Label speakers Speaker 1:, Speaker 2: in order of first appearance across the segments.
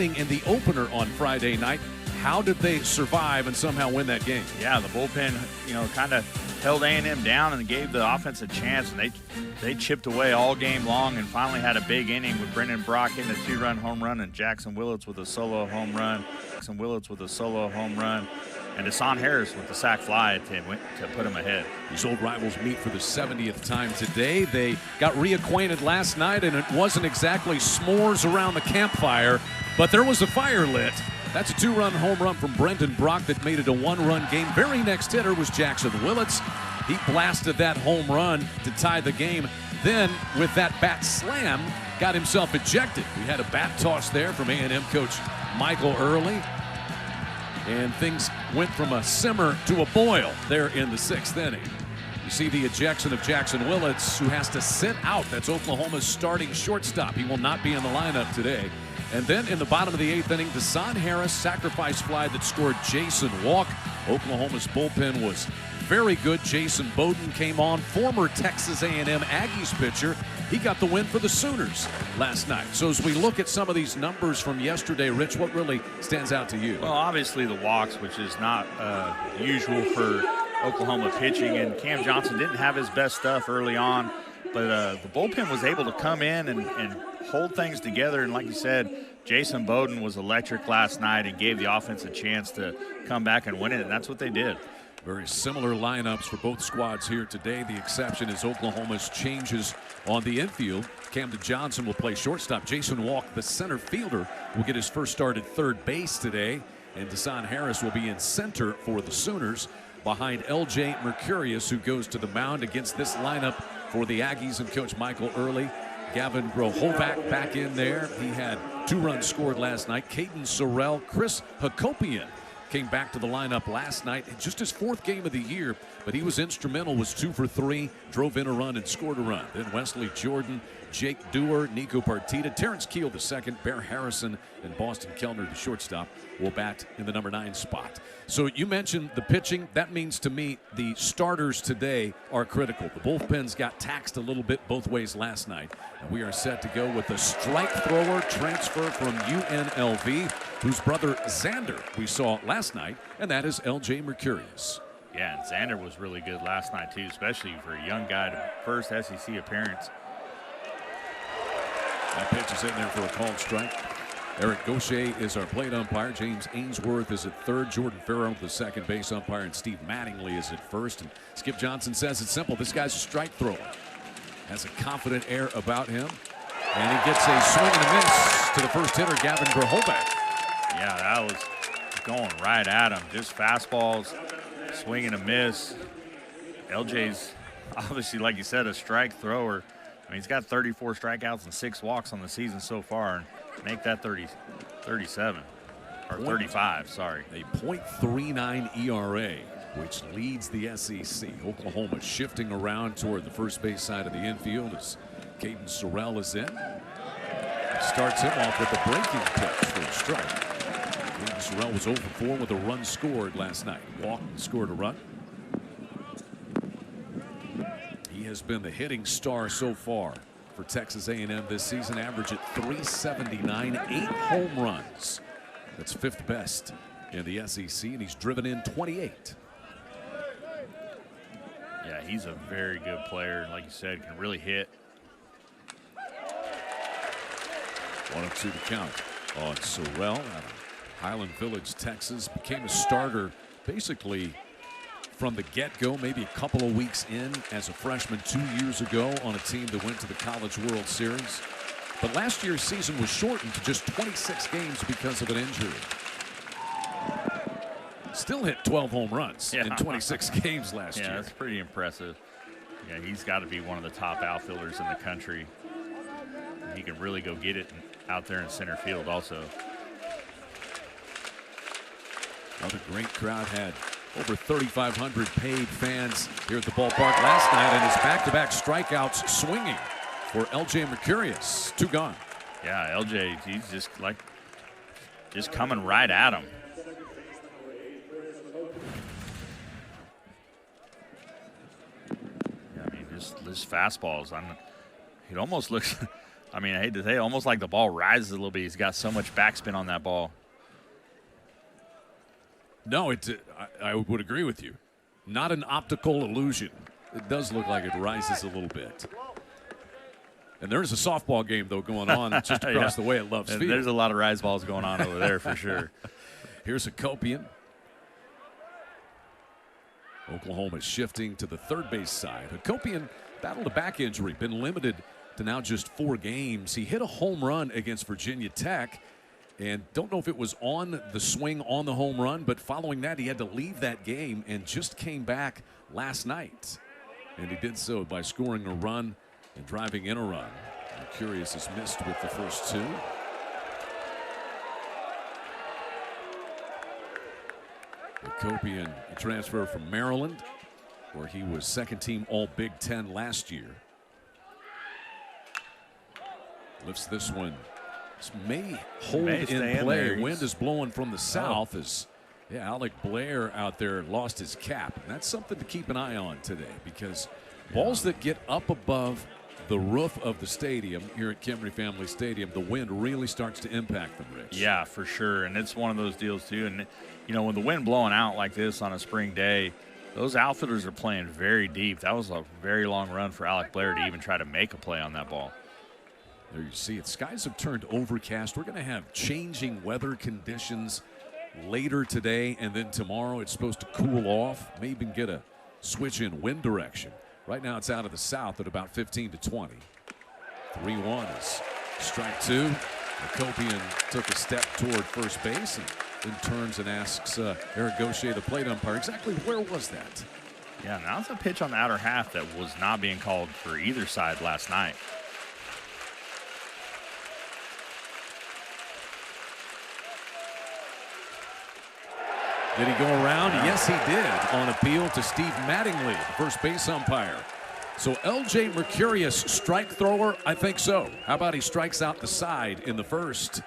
Speaker 1: In the opener on Friday night, how did they survive and somehow win that game?
Speaker 2: Yeah, the bullpen, kind of held A&M down and gave the offense a chance, and they chipped away all game long and finally had a big inning with Brendan Brock hitting a 2-run home run and Jackson Willits with a solo home run. And Desan Harris with the sac fly to put him ahead.
Speaker 1: These old rivals meet for the 70th time today. They got reacquainted last night, and it wasn't exactly s'mores around the campfire, but there was a fire lit. That's a 2-run home run from Brendan Brock that made it a 1-run game. Very next hitter was Jackson Willits. He blasted that home run to tie the game. Then, with that bat slam, got himself ejected. We had a bat toss there from A&M coach Michael Early. And things went from a simmer to a boil there in the 6th inning. You see the ejection of Jackson Willits, who has to sit out. That's Oklahoma's starting shortstop. He will not be in the lineup today. And then in the bottom of the 8th inning, Desan Harris sacrifice fly that scored Jason Walk. Oklahoma's bullpen was very good. Jason Bowden came on, former Texas A&M Aggies pitcher. He got the win for the Sooners last night. So as we look at some of these numbers from yesterday, Rich, what really stands out to you?
Speaker 2: Well, obviously the walks, which is not usual for Oklahoma pitching, and Cam Johnson didn't have his best stuff early on, but the bullpen was able to come in and hold things together. And like you said, Jason Bowden was electric last night and gave the offense a chance to come back and win it, and that's what they did.
Speaker 1: Very similar lineups for both squads here today. The exception is Oklahoma's changes on the infield. Camden Johnson will play shortstop. Jason Walk, the center fielder, will get his first start at third base today. And Desan Harris will be in center for the Sooners behind L.J. Mercurius, who goes to the mound against this lineup for the Aggies and Coach Michael Early. Gavin Grohovac back in there. He had 2 runs scored last night. Caden Sorrell, Chris Hakopian came back to the lineup last night. Just his 4th game of the year, but he was instrumental, was 2 for 3, drove in a run and scored a run. Then Wesley Jordan, Jake Dewar, Nico Partita, Terrence Keel the second, Bear Harrison, and Boston Kellner, the shortstop, will bat in the number 9 spot. So you mentioned the pitching. That means to me the starters today are critical. The bullpens got taxed a little bit both ways last night. And we are set to go with a strike thrower transfer from UNLV, whose brother Xander we saw last night, and that is L.J. Mercurius.
Speaker 2: Yeah, and Xander was really good last night too, especially for a young guy to first SEC appearance.
Speaker 1: That pitch is in there for a called strike. Eric Gaucher is our plate umpire. James Ainsworth is at third. Jordan Farrell, the second base umpire, and Steve Mattingly is at first. And Skip Johnson says it's simple. This guy's a strike thrower. Has a confident air about him. And he gets a swing and a miss to the first hitter, Gavin Grohovac.
Speaker 2: Yeah, that was going right at him. Just fastballs, swing and a miss. LJ's obviously, like you said, a strike thrower. I mean, he's got 34 strikeouts and 6 walks on the season so far. And make that 37 or 35, sorry.
Speaker 1: A .39 ERA, which leads the SEC. Oklahoma shifting around toward the first base side of the infield as Caden Sorrell is in. He starts him off with a breaking pitch for a strike. Caden Sorrell was 0 for 4 with a run scored last night. Walked and scored a run. He has been the hitting star so far for Texas A&M this season, average at .379, 8 home runs. That's 5th best in the SEC, and he's driven in 28.
Speaker 2: Yeah, he's a very good player. Like you said, can really hit.
Speaker 1: 1-2 the count on Sorrell out of Highland Village, Texas. Became a starter basically from the get-go, maybe a couple of weeks in as a freshman 2 years ago on a team that went to the College World Series. But last year's season was shortened to just 26 games because of an injury. Still hit 12 home runs in 26 games last year.
Speaker 2: Yeah, that's pretty impressive. Yeah, he's got to be one of the top outfielders in the country. He can really go get it out there in center field also.
Speaker 1: Another great crowd, had over 3,500 paid fans here at the ballpark last night, and his back-to-back strikeouts swinging for L.J. Mercurius. 2 gone.
Speaker 2: Yeah, L.J., he's just coming right at him. Yeah, I mean, just fastballs. It almost looks I mean, I hate to say, almost like the ball rises a little bit. He's got so much backspin on that ball.
Speaker 1: No, I would agree with you. Not an optical illusion. It does look like it rises a little bit. And there's a softball game, though, going on just across the way at Love's Field.
Speaker 2: There's a lot of rise balls going on over there for sure.
Speaker 1: Here's Hakopian. Oklahoma shifting to the third base side. Hakopian battled a back injury, been limited to now just 4 games. He hit a home run against Virginia Tech, and don't know if it was on the swing on the home run, but following that he had to leave that game and just came back last night. And he did so by scoring a run and driving in a run. Mercurius is missed with the first 2. Hakopian, a transfer from Maryland, where he was second-team All-Big Ten last year. Lifts this one. This may hold in play. Wind is blowing from the south as Alec Blair out there lost his cap. And that's something to keep an eye on today, because balls that get up above the roof of the stadium here at Kimry Family Stadium, the wind really starts to impact them, Rich.
Speaker 2: Yeah, for sure. And it's one of those deals, too. And, you know, when the wind blowing out like this on a spring day, those outfielders are playing very deep. That was a very long run for Alec Blair to even try to make a play on that ball.
Speaker 1: There you see it. Skies have turned overcast. We're going to have changing weather conditions later today, and then tomorrow it's supposed to cool off. May even get a switch in wind direction. Right now it's out of the south at about 15 to 20. 3-1 is strike 2. Hakopian took a step toward first base and then turns and asks Eric Gaucher, the plate umpire, exactly where was that?
Speaker 2: Yeah, now it's a pitch on the outer half that was not being called for either side last night.
Speaker 1: Did he go around? Yes, he did, on appeal to Steve Mattingly, the first base umpire. So L.J. Mercurius, strike thrower? I think so. How about he strikes out the side in the first?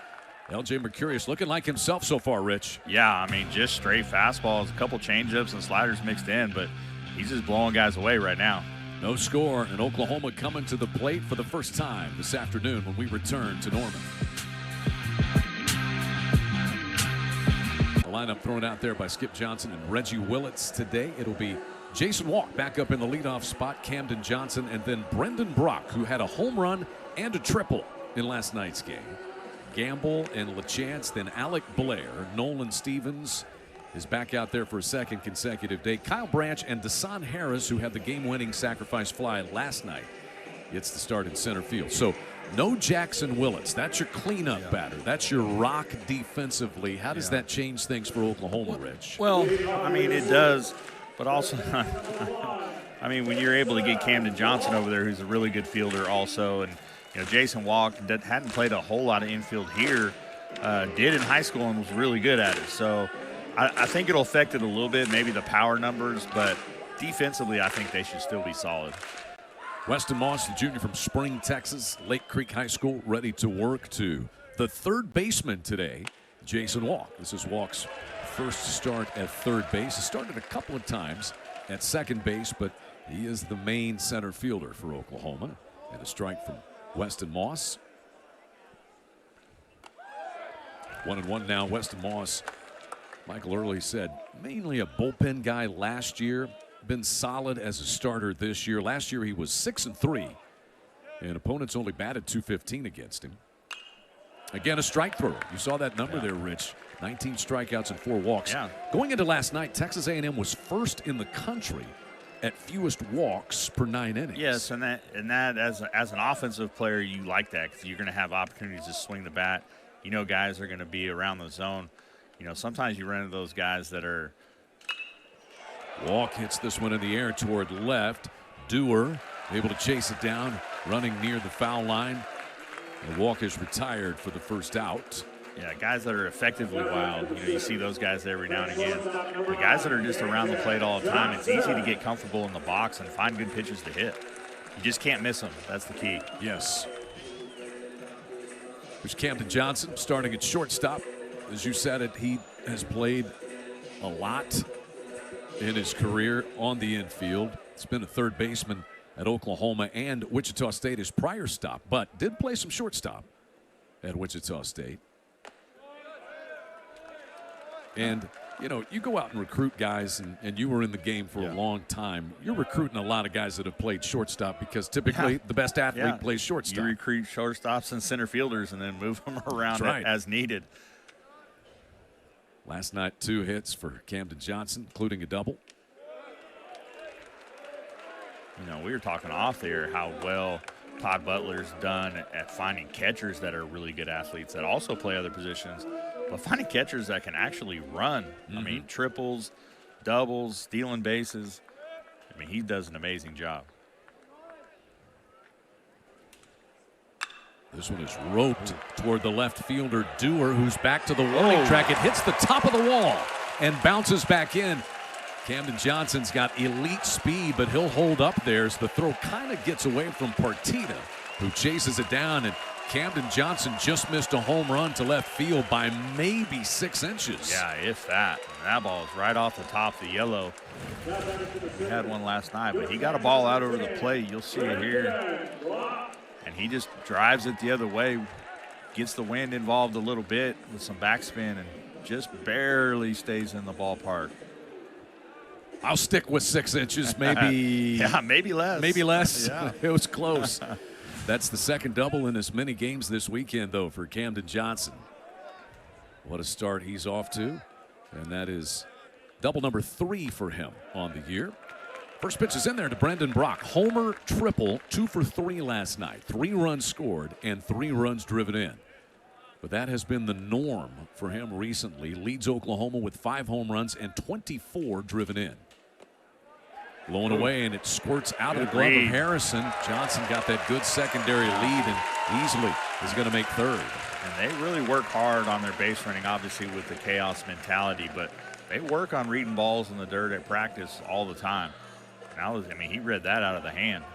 Speaker 1: L.J. Mercurius looking like himself so far, Rich.
Speaker 2: Yeah, I mean, just straight fastballs, a couple changeups and sliders mixed in, but he's just blowing guys away right now.
Speaker 1: No score, and Oklahoma coming to the plate for the first time this afternoon when we return to Norman. Lineup thrown out there by Skip Johnson and Reggie Willits today. It'll be Jason Walk back up in the leadoff spot, Camden Johnson, and then Brendan Brock, who had a home run and a triple in last night's game. Gamble and LaChance, then Alec Blair. Nolan Stevens is back out there for a second consecutive day. Kyle Branch and Desan Harris, who had the game-winning sacrifice fly last night, gets the start in center field. So no Jackson Willits. That's your cleanup batter. That's your rock defensively. How does that change things for Oklahoma, Rich?
Speaker 2: Well, I mean, it does, but also, I mean, when you're able to get Camden Johnson over there, who's a really good fielder also, and, you know, Jason Walk that hadn't played a whole lot of infield here, did in high school and was really good at it. So I think it'll affect it a little bit, maybe the power numbers, but defensively, I think they should still be solid.
Speaker 1: Weston Moss, the junior from Spring, Texas, Lake Creek High School, ready to work to the third baseman today, Jason Walk. This is Walk's first start at third base. He started a couple of times at second base, but he is the main center fielder for Oklahoma. And a strike from Weston Moss. 1-1 now. Weston Moss, Michael Early said, mainly a bullpen guy last year. Been solid as a starter this year. Last year he was 6-3, and opponents only batted .215 against him. Again, a strike thrower. You saw that number there, Rich. 19 strikeouts and 4 walks.
Speaker 2: Yeah.
Speaker 1: Going into last night, Texas A&M was first in the country at fewest walks per 9 innings.
Speaker 2: Yes, and that as an offensive player, you like that because you're going to have opportunities to swing the bat. You know, guys are going to be around the zone. You know, sometimes you run into those guys that are.
Speaker 1: Walk hits this one in the air toward left. Dewar able to chase it down, running near the foul line. And Walk is retired for the first out.
Speaker 2: Yeah, guys that are effectively wild. You know, you see those guys every now and again. The guys that are just around the plate all the time, it's easy to get comfortable in the box and find good pitches to hit. You just can't miss them. That's the key.
Speaker 1: Yes. There's Camden Johnson starting at shortstop. As you said it, he has played a lot in his career on the infield. He's been a third baseman at Oklahoma and Wichita State his prior stop, but did play some shortstop at Wichita State. And, you know, you go out and recruit guys, and you were in the game for a long time. You're recruiting a lot of guys that have played shortstop because typically the best athlete plays shortstop.
Speaker 2: You recruit shortstops and center fielders and then move them around as needed.
Speaker 1: Last night, 2 hits for Camden Johnson, including a double.
Speaker 2: You know, we were talking off there how well Todd Butler's done at finding catchers that are really good athletes that also play other positions, but finding catchers that can actually run. I mean, triples, doubles, stealing bases. I mean, he does an amazing job.
Speaker 1: This one is roped toward the left fielder, Dewar, who's back to the warning track. It hits the top of the wall and bounces back in. Camden Johnson's got elite speed, but he'll hold up there as the throw kind of gets away from Partita, who chases it down. And Camden Johnson just missed a home run to left field by maybe 6 inches.
Speaker 2: Yeah, if that. And that ball is right off the top of the yellow. We had one last night, but he got a ball out over the plate. You'll see it here. And he just drives it the other way, gets the wind involved a little bit with some backspin, and just barely stays in the ballpark.
Speaker 1: I'll stick with 6 inches, maybe.
Speaker 2: Yeah, maybe less.
Speaker 1: Maybe less.
Speaker 2: Yeah.
Speaker 1: It was close. That's the second double in as many games this weekend, though, for Camden Johnson. What a start he's off to. And that is double number 3 for him on the year. First pitch is in there to Brendan Brock. Homer, triple, 2 for 3 last night. 3 runs scored and 3 runs driven in. But that has been the norm for him recently. Leads Oklahoma with 5 home runs and 24 driven in. Blown away, and it squirts out of the glove of Harrison. Johnson got that good secondary lead and easily is going to make third.
Speaker 2: And they really work hard on their base running, obviously, with the chaos mentality, but they work on reading balls in the dirt at practice all the time. And I mean, he read that out of the hand.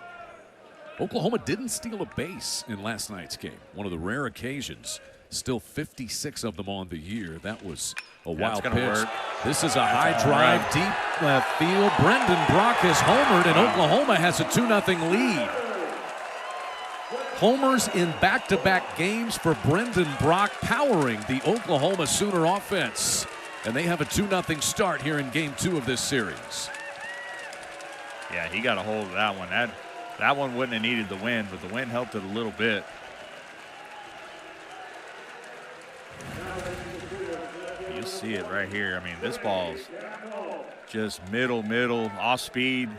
Speaker 1: Oklahoma didn't steal a base in last night's game. One of the rare occasions. Still 56 of them on the year. That was a wild pitch.
Speaker 2: Work.
Speaker 1: This is a high drive, deep left field. Brendan Brock has homered, and Oklahoma has a 2-0 lead. Homers in back-to-back games for Brendan Brock, powering the Oklahoma Sooner offense. And they have a 2-0 start here in Game 2 of this series.
Speaker 2: Yeah, he got a hold of that one. That one wouldn't have needed the wind, but the wind helped it a little bit. You see it right here. I mean, this ball's just middle, off speed.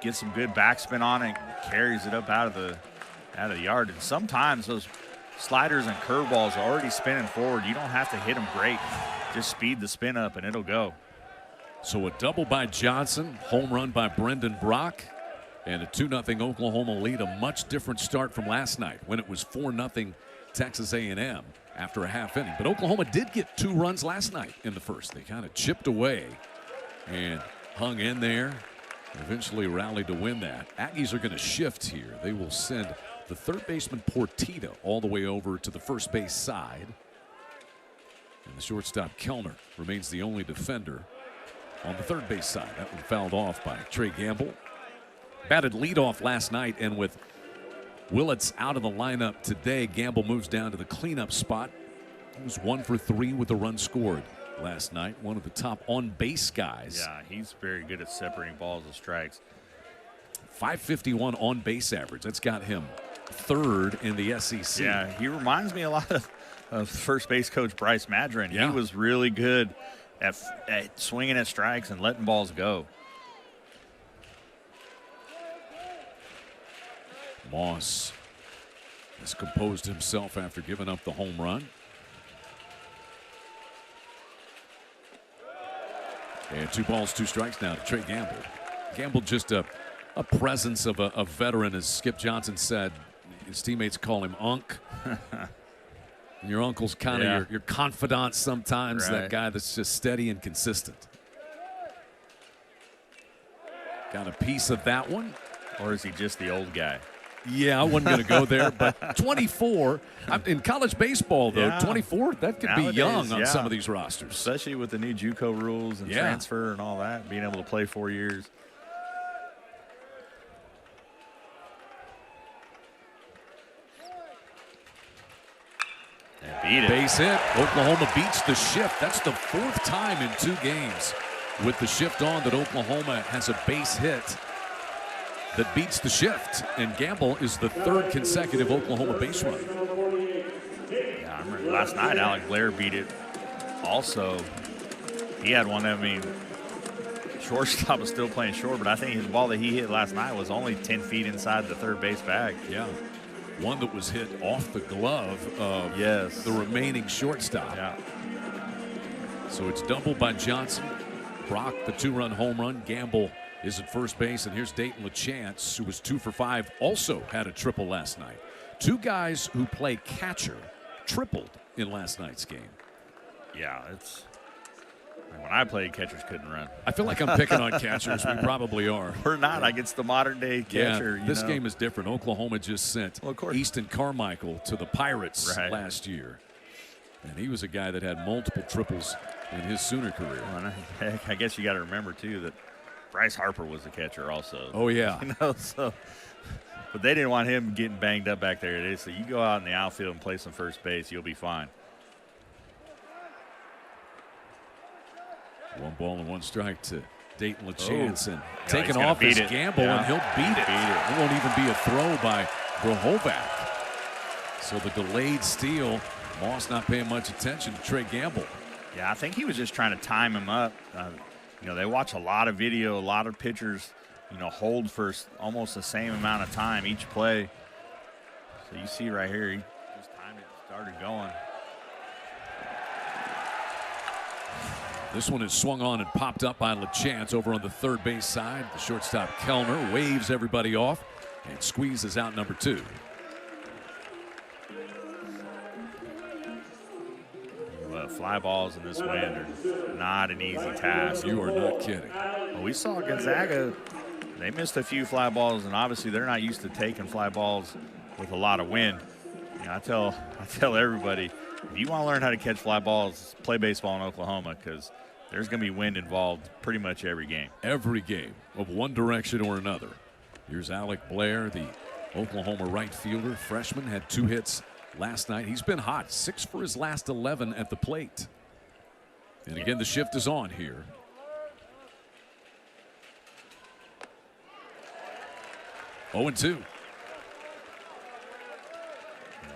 Speaker 2: Gets some good backspin on it, carries it up out of the yard. And sometimes those sliders and curveballs are already spinning forward. You don't have to hit them great. Just speed the spin up and it'll go.
Speaker 1: So a double by Johnson, home run by Brendan Brock, and a 2-0 Oklahoma lead. A much different start from last night when it was 4-0 Texas A&M after a half inning. But Oklahoma did get 2 runs last night in the first. They kind of chipped away and hung in there. Eventually rallied to win that. Aggies are going to shift here. They will send the third baseman Portita all the way over to the first base side. And the shortstop Kellner remains the only defender on the third base side. That one fouled off by Trey Gamble. Batted leadoff last night, and with Willits out of the lineup today, Gamble moves down to the cleanup spot. He was 1 for 3 with a run scored last night. One of the top on-base guys.
Speaker 2: Yeah, he's very good at separating balls and strikes.
Speaker 1: 551 on-base average. That's got him third in the SEC.
Speaker 2: Yeah, he reminds me a lot of first base coach Bryce Madron.
Speaker 1: Yeah.
Speaker 2: He was really good at swinging at strikes and letting balls go.
Speaker 1: Moss has composed himself after giving up the home run. And 2 balls, 2 strikes now to Trey Gamble. Gamble just a presence of a veteran, as Skip Johnson said. His teammates call him Unc. And your uncle's kind of your confidant sometimes,
Speaker 2: right.
Speaker 1: That guy that's just steady and consistent. Got a piece of that one.
Speaker 2: Or is he just the old guy?
Speaker 1: Yeah, I wasn't going to go there, but 24 in college baseball, though, 24, that could
Speaker 2: Nowadays,
Speaker 1: be young on some of these rosters.
Speaker 2: Especially with the new JUCO rules and transfer and all that, being able to play 4 years. Beat it.
Speaker 1: Base hit. Oklahoma beats the shift. That's the 4th time in 2 games with the shift on that Oklahoma has a base hit that beats the shift. And Gamble is the 3rd consecutive Oklahoma base run.
Speaker 2: Yeah, I remember last night Alec Blair beat it. Also, he had one that, I mean, shortstop was still playing short, but I think his ball that he hit last night was only 10 feet inside the third base bag.
Speaker 1: Yeah. One that was hit off the glove of the remaining shortstop.
Speaker 2: Yeah.
Speaker 1: So it's doubled by Johnson. Brock, the 2-run home run. Gamble is at first base. And here's Dayton LaChance, who was 2 for 5, also had a triple last night. 2 guys who play catcher tripled in last night's game.
Speaker 2: Yeah, it's. When I played, catchers couldn't run.
Speaker 1: I feel like I'm picking on catchers. We probably are.
Speaker 2: We're not. Like, it's the modern day catcher.
Speaker 1: Yeah, this game is different. Oklahoma just sent Easton Carmichael to the Pirates last year. And he was a guy that had multiple triples in his Sooner career.
Speaker 2: Well, heck, I guess you got to remember, too, that Bryce Harper was the catcher also.
Speaker 1: Oh, yeah.
Speaker 2: You know, so, but they didn't want him getting banged up back there today. So you go out in the outfield and play some first base, you'll be fine.
Speaker 1: 1 ball and 1 strike to Dayton LaChance, and taken off his Gamble, and he'll beat it. It won't even be a throw by Brohovac. So the delayed steal, Moss not paying much attention to Trey Gamble.
Speaker 2: Yeah, I think he was just trying to time him up. You know, they watch a lot of video, a lot of pitchers, you know, hold for almost the same amount of time each play. So you see right here, he just timed it, started going.
Speaker 1: This one is swung on and popped up by LaChance over on the third base side. The shortstop Kellner waves everybody off and squeezes out number 2.
Speaker 2: Fly balls in this wind are not an easy task.
Speaker 1: You are not kidding.
Speaker 2: Well, we saw Gonzaga, they missed a few fly balls, and obviously they're not used to taking fly balls with a lot of wind. You know, I tell everybody, if you want to learn how to catch fly balls, play baseball in Oklahoma, because there's going to be wind involved pretty much every game.
Speaker 1: Every game of one direction or another. Here's Alec Blair, the Oklahoma right fielder. Freshman, had 2 hits last night. He's been hot, 6 for his last 11 at the plate. And again, the shift is on here. Oh, and 2.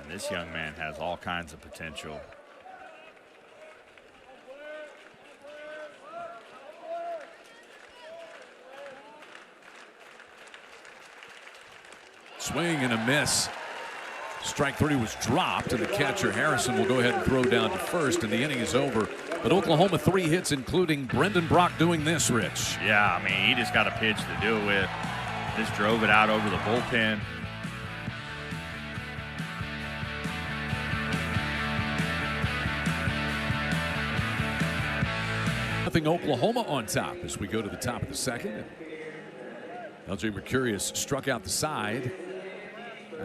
Speaker 2: And this young man has all kinds of potential.
Speaker 1: Swing and a miss. Strike 3 was dropped, and the catcher Harrison will go ahead and throw down to first, and the inning is over. But Oklahoma 3 hits, including Brendan Brock doing this, Rich.
Speaker 2: Yeah, I mean, he just got a pitch to do it with. Just drove it out over the bullpen.
Speaker 1: Nothing Oklahoma on top as we go to the top of the second. LJ Mercurius struck out the side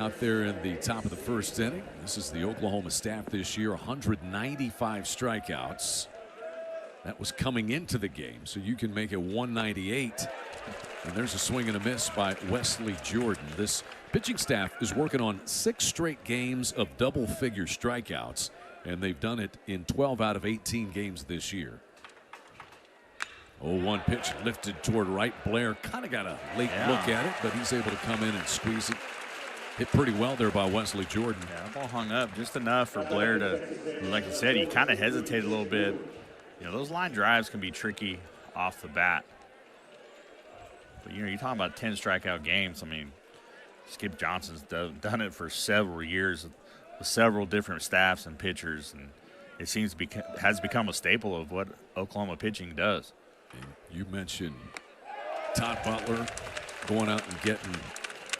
Speaker 1: out there in the top of the first inning. This is the Oklahoma staff this year, 195 strikeouts. That was coming into the game, so you can make it 198. And there's a swing and a miss by Wesley Jordan. This pitching staff is working on 6 straight games of double-figure strikeouts, and they've done it in 12 out of 18 games this year. 0-1 pitch lifted toward right. Blair kind of got a late look at it, but he's able to come in and squeeze it. Hit pretty well there by Wesley Jordan.
Speaker 2: Yeah, that ball hung up just enough for Blair to, like you said, he kind of hesitated a little bit. You know, those line drives can be tricky off the bat. But, you know, you're talking about 10 strikeout games. I mean, Skip Johnson's done it for several years with several different staffs and pitchers, and it seems to has become a staple of what Oklahoma pitching does.
Speaker 1: And you mentioned Todd Butler going out and getting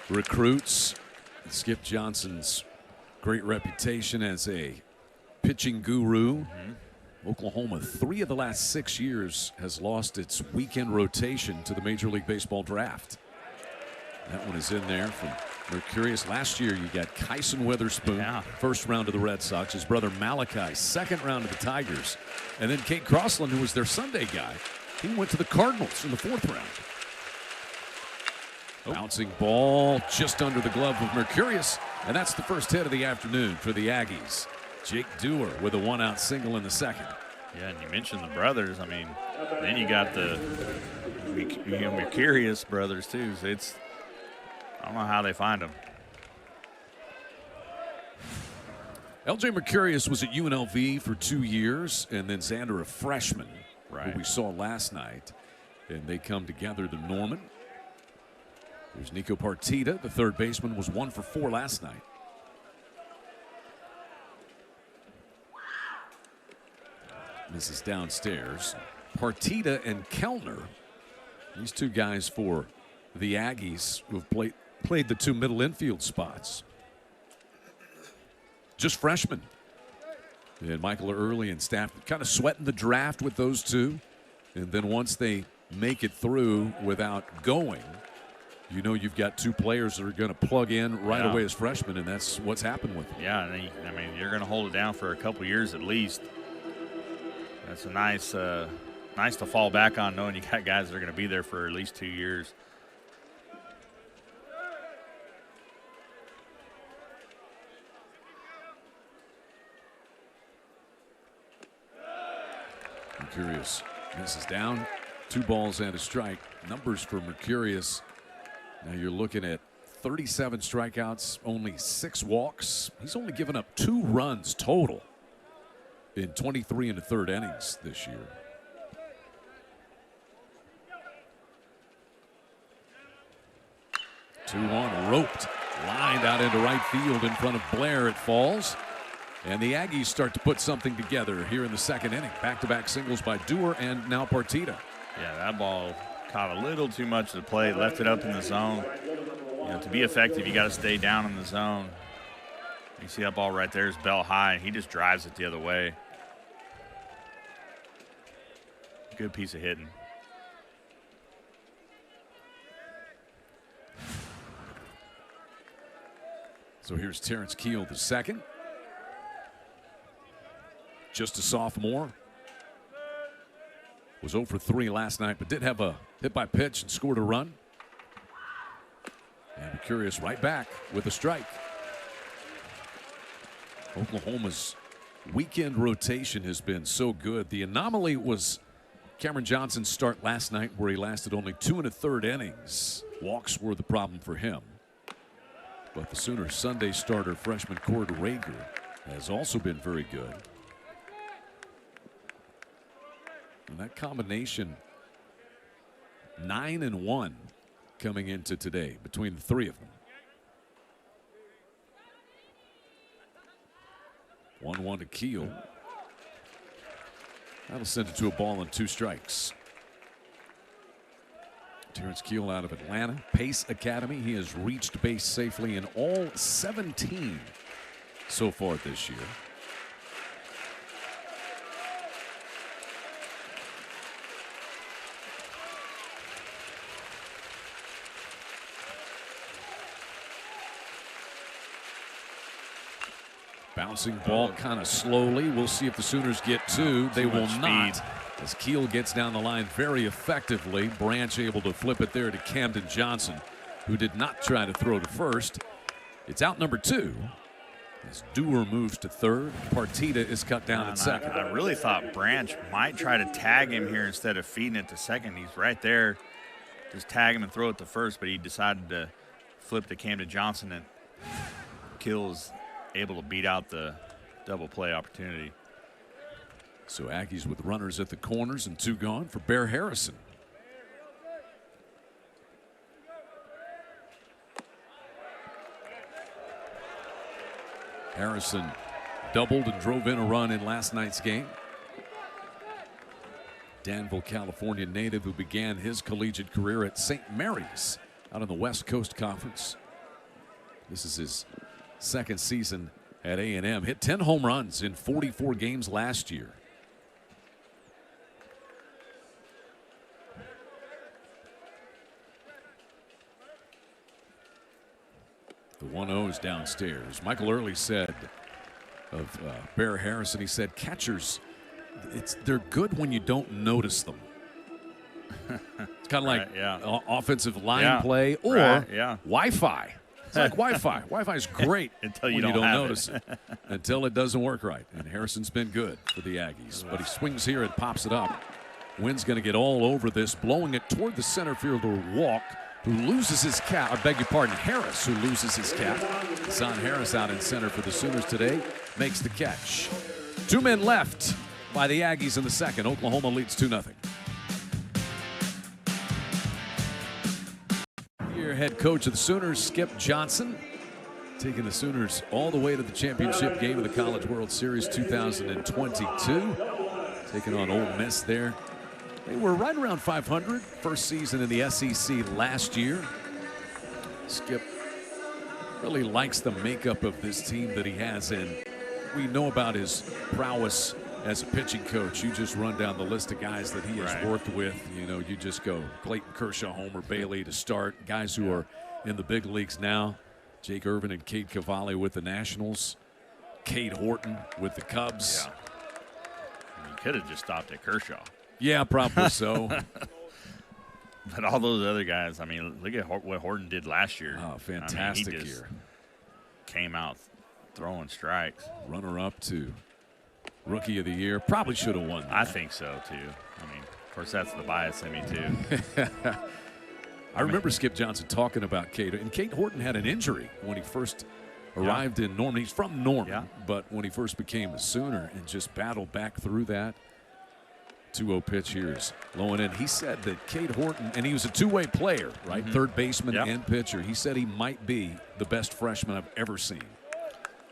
Speaker 1: recruits. Skip Johnson's great reputation as a pitching guru. Oklahoma, 3 of the last 6 years, has lost its weekend rotation to the Major League Baseball draft. That one is in there from Mercurius. Last year, you got Kyson Witherspoon, first round of the Red Sox. His brother Malachi, second round of the Tigers. And then Kate Crossland, who was their Sunday guy, he went to the Cardinals in the 4th round. Bouncing ball just under the glove of Mercurius, and that's the first hit of the afternoon for the Aggies. Jake Dewar with a one-out single in the second.
Speaker 2: Yeah, and you mentioned the brothers. I mean, then you got the Mercurius brothers too. So I don't know how they find them.
Speaker 1: LJ Mercurius was at UNLV for 2 years, and then Xander, a freshman,
Speaker 2: right,
Speaker 1: who we saw last night. And they come together to Norman. There's Nico Partita, the third baseman, was 1 for 4 last night. This is downstairs. Partita and Kellner, these two guys for the Aggies who have played the 2 middle infield spots. Just freshmen. And Michael Early and staff kind of sweating the draft with those two. And then once they make it through without going, you know you've got 2 players that are going to plug in right away as freshmen, and that's what's happened with them.
Speaker 2: Yeah, and I mean, you're going to hold it down for a couple years at least. That's a nice to fall back on, knowing you got guys that are going to be there for at least 2 years.
Speaker 1: Mercurius misses down. 2 balls and a strike. Numbers for Mercurius. Now you're looking at 37 strikeouts, only 6 walks. He's only given up 2 runs total in 23 1/3 innings this year. Two-one, roped, lined out into right field in front of Blair. It falls. And the Aggies start to put something together here in the second inning. Back-to-back singles by Dewar and now Partita.
Speaker 2: Yeah, that ball caught a little too much of the play, left it up in the zone. You know, to be effective, you got to stay down in the zone. You see that ball right there is bell high. He just drives it the other way. Good piece of hitting.
Speaker 1: So here's Terrence Keel, the second. Just a sophomore. Was 0 for 3 last night, but did have a hit by pitch and scored a run. And Mercurius right back with a strike. Oklahoma's weekend rotation has been so good. The anomaly was Cameron Johnson's start last night, where he lasted only 2 1/3 innings. Walks were the problem for him. But the Sooners' Sunday starter, freshman Cord Rager, has also been very good. And that combination, 9-1 coming into today between the 3 of them. 1-1 to Keel. That'll send it to a ball and 2 strikes. Terrence Keel out of Atlanta, Pace Academy. He has reached base safely in all 17 so far this year. Bouncing ball kind of slowly. We'll see if the Sooners get 2. They will not. As Keel gets down the line very effectively. Branch able to flip it there to Camden Johnson, who did not try to throw to first. It's out number 2. As Dewar moves to third, Partita is cut down at second.
Speaker 2: I really thought Branch might try to tag him here instead of feeding it to second. He's right there. Just tag him and throw it to first, but he decided to flip to Camden Johnson, and Keel's able to beat out the double play opportunity.
Speaker 1: So Aggies with runners at the corners and 2 gone for Bear Harrison. Harrison doubled and drove in a run in last night's game. Danville, California native who began his collegiate career at St. Mary's out in the West Coast Conference. This is his second season at A&M. Hit 10 home runs in 44 games last year. The 1-0 is downstairs. Michael Early said of Bear Harrison, he said, catchers, they're good when you don't notice them. It's kind of like offensive line play or Wi-Fi. It's like Wi-Fi. Wi-Fi is great
Speaker 2: Until you
Speaker 1: when
Speaker 2: don't have
Speaker 1: notice it. Until it doesn't work right. And Harrison's been good for the Aggies. But he swings here and pops it up. Wynn's going to get all over this, blowing it toward the center fielder, Walk, who loses his cap. I beg your pardon, Harris, who loses his cap. Zahn Harris out in center for the Sooners today, makes the catch. 2 men left by the Aggies in the second. Oklahoma leads 2-0. Your head coach of the Sooners, Skip Johnson, taking the Sooners all the way to the championship game of the College World Series 2022. Taking on Ole Miss there. They were right around 500, first season in the SEC last year. Skip really likes the makeup of this team that he has, and we know about his prowess as a pitching coach. You just run down the list of guys that he has worked with. You know, you just go Clayton Kershaw, Homer Bailey to start. Guys who are in the big leagues now. Jake Irvin and Cade Cavalli with the Nationals. Cade Horton with the Cubs.
Speaker 2: Yeah. You could have just stopped at Kershaw.
Speaker 1: Yeah, probably so.
Speaker 2: But all those other guys, I mean, look at what Horton did last year.
Speaker 1: Oh, fantastic
Speaker 2: he
Speaker 1: year.
Speaker 2: Came out throwing strikes.
Speaker 1: Runner-up to Rookie of the Year. Probably should have won that.
Speaker 2: I think so, too. I mean, of course, that's the bias in me, too.
Speaker 1: I remember Skip Johnson talking about Cade. And Cade Horton had an injury when he first arrived in Norman. He's from Norman, but when he first became a Sooner and just battled back through that. 2-0 pitch here is low and in. He said that Cade Horton, and he was a two-way player, right? Third baseman and pitcher. He said he might be the best freshman I've ever seen.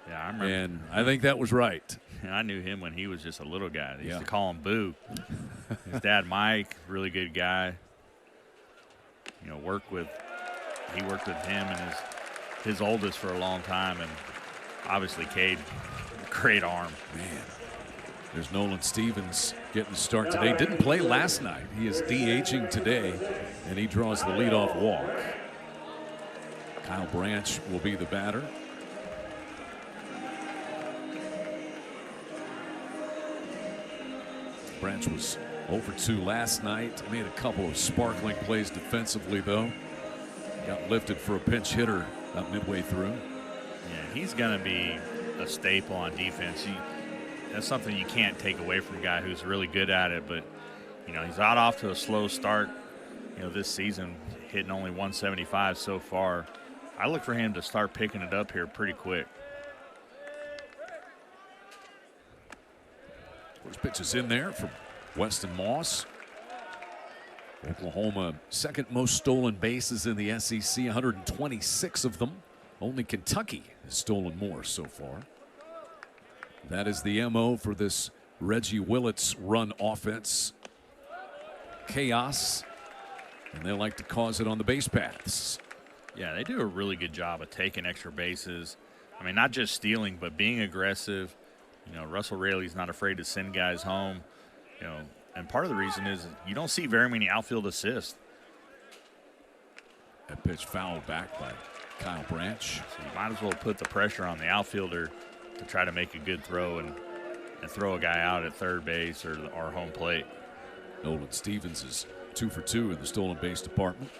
Speaker 2: Yeah, I remember.
Speaker 1: And I think that was right.
Speaker 2: I knew him when he was just a little guy. They used to call him Boo. His dad, Mike, really good guy. You know, he worked with him and his oldest for a long time, and obviously Cade, great arm.
Speaker 1: Man. There's Nolan Stevens getting the start today. Didn't play last night. He is DHing today, and he draws the leadoff walk. Kyle Branch will be the batter. Branch was over 2 last night. Made a couple of sparkling plays defensively, though. Got lifted for a pinch hitter about midway through.
Speaker 2: Yeah, he's going to be a staple on defense. That's something you can't take away from a guy who's really good at it. But, you know, he's out off to a slow start, you know, this season, hitting only 175 so far. I look for him to start picking it up here pretty quick.
Speaker 1: First pitch is in there from Weston Moss. Oklahoma, second most stolen bases in the SEC, 126 of them. Only Kentucky has stolen more so far. That is the MO for this Reggie Willits run offense. Chaos, and they like to cause it on the base paths.
Speaker 2: Yeah, they do a really good job of taking extra bases. I mean, not just stealing, but being aggressive. You know, Russell Raley's not afraid to send guys home. You know, and part of the reason is you don't see very many outfield assists.
Speaker 1: That pitch fouled back by Kyle Branch.
Speaker 2: So you might as well put the pressure on the outfielder to try to make a good throw and throw a guy out at third base or home plate.
Speaker 1: Nolan Stevens is 2 for 2 in the stolen base department.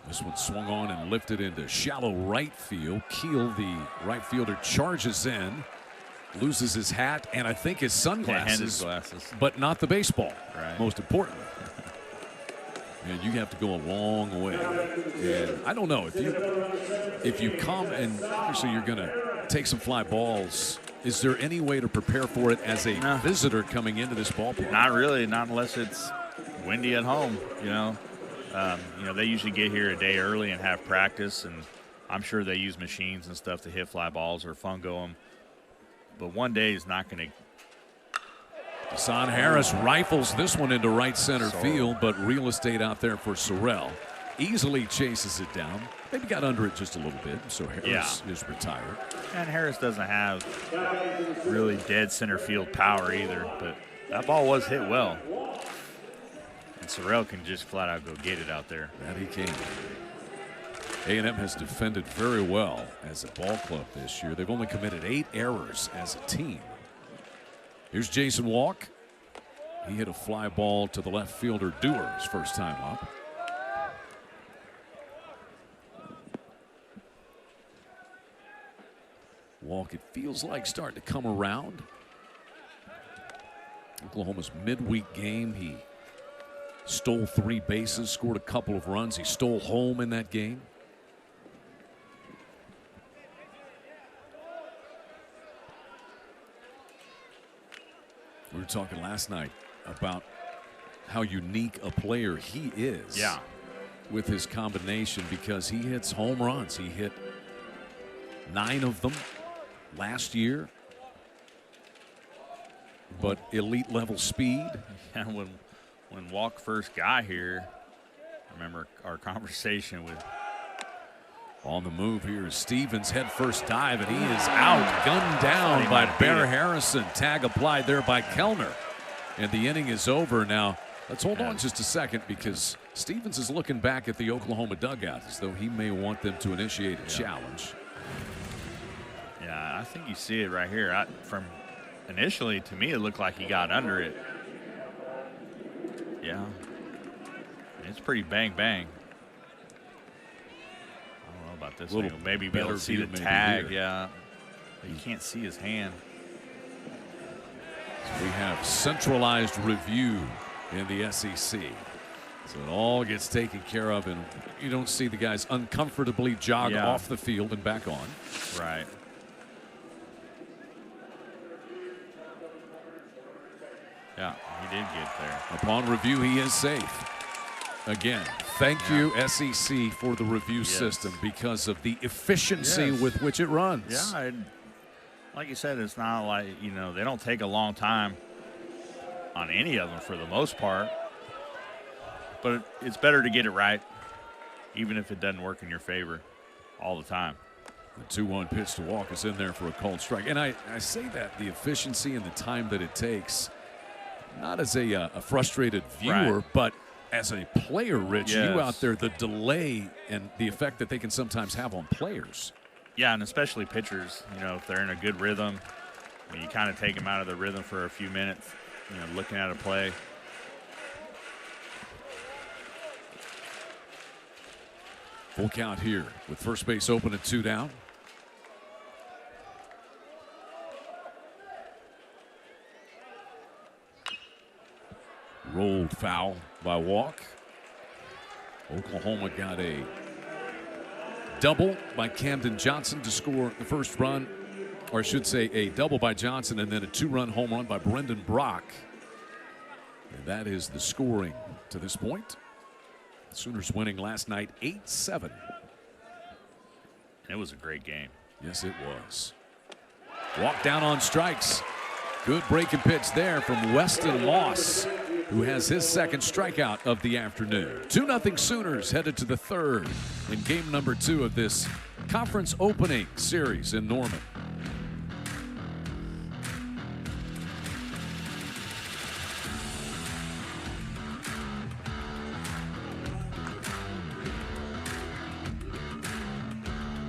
Speaker 1: This one swung on and lifted into shallow right field. Keel, the right fielder, charges in, loses his hat and I think his sunglasses,
Speaker 2: his glasses.
Speaker 1: But not the baseball,
Speaker 2: right.
Speaker 1: Most importantly. And you have to go a long way. And I don't know, if you come and obviously you're going to take some fly balls, is there any way to prepare for it as a visitor coming into this ballpark?
Speaker 2: Not really, not unless it's windy at home, you know. They usually get here a day early and have practice, and I'm sure they use machines and stuff to hit fly balls or fungo them. But one day is not going to.
Speaker 1: Zahn Harris rifles this one into right center field, but real estate out there for Sorrell. Easily chases it down. Maybe got under it just a little bit, so Harris is retired.
Speaker 2: And Harris doesn't have really dead center field power either, but that ball was hit well. And Sorrell can just flat out go get it out there.
Speaker 1: That he can. A&M has defended very well as a ball club this year. They've only committed 8 errors as a team. Here's Jason Walk. He hit a fly ball to the left fielder Dewar his first time up. Walk, it feels like starting to come around. Oklahoma's midweek game, he stole 3 bases, scored a couple of runs. He stole home in that game. We were talking last night about how unique a player he is.
Speaker 2: Yeah.
Speaker 1: With his combination, because he hits home runs. He hit 9 of them last year. But elite level speed.
Speaker 2: Yeah, when Walk first got here, I remember our conversation with.
Speaker 1: On the move here is Stevens, head first dive, and he is out, gunned down by Bear Harrison. Tag applied there by Kellner. And the inning is over now. Let's hold on just a second, because Stevens is looking back at the Oklahoma dugout as though he may want them to initiate a challenge.
Speaker 2: Yeah, I think you see it right here. From initially, to me, it looked like he got under it. Yeah. It's pretty bang, bang. I don't know about this thing. Maybe be able to see the tag. Yeah. But you can't see his hand.
Speaker 1: So we have centralized review in the SEC. So it all gets taken care of, and you don't see the guys uncomfortably jog off the field and back on.
Speaker 2: Right. Yeah, he did get there.
Speaker 1: Upon review, he is safe. Again, thank you, SEC, for the review system, because of the efficiency with which it runs.
Speaker 2: Yeah, like you said, it's not like, they don't take a long time on any of them for the most part. But it's better to get it right, even if it doesn't work in your favor all the time.
Speaker 1: The 2-1 pitch to Walk is in there for a called strike. And I say that, the efficiency and the time that it takes, not as a frustrated viewer, but as a player, Rich, you out there, the delay and the effect that they can sometimes have on players.
Speaker 2: Yeah, and especially pitchers, if they're in a good rhythm, you kind of take them out of the rhythm for a few minutes, looking at a play.
Speaker 1: Full count here with first base open and 2 down. Rolled foul by Walk. Oklahoma got a double by Camden Johnson to score the first run, or I should say a double by Johnson, and then a 2-run home run by Brendan Brock. And that is the scoring to this point. The Sooners winning last night 8-7.
Speaker 2: It was a great game.
Speaker 1: Yes, it was. Walk down on strikes. Good breaking pitch there from Weston Moss, who has his second strikeout of the afternoon. 2-0 Sooners headed to the third in game number 2 of this conference opening series in Norman.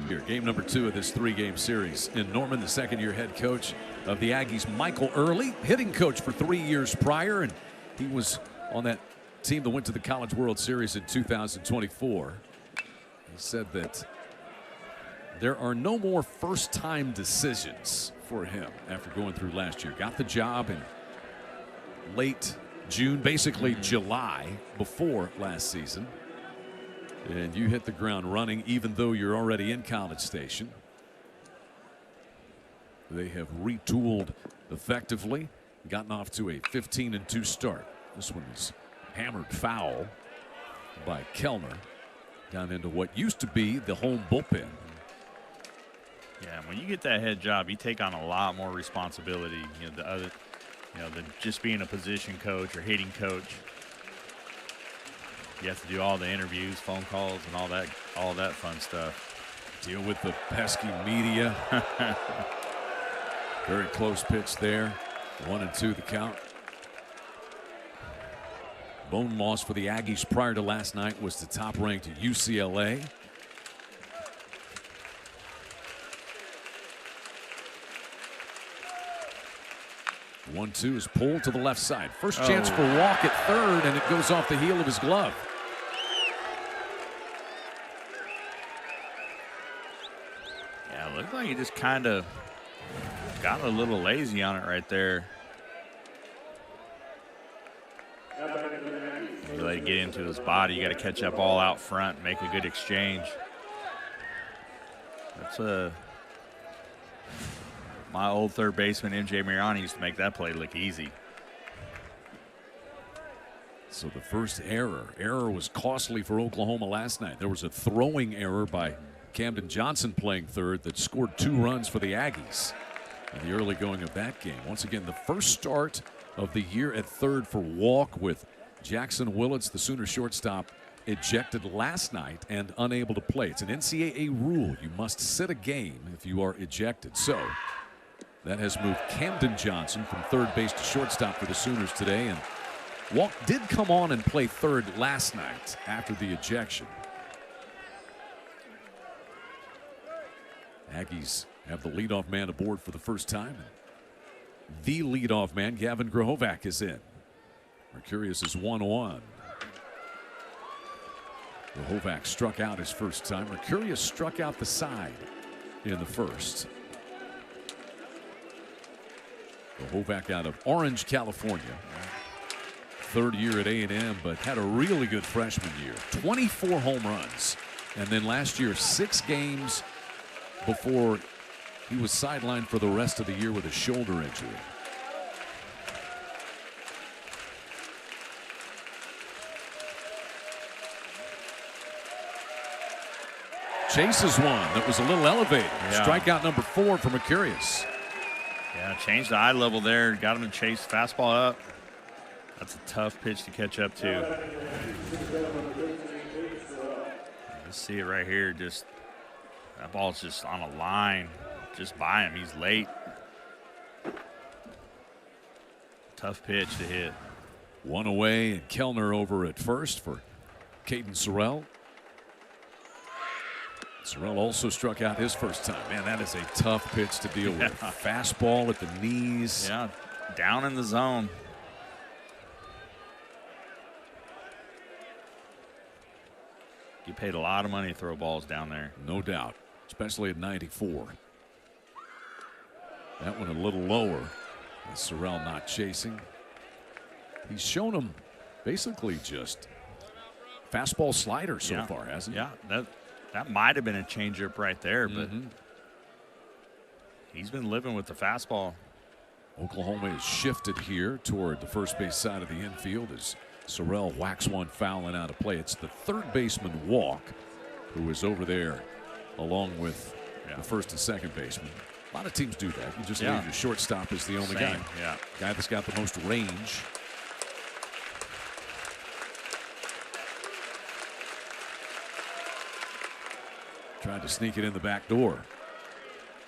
Speaker 1: Here, game number 2 of this 3-game series in Norman. The second-year head coach of the Aggies, Michael Early, hitting coach for 3 years prior, and he was on that team that went to the College World Series in 2024. He said that there are no more first-time decisions for him after going through last year. Got the job in late June, basically July, before last season. And you hit the ground running even though you're already in College Station. They have retooled effectively, gotten off to a 15-2 start. This one is hammered foul by Kellner down into what used to be the home bullpen.
Speaker 2: Yeah, when you get that head job, you take on a lot more responsibility. Than just being a position coach or hitting coach. You have to do all the interviews, phone calls, and all that fun stuff.
Speaker 1: Deal with the pesky media. Very close pitch there. 1-2 the count. Bone loss for the Aggies prior to last night was the top-ranked UCLA. 1-2 is pulled to the left side. First chance for Walk at third, and it goes off the heel of his glove.
Speaker 2: Yeah, it looked like he just kind of got a little lazy on it right there. You let it get into his body. You got to catch that ball out front and make a good exchange. That's my old third baseman, MJ Mariani, used to make that play look easy.
Speaker 1: So the first error was costly for Oklahoma last night. There was a throwing error by Camden Johnson playing third that scored 2 runs for the Aggies in the early going of that game. Once again, the first start of the year at third for Walk, with Jackson Willits, the Sooner shortstop, ejected last night and unable to play. It's an NCAA rule. You must sit a game if you are ejected. So that has moved Camden Johnson from third base to shortstop for the Sooners today. And Walk did come on and play third last night after the ejection. Aggies have the leadoff man aboard for the first time. The leadoff man, Gavin Grahovac, is in. Mercurius is 1-1. Grahovac struck out his first time. Mercurius struck out the side in the first. Grahovac out of Orange, California. Third year at A&M, but had a really good freshman year. 24 home runs. And then last year, 6 games before he was sidelined for the rest of the year with a shoulder injury. Chases one that was a little elevated.
Speaker 2: Yeah.
Speaker 1: Strikeout number 4 for Mercurius.
Speaker 2: Yeah, changed the eye level there. Got him to chase fastball up. That's a tough pitch to catch up to. Let's see it right here. Just that ball's just on a line, just by him. He's late. Tough pitch to hit.
Speaker 1: One away, and Kellner over at first for Caden Sorrell. Sorrell also struck out his first time. Man, that is a tough pitch to deal with. Fastball at the knees.
Speaker 2: Yeah, down in the zone. You paid a lot of money to throw balls down there.
Speaker 1: No doubt, especially at 94. That one a little lower. Sorrell not chasing. He's shown him basically just fastball slider so far, hasn't he?
Speaker 2: Yeah, that might have been a changeup right there, but he's been living with the fastball.
Speaker 1: Oklahoma is shifted here toward the first base side of the infield as Sorrell whacks one foul and out of play. It's the third baseman, Walk, who is over there along with the first and second baseman. A lot of teams do that. You just leave your shortstop as the only guy.
Speaker 2: Yeah.
Speaker 1: Guy that's got the most range. Tried to sneak it in the back door.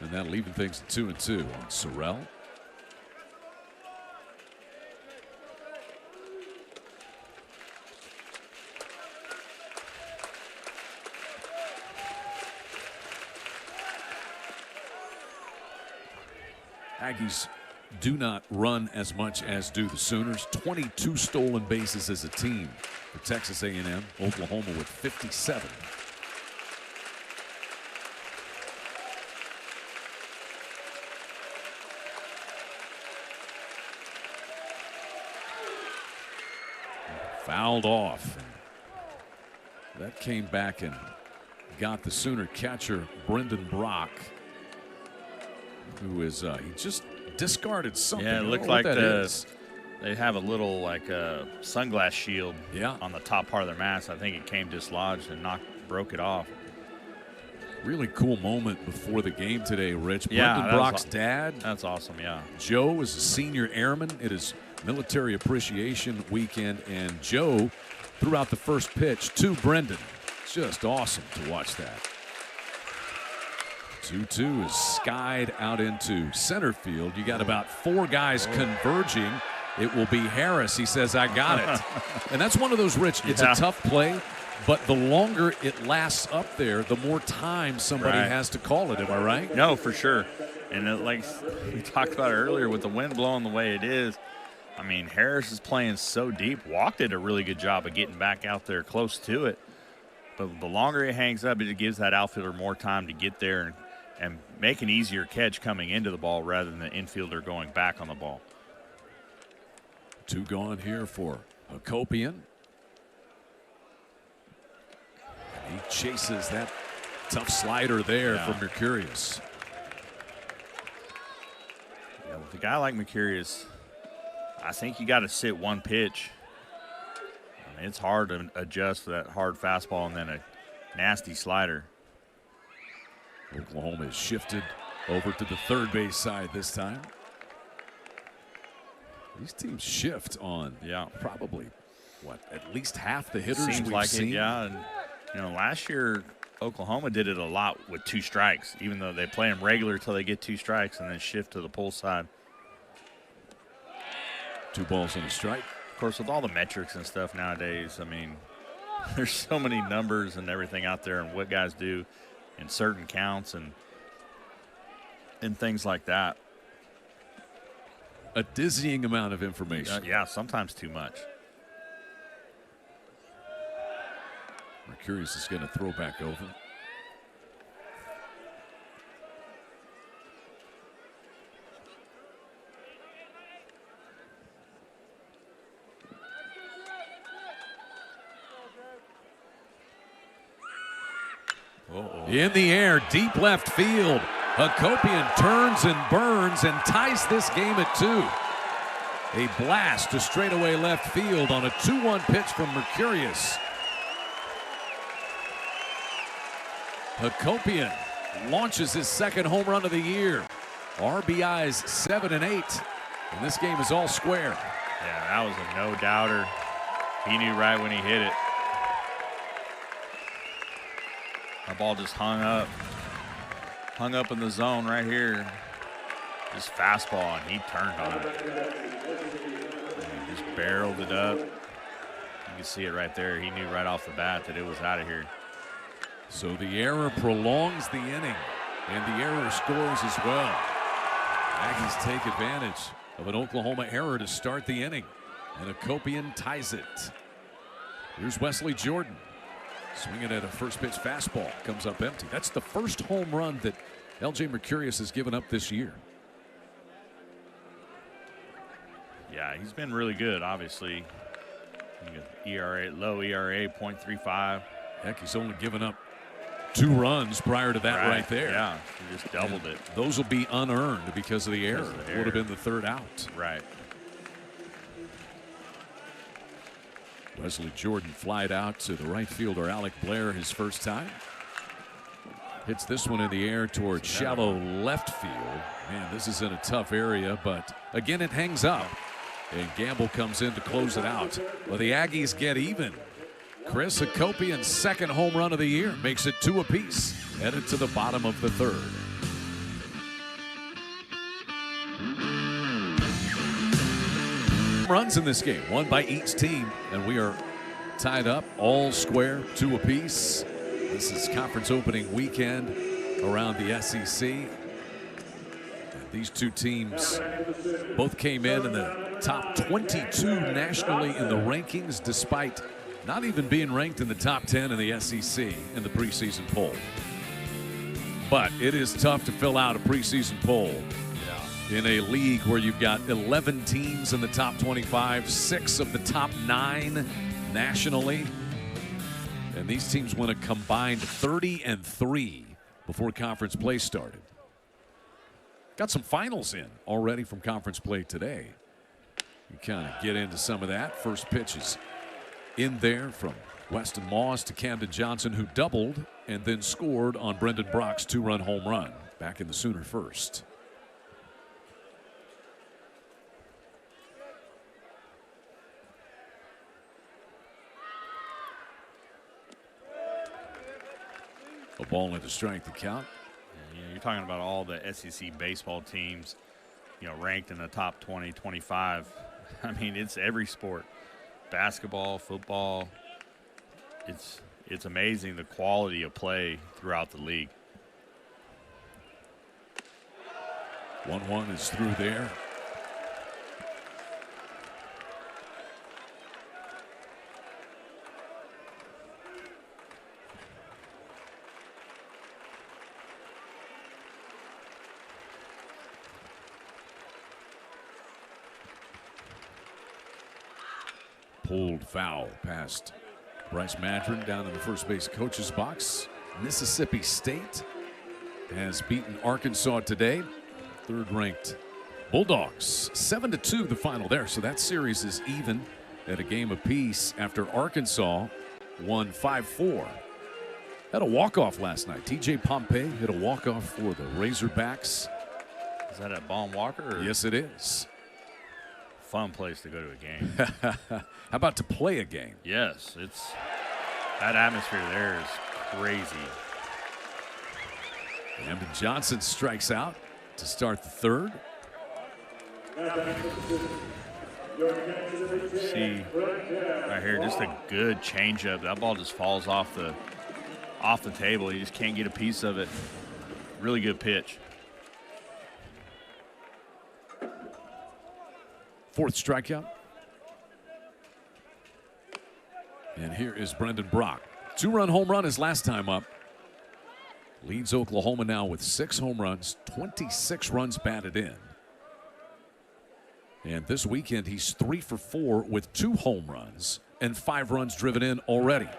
Speaker 1: And that leaving things at 2-2 on Sorrell. Aggies do not run as much as do the Sooners. 22 stolen bases as a team for Texas A&M. Oklahoma with 57. Fouled off. That came back and got the Sooner catcher, Brendan Brock, who is he just discarded something.
Speaker 2: Yeah, it looked like they have a little like a sunglass shield on the top part of their mask. I think it came dislodged and broke it off.
Speaker 1: Really cool moment before the game today, Rich.
Speaker 2: Yeah,
Speaker 1: Brendan Brock's dad.
Speaker 2: That's awesome, yeah.
Speaker 1: Joe is a senior airman. It is Military Appreciation Weekend, and Joe threw out the first pitch to Brendan. Just awesome to watch that. 2-2 is skied out into center field. You got about 4 guys converging. It will be Harris. He says, I got it. And that's one of those, Rich, it's a tough play, but the longer it lasts up there, the more time somebody has to call it. Am I right?
Speaker 2: No, for sure. And like we talked about earlier, with the wind blowing the way it is, I mean, Harris is playing so deep. Walk did a really good job of getting back out there close to it. But the longer it hangs up, it gives that outfielder more time to get there and make an easier catch coming into the ball rather than the infielder going back on the ball.
Speaker 1: 2 gone here for Hakopian. He chases that tough slider there from Mercurius.
Speaker 2: Yeah, with a guy like Mercurius, I think you got to sit one pitch. I mean, it's hard to adjust for that hard fastball and then a nasty slider.
Speaker 1: Oklahoma has shifted over to the third base side this time. These teams shift on probably, at least half the hitters
Speaker 2: Seems
Speaker 1: we've
Speaker 2: like
Speaker 1: seen.
Speaker 2: it, yeah. And, last year Oklahoma did it a lot with 2 strikes, even though they play them regular until they get 2 strikes and then shift to the pull side.
Speaker 1: 2 balls and a strike.
Speaker 2: Of course, with all the metrics and stuff nowadays, I mean, there's so many numbers and everything out there and what guys do in certain counts and things like that.
Speaker 1: A dizzying amount of information.
Speaker 2: Yeah, sometimes too much.
Speaker 1: Mercurius is going to throw back over. In the air, deep left field. Hakopian turns and burns and ties this game at 2. A blast to straightaway left field on a 2-1 pitch from Mercurius. Hakopian launches his second home run of the year. RBIs 7 and 8, and this game is all square.
Speaker 2: Yeah, that was a no-doubter. He knew right when he hit it. That ball just hung up in the zone right here. Just fastball, and he turned on it. And he just barreled it up. You can see it right there. He knew right off the bat that it was out of here.
Speaker 1: So the error prolongs the inning, and the error scores as well. Aggies take advantage of an Oklahoma error to start the inning, and Hakopian ties it. Here's Wesley Jordan. Swinging at a first pitch fastball, comes up empty. That's the first home run that L.J. Mercurius has given up this year.
Speaker 2: Yeah, he's been really good, obviously. ERA, low ERA, 0.35.
Speaker 1: Heck, he's only given up 2 runs prior to that right there.
Speaker 2: Yeah, he just doubled it.
Speaker 1: Those will be unearned because of the error. It would have been the 3rd out.
Speaker 2: Right.
Speaker 1: Wesley Jordan flied out to the right fielder Alec Blair his first time. Hits this one in the air toward shallow left field. Man, this is in a tough area, but again it hangs up. And Gamble comes in to close it out. Well, the Aggies get even. Chris Hakopian's second home run of the year makes it 2 apiece. Headed to the bottom of the 3rd. Runs in this game, 1 by each team, and we are tied up all square, 2 apiece. This is conference opening weekend around the SEC. And these 2 teams both came in the top 22 nationally in the rankings, despite not even being ranked in the top 10 in the SEC in the preseason poll. But it is tough to fill out a preseason poll in a league where you've got 11 teams in the top 25, 6 of the top 9 nationally. And these teams went a combined 30-3 before conference play started. Got some finals in already from conference play today. You kind of get into some of that. First pitch is in there from Weston Moss to Camden Johnson, who doubled and then scored on Brendan Brock's 2-run home run back in the Sooner first. A ball into strike to count.
Speaker 2: You're talking about all the SEC baseball teams, ranked in the top 20, 25. I mean, it's every sport. Basketball, football. It's amazing the quality of play throughout the league.
Speaker 1: 1-1 is through there. Pulled foul past Bryce Madron down in the first base coach's box. Mississippi State has beaten Arkansas today. Third-ranked Bulldogs, 7-2 the final there. So that series is even at a game apiece after Arkansas won 5-4. Had a walk-off last night. TJ Pompey hit a walk-off for the Razorbacks.
Speaker 2: Is that at Baum Walker? Or?
Speaker 1: Yes, it is.
Speaker 2: Fun place to go to a game.
Speaker 1: How about to play a game?
Speaker 2: Yes, it's that atmosphere there is crazy.
Speaker 1: Camden Johnson strikes out to start the third.
Speaker 2: See right here, just a good changeup. That ball just falls off the table. You just can't get a piece of it. Really good pitch.
Speaker 1: Fourth strikeout. And here is Brendan Brock. 2-run home run his last time up. Leads Oklahoma now with 6 home runs, 26 runs batted in. And this weekend he's 3 for 4 with 2 home runs and 5 runs driven in already.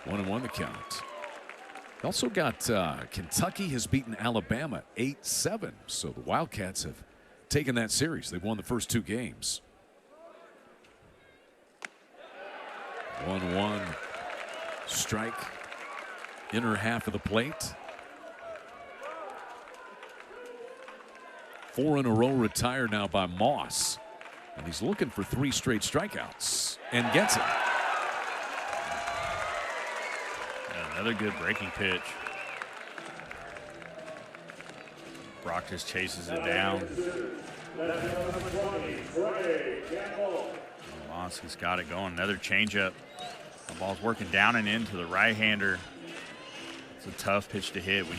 Speaker 1: 1-1 the count. Also got Kentucky has beaten Alabama 8-7. So the Wildcats have taken that series. They've won the first 2 games. 1-1 strike, inner half of the plate. 4 in a row retired now by Moss. And he's looking for 3 straight strikeouts and gets it.
Speaker 2: Another good breaking pitch. Brock just chases it down. Moss got it going. Another changeup. The ball's working down and into the right-hander. It's a tough pitch to hit. When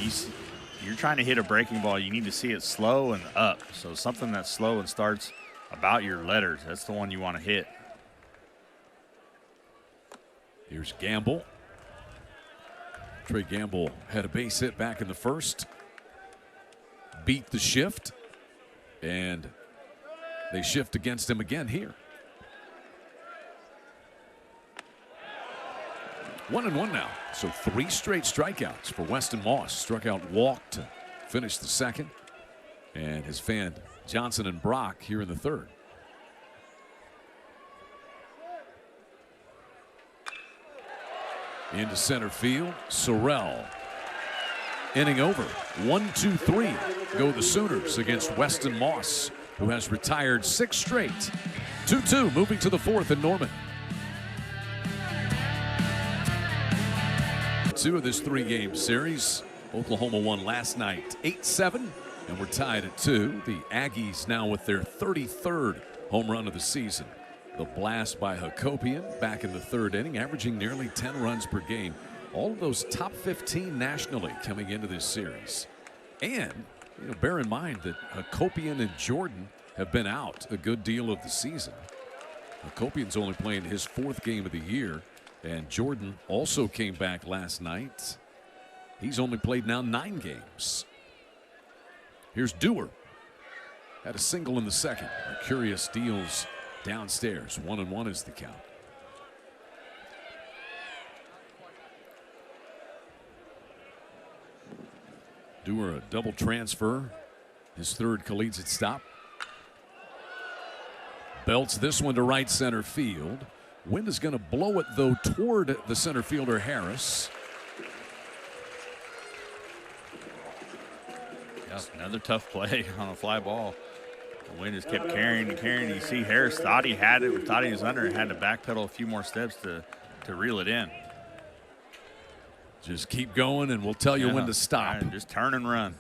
Speaker 2: you're trying to hit a breaking ball, you need to see it slow and up. So something that's slow and starts about your letters, that's the one you want to hit.
Speaker 1: Here's Gamble. Trey Gamble had a base hit back in the first. Beat the shift. And they shift against him again here. 1-1 now. So 3 straight strikeouts for Weston Moss. Struck out, walked to finish the second. And has fanned Johnson and Brock here in the third. Into center field, Sorrell. Inning over. 1-2-3 go the Sooners against Weston Moss, who has retired 6 straight. 2-2 moving to the fourth in Norman. 2 of this 3-game series. Oklahoma won last night 8-7, and we're tied at 2. The Aggies now with their 33rd home run of the season. The blast by Hakopian back in the 3rd inning, averaging nearly 10 runs per game. All of those top 15 nationally coming into this series. And bear in mind that Hakopian and Jordan have been out a good deal of the season. Hakopian's only playing his 4th game of the year, and Jordan also came back last night. He's only played now 9 games. Here's Dewar. Had a single in the second. Curious deals downstairs. 1-1 is the count. Dewar a double transfer. His 3rd collegiate stop. Belts this one to right center field. Wind is going to blow it, though, toward the center fielder, Harris.
Speaker 2: Yeah, another tough play on a fly ball. The wind just kept carrying and carrying. You see Harris thought he had it, thought he was under, and had to backpedal a few more steps to reel it in.
Speaker 1: Just keep going, and we'll tell you when to stop.
Speaker 2: Right, just turn and run.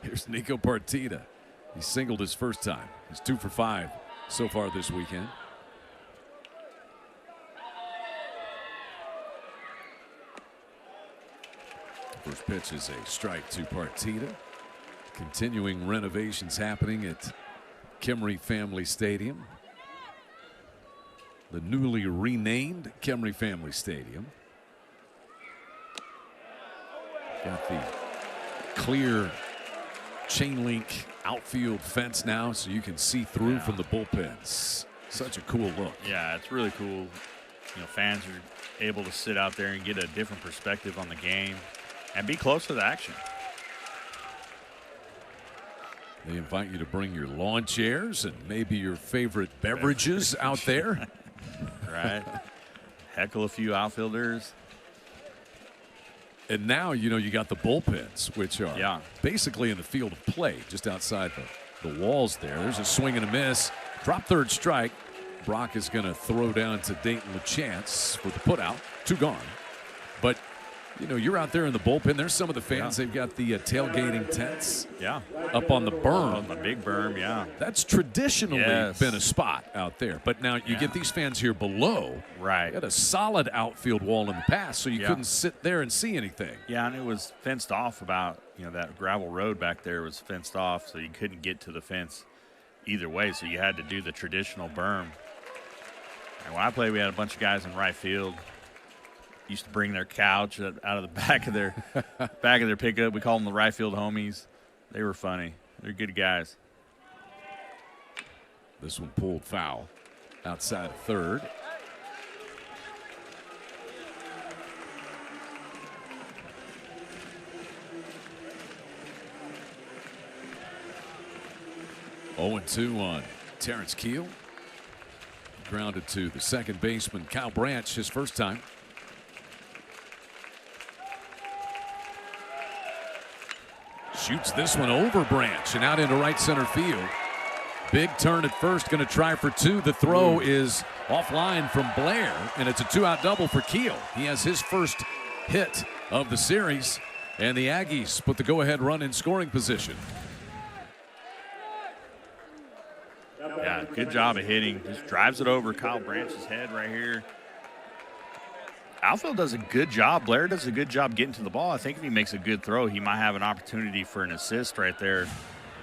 Speaker 1: Here's Nico Partita. He singled his first time. He's 2 for 5 so far this weekend. First pitch is a strike to Partita. Continuing renovations happening at Kemry Family Stadium. The newly renamed Kemry Family Stadium. Got the clear chain link outfield fence now so you can see through from the bullpens. Such a cool look.
Speaker 2: Yeah, it's really cool. You know, fans are able to sit out there and get a different perspective on the game and be close to the action.
Speaker 1: They invite you to bring your lawn chairs and maybe your favorite beverages out there.
Speaker 2: Right. Heckle a few outfielders.
Speaker 1: And now, you know, you got the bullpens, which are basically in the field of play, just outside the walls there. There's a swing and a miss. Drop third strike. Brock is going to throw down to Dayton LeChance for the putout. 2 gone. But, you know, you're out there in the bullpen. There's some of the fans. They've got the tailgating tents up on the berm.
Speaker 2: On the big berm,
Speaker 1: That's traditionally been a spot out there. But now you get these fans here below.
Speaker 2: Right.
Speaker 1: You had a solid outfield wall in the past, so you couldn't sit there and see anything.
Speaker 2: Yeah, and it was fenced off about, you know, that gravel road back there was fenced off, so you couldn't get to the fence either way, so you had to do the traditional berm. And when I played, we had a bunch of guys in right field. Used to bring their couch out of the back of their pickup. We call them the right field homies. They were funny. They're good guys.
Speaker 1: This one pulled foul outside of third. Oh, 2 on Terrence Keel. Grounded to the second baseman, Kyle Branch, his first time. Shoots this one over Branch and out into right center field. Big turn at first, going to try for 2. The throw is offline from Blair, and it's a 2-out double for Keel. He has his first hit of the series, and the Aggies put the go-ahead run in scoring position.
Speaker 2: Yeah, good job of hitting. Just drives it over Kyle Branch's head right here. Outfield does a good job. Blair does a good job getting to the ball. I think if he makes a good throw, he might have an opportunity for an assist right there.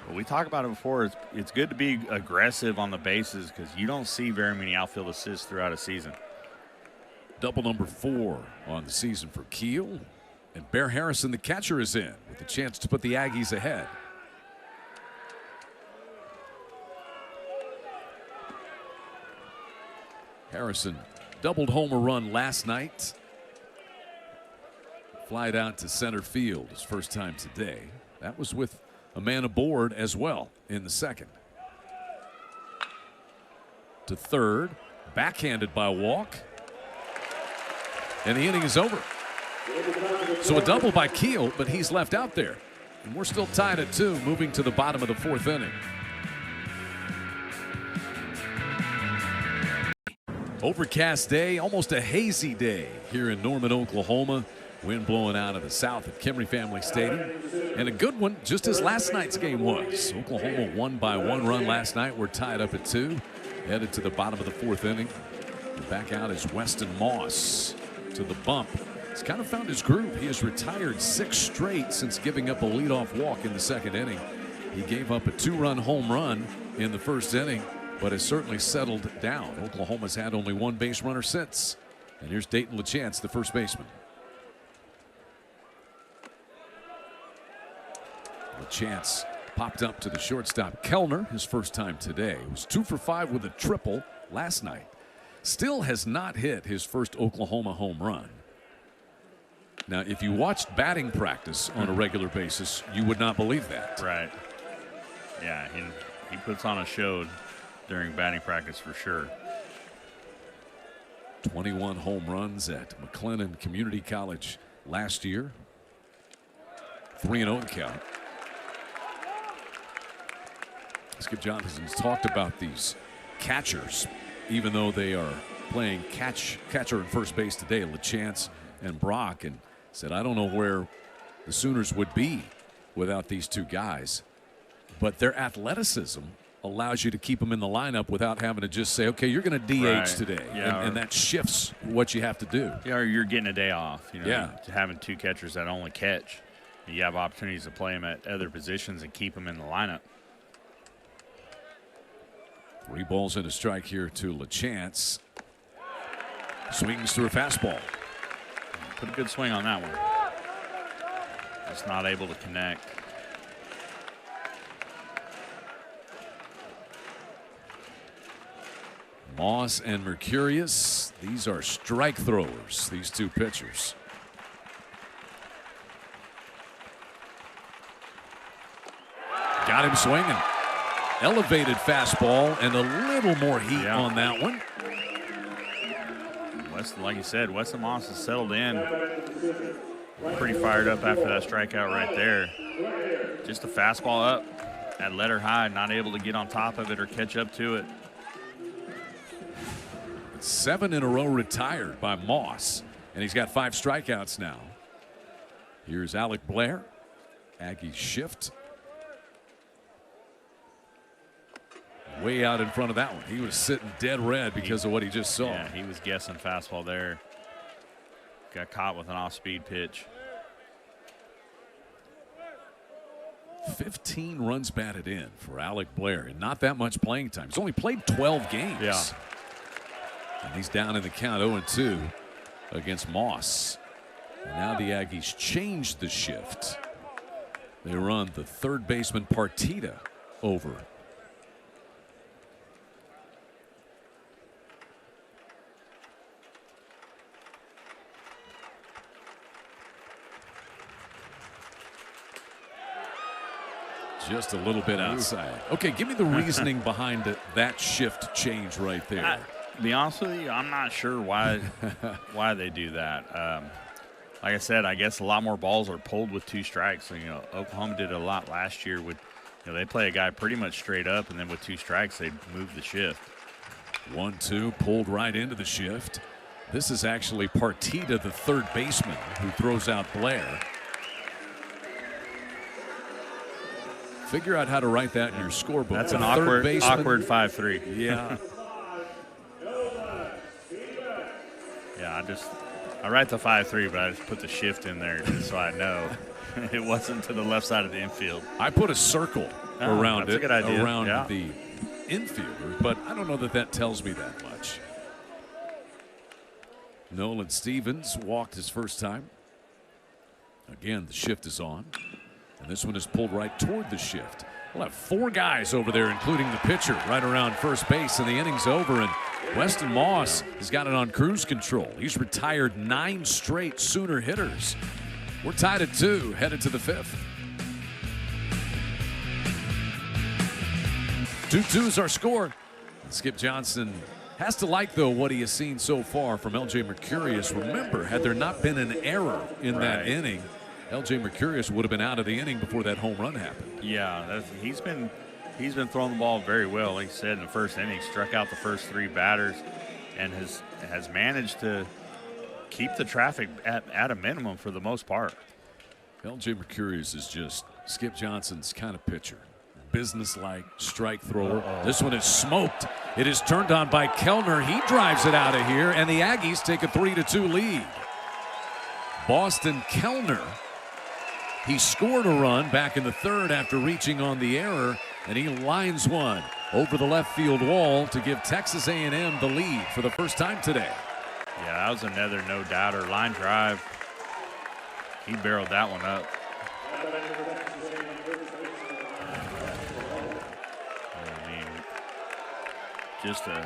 Speaker 2: But we talked about it before. It's good to be aggressive on the bases because you don't see very many outfield assists throughout a season.
Speaker 1: Double number 4 on the season for Keel. And Bear Harrison, the catcher, is in with a chance to put the Aggies ahead. Harrison doubled homer run last night. Flied out to center field his first time today. That was with a man aboard as well in the second. To third, backhanded by Walk. And the inning is over. So a double by Keel, but he's left out there. And we're still tied at 2, moving to the bottom of the 4th inning. Overcast day, almost a hazy day here in Norman, Oklahoma. Wind blowing out of the south at Kemry Family Stadium. And a good one, just as last night's game was. Oklahoma won by 1 run last night. We're tied up at 2. Headed to the bottom of the 4th inning. And back out is Weston Moss to the bump. He's kind of found his groove. He has retired 6 straight since giving up a leadoff walk in the second inning. He gave up a 2-run home run in the first inning, but has certainly settled down. Oklahoma's had only 1 base runner since. And here's Dayton LeChance, the first baseman. LeChance popped up to the shortstop Kellner, his first time today. He was 2 for 5 with a triple last night. Still has not hit his first Oklahoma home run. Now, if you watched batting practice on a regular basis, you would not believe that.
Speaker 2: Right. Yeah, he puts on a show during batting practice for sure.
Speaker 1: 21 home runs at McLennan Community College last year. 3-0 count. Skip Johnson's talked about these catchers, even though they are playing catcher and first base today, LeChance and Brock, and said, I don't know where the Sooners would be without these 2 guys. But their athleticism allows you to keep them in the lineup without having to just say, okay, you're going to DH today.
Speaker 2: Yeah,
Speaker 1: and that shifts what you have to do.
Speaker 2: Yeah, or you're getting a day off. You know,
Speaker 1: yeah.
Speaker 2: Having 2 catchers that only catch. You have opportunities to play him at other positions and keep him in the lineup.
Speaker 1: 3 balls and a strike here to LaChance. Swings through a fastball.
Speaker 2: Put a good swing on that one. Just not able to connect.
Speaker 1: Moss and Mercurius, these are strike throwers, these two pitchers. Got him swinging. Elevated fastball and a little more heat on that one.
Speaker 2: Like you said, Weston Moss has settled in. Pretty fired up after that strikeout right there. Just a fastball up at letter high, not able to get on top of it or catch up to it.
Speaker 1: 7 in a row retired by Moss, and he's got 5 strikeouts now. Here's Alec Blair. Aggies shift. Way out in front of that one. He was sitting dead red because of what he just saw.
Speaker 2: Yeah, he was guessing fastball there. Got caught with an off-speed pitch.
Speaker 1: 15 runs batted in for Alec Blair, and not that much playing time. He's only played 12 games.
Speaker 2: Yeah.
Speaker 1: And he's down in the count 0-2 against Moss. And now the Aggies changed the shift. They run the third baseman Partita over. Just a little bit outside. Okay, give me the reasoning behind that shift change right there.
Speaker 2: To be honest with you, I'm not sure why they do that. Like I said, I guess a lot more balls are pulled with 2 strikes. So, Oklahoma did a lot last year with, they play a guy pretty much straight up, and then with 2 strikes, they move the shift.
Speaker 1: 1-2 pulled right into the shift. This is actually Partita, the third baseman, who throws out Blair. Figure out how to write that in your scorebook.
Speaker 2: That's an awkward 5-3.
Speaker 1: Yeah.
Speaker 2: Yeah, I write the 5-3, but I just put the shift in there just so I know it wasn't to the left side of the infield.
Speaker 1: I put a circle around
Speaker 2: that's
Speaker 1: it,
Speaker 2: a good idea.
Speaker 1: around the infielder, but I don't know that tells me that much. Nolan Stevens walked his first time. Again, the shift is on. And this one is pulled right toward the shift. We'll have 4 guys over there, including the pitcher, right around first base, and the inning's over. And Weston Moss has got it on cruise control. He's retired 9 straight Sooner hitters. We're tied at 2, headed to the 5th. 2-2 is our score. Skip Johnson has to like, though, what he has seen so far from L.J. Mercurius. Remember, had there not been an error in that inning, L.J. Mercurius would have been out of the inning before that home run happened.
Speaker 2: Yeah, he's been throwing the ball very well. Like you said, in the first inning, struck out the first 3 batters, and has managed to keep the traffic at a minimum for the most part.
Speaker 1: L.J. Mercurius is just Skip Johnson's kind of pitcher. Business-like strike thrower. This one is smoked. It is turned on by Kellner. He drives it out of here, and the Aggies take a 3-2 lead. Boston Kellner. He scored a run back in the 3rd after reaching on the error, and he lines one over the left field wall to give Texas A&M the lead for the first time today.
Speaker 2: Yeah, that was another no-doubter. Line drive. He barreled that one up. I mean, just a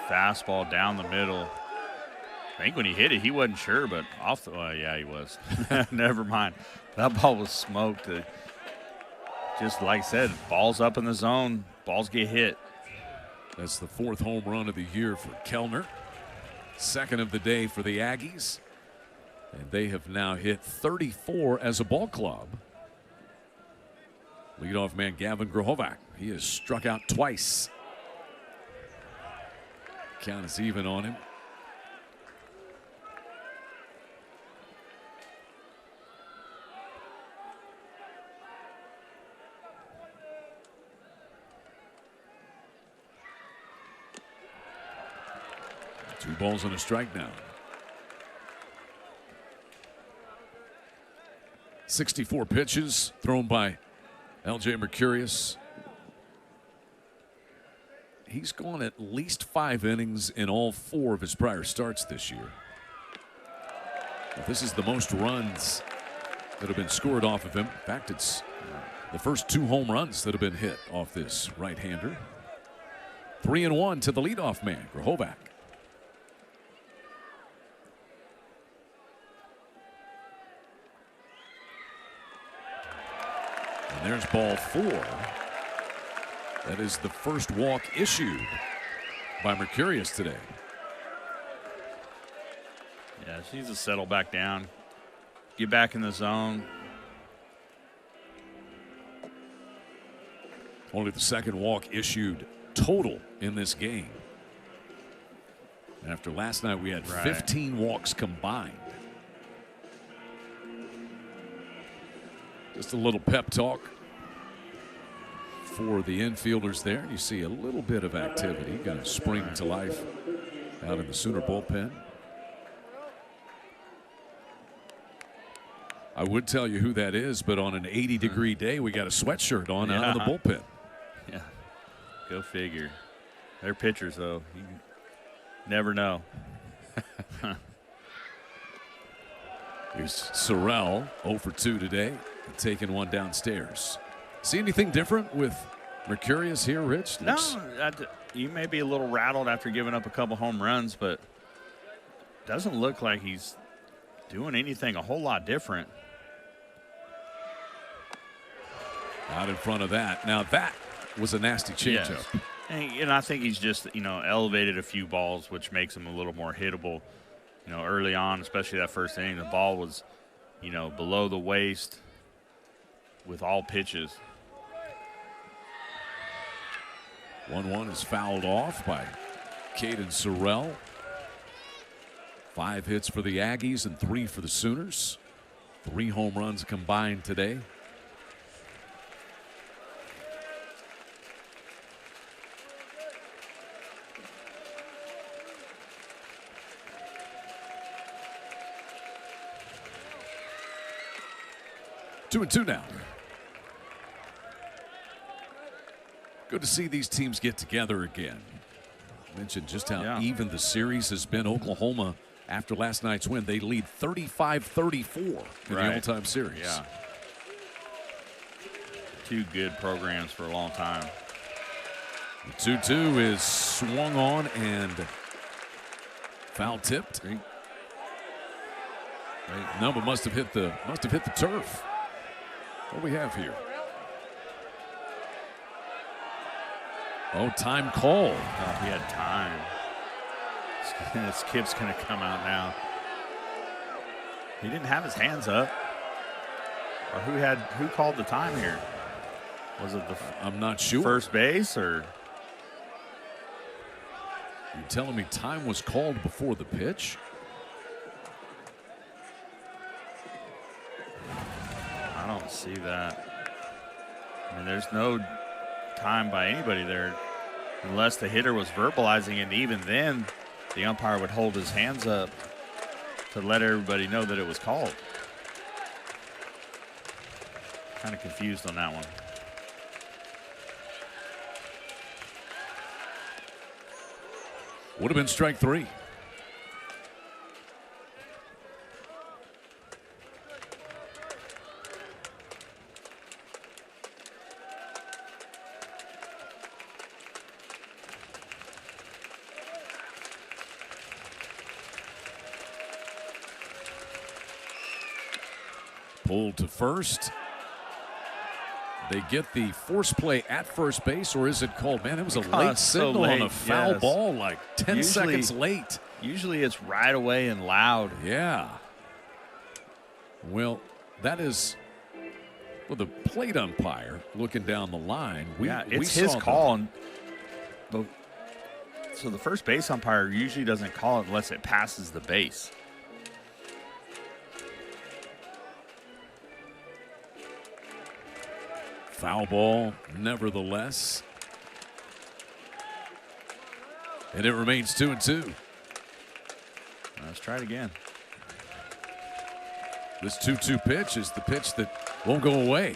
Speaker 2: fastball down the middle. I think when he hit it, he wasn't sure, but off the, yeah, he was. Never mind. That ball was smoked. Just like I said, balls up in the zone, balls get hit.
Speaker 1: That's the 4th home run of the year for Kellner. 2nd of the day for the Aggies. And they have now hit 34 as a ball club. Leadoff man Gavin Grohovac. He has struck out twice. Count is even on him. Two balls and a strike now. 64 pitches thrown by L.J. Mercurius. He's gone at least 5 innings in all 4 of his prior starts this year. This is the most runs that have been scored off of him. In fact, it's the first 2 home runs that have been hit off this right-hander. 3-1 to the leadoff man, Grahovac. And there's ball 4. That is the first walk issued by Mercurius today.
Speaker 2: Yeah, she needs to settle back down, get back in the zone.
Speaker 1: Only the second walk issued total in this game. After last night, we had 15 walks combined. Just a little pep talk for the infielders there. You see a little bit of activity going to spring to life out in the Sooner bullpen. I would tell you who that is, but on an 80-degree day, we got a sweatshirt on out of the bullpen.
Speaker 2: Yeah, go figure. They're pitchers, though. You never know.
Speaker 1: Here's Sorrell, 0 for 2 today, taking one downstairs. See anything different with Mercurius here, Rich?
Speaker 2: No, you may be a little rattled after giving up a couple home runs, but doesn't look like he's doing anything a whole lot different.
Speaker 1: Out in front of that. Now that was a nasty changeup.
Speaker 2: Yes. And I think he's just, elevated a few balls, which makes him a little more hittable. Early on, especially that first inning, the ball was, below the waist with all pitches.
Speaker 1: 1-1 is fouled off by Caden Sorrell. 5 hits for the Aggies and 3 for the Sooners. 3 home runs combined today. Two and 2 now. Good to see these teams get together again. I mentioned just how even the series has been. Oklahoma, after last night's win, they lead 35-34 in the all-time series.
Speaker 2: Yeah. 2 good programs for a long time.
Speaker 1: The 2-2 is swung on and foul tipped. No, but must have hit the turf. What do we have here? Oh, time call.
Speaker 2: Oh, he had time. This kid's going to come out now. He didn't have his hands up. Or who called the time here? Was it
Speaker 1: I'm not sure.
Speaker 2: First base or?
Speaker 1: You're telling me time was called before the pitch?
Speaker 2: I don't see that. I mean, there's no time by anybody there unless the hitter was verbalizing, and even then the umpire would hold his hands up to let everybody know that it was called. Kind of confused on that one.
Speaker 1: Would have been strike 3. Pulled to first. They get the force play at first base, or is it called? Man, it was a late signal on a foul ball, like 10 seconds late.
Speaker 2: Usually it's right away and loud.
Speaker 1: Yeah. Well, that is for the plate umpire looking down the line.
Speaker 2: It's his call. So the first base umpire usually doesn't call it unless it passes the base.
Speaker 1: Foul ball, nevertheless. And it remains 2-2.
Speaker 2: Let's try it again.
Speaker 1: This 2-2 pitch is the pitch that won't go away.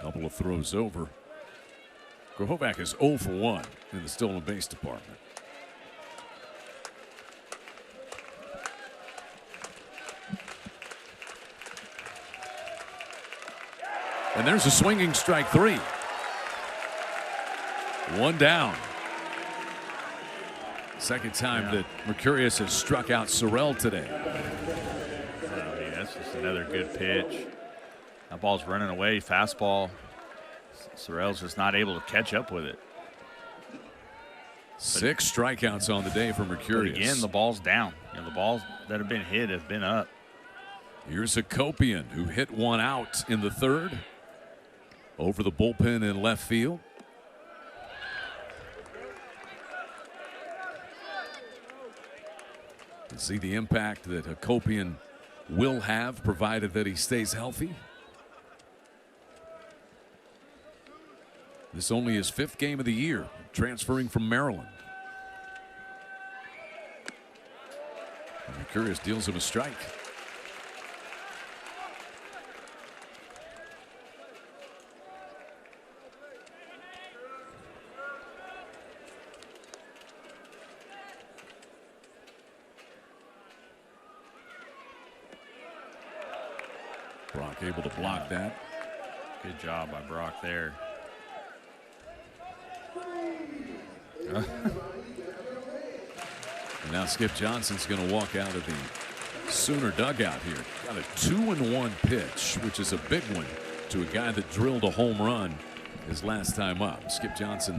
Speaker 1: Couple of throws over. Grohovac is 0 for 1 in the stolen base department. And there's a swinging strike 3. 1 down. Second time that Mercurius has struck out Sorrell today.
Speaker 2: I mean, that's just another good pitch. That ball's running away, fastball. Sorrell's just not able to catch up with it.
Speaker 1: 6 strikeouts on the day for Mercurius.
Speaker 2: But again, the ball's down. The balls that have been hit have been up.
Speaker 1: Here's Hakopian, who hit 1 out in the 3rd. Over the bullpen in left field. And see the impact that Hakopian will have, provided that he stays healthy. This only his 5th game of the year, transferring from Maryland. And Mercurius deals him a strike. Brock able to block that.
Speaker 2: Good job by Brock there.
Speaker 1: And now Skip Johnson's going to walk out of the Sooner dugout here. Got a 2-1 pitch, which is a big one to a guy that drilled a home run his last time up. Skip Johnson,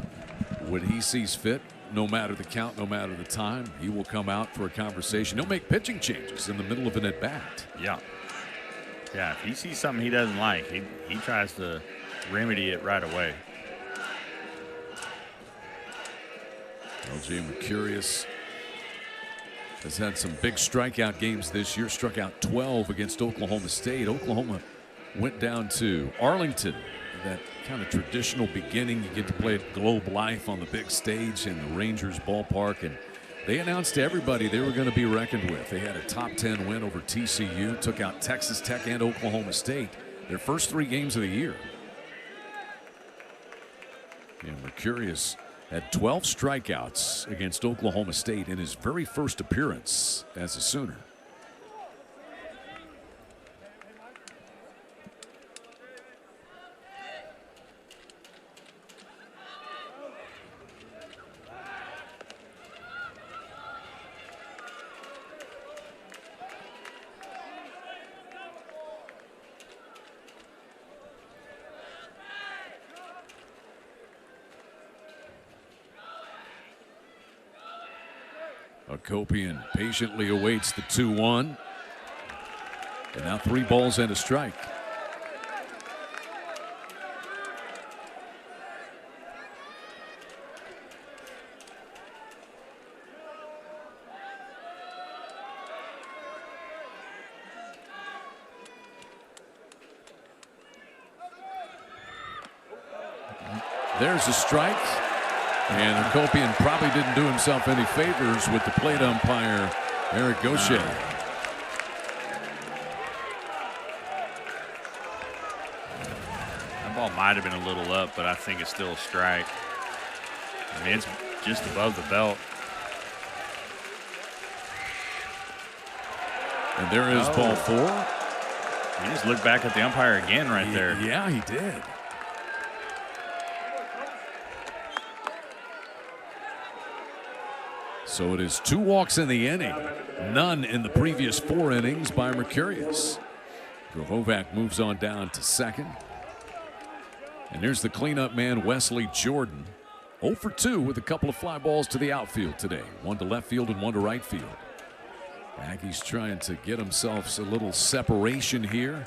Speaker 1: when he sees fit, no matter the count, no matter the time, he will come out for a conversation. He'll make pitching changes in the middle of an at-bat.
Speaker 2: Yeah. Yeah, if he sees something he doesn't like, he tries to remedy it right away.
Speaker 1: LJ Mercurius has had some big strikeout games this year. Struck out 12 against Oklahoma State. Oklahoma went down to Arlington. That kind of traditional beginning. You get to play at Globe Life on the big stage in the Rangers ballpark. And they announced to everybody they were going to be reckoned with. They had a top 10 win over TCU. Took out Texas Tech and Oklahoma State. Their first 3 games of the year. And Mercurius had 12 strikeouts against Oklahoma State in his very first appearance as a Sooner. Hakopian patiently awaits the 2-1. And now 3 balls and a strike. There's a strike. And Hakopian probably didn't do himself any favors with the plate umpire, Eric Gaucher.
Speaker 2: That ball might have been a little up, but I think it's still a strike. I mean, it's just above the belt.
Speaker 1: And there is ball 4.
Speaker 2: He just looked back at the umpire again right there.
Speaker 1: Yeah, he did. So it is 2 walks in the inning. None in the previous 4 innings by Mercurius. Grohovac moves on down to second. And here's the cleanup man, Wesley Jordan. 0 for 2 with a couple of fly balls to the outfield today. 1 to left field and 1 to right field. Aggies trying to get themselves a little separation here.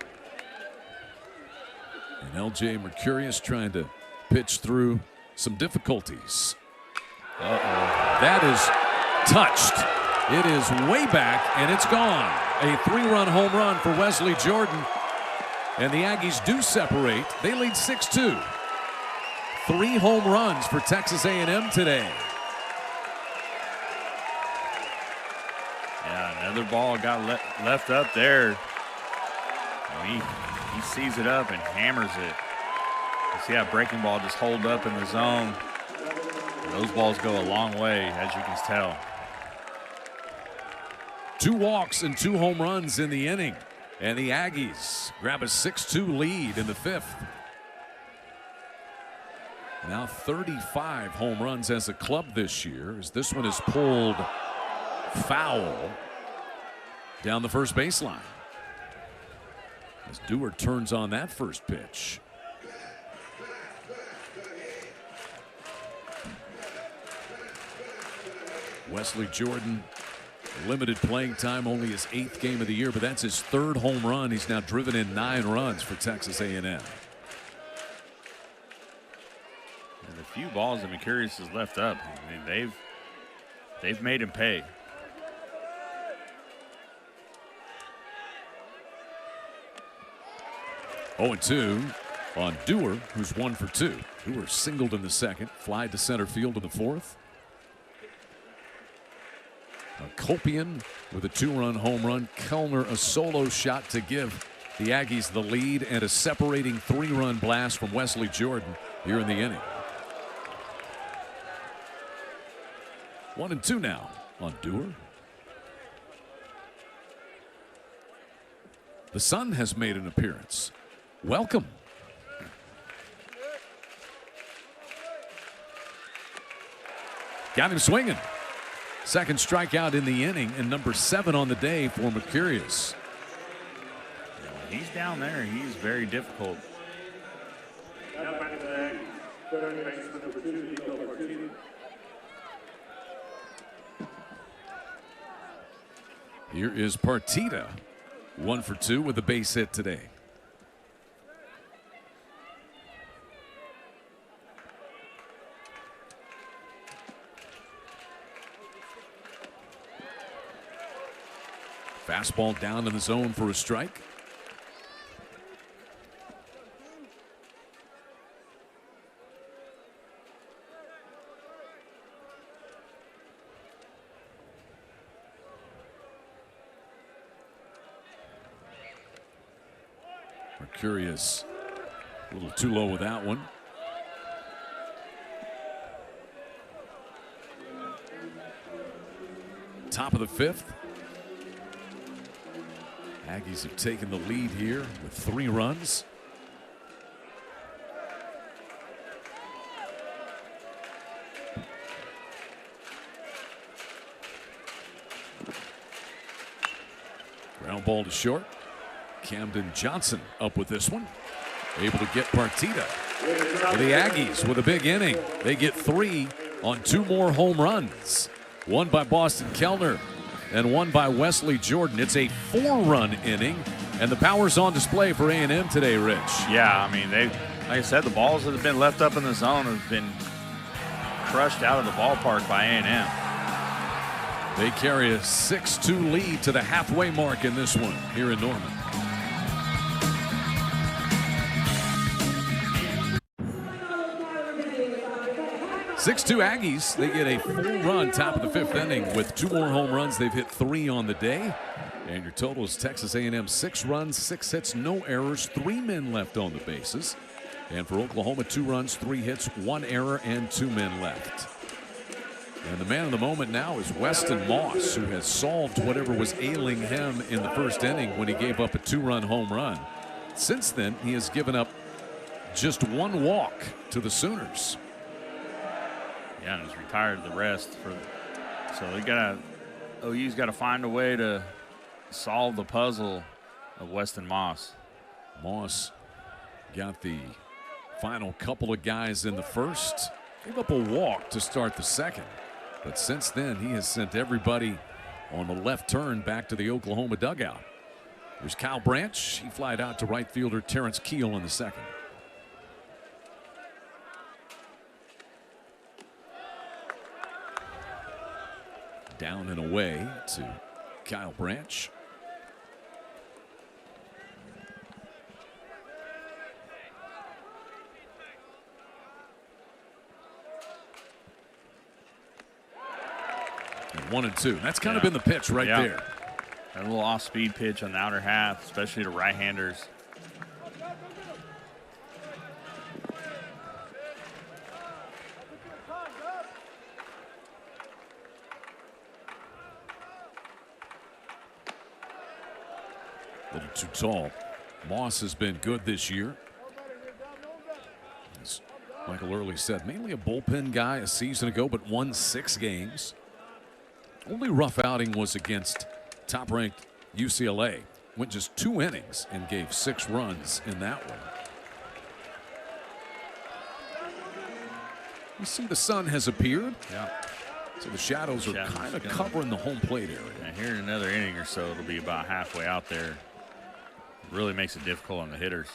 Speaker 1: And LJ Mercurius trying to pitch through some difficulties. That is touched. It is way back, and it's gone. A 3-run home run for Wesley Jordan. And the Aggies do separate. They lead 6-2. 3 home runs for Texas A&M today.
Speaker 2: Yeah, another ball got left up there. And he sees it up and hammers it. You see that breaking ball just hold up in the zone. Those balls go a long way, as you can tell.
Speaker 1: 2 walks and 2 home runs in the inning. And the Aggies grab a 6-2 lead in the 5th. Now 35 home runs as a club this year, as this one is pulled foul down the first baseline. As Dewar turns on that first pitch. Wesley Jordan, limited playing time, only his 8th game of the year, but that's his 3rd home run. He's now driven in 9 runs for Texas A&M.
Speaker 2: And the few balls that Mercurius has left up, I mean, they've made him pay.
Speaker 1: Oh, 2 on Dewar, who's 1 for 2. Dewar singled in the 2nd, fly to center field in the 4th. Kopian with a 2-run home run. Kellner a solo shot to give the Aggies the lead, and a separating 3-run blast from Wesley Jordan here in the inning. 1-2 now on Dewar. The sun has made an appearance. Welcome. Got him swinging. Second strikeout in the inning, and number 7 on the day for Mercurius.
Speaker 2: He's down there. He's very difficult.
Speaker 1: Here is Partita, 1 for 2 with a base hit today. Fastball down in the zone for a strike. Mercurius a little too low with that one. Top of the 5th. Aggies have taken the lead here with 3 runs. Ground ball to short. Camden Johnson up with this one. Able to get Partita. For the Aggies with a big inning. They get 3 on 2 more home runs. 1 by Boston Kellner and 1 by Wesley Jordan. It's a 4-run inning, and the power's on display for A&M today, Rich.
Speaker 2: Yeah, I mean, like I said, the balls that have been left up in the zone have been crushed out of the ballpark by A&M.
Speaker 1: They carry a 6-2 lead to the halfway mark in this one here in Norman. Six-2 Aggies. They get a 4-run top of the 5th inning with 2 more home runs. They've hit 3 on the day. And your total is Texas A&M 6 runs, 6 hits, no errors, 3 men left on the bases. And for Oklahoma, 2 runs, 3 hits, 1 error, and 2 men left. And the man of the moment now is Weston Moss, who has solved whatever was ailing him in the 1st inning when he gave up a 2-run home run. Since then, he has given up just 1 walk to the Sooners.
Speaker 2: Yeah, and he's retired the rest. So OU's got to find a way to solve the puzzle of Weston Moss.
Speaker 1: Moss got the final couple of guys in the 1st. Gave up a walk to start the 2nd. But since then, he has sent everybody on the left turn back to the Oklahoma dugout. There's Kyle Branch. He flied out to right fielder Terrence Keel in the 2nd. Down and away to Kyle Branch. And 1-2. That's kind of been the pitch right there.
Speaker 2: A little off-speed pitch on the outer half, especially to right-handers.
Speaker 1: A little too tall. Moss has been good this year. As Michael Early said, mainly a bullpen guy a season ago, but won 6 games. Only rough outing was against top-ranked UCLA. Went just 2 innings and gave 6 runs in that one. You see the sun has appeared.
Speaker 2: Yeah.
Speaker 1: So the shadows are kind of covering the home plate area.
Speaker 2: And here in another inning or so, it'll be about halfway out there. Really makes it difficult on the hitters.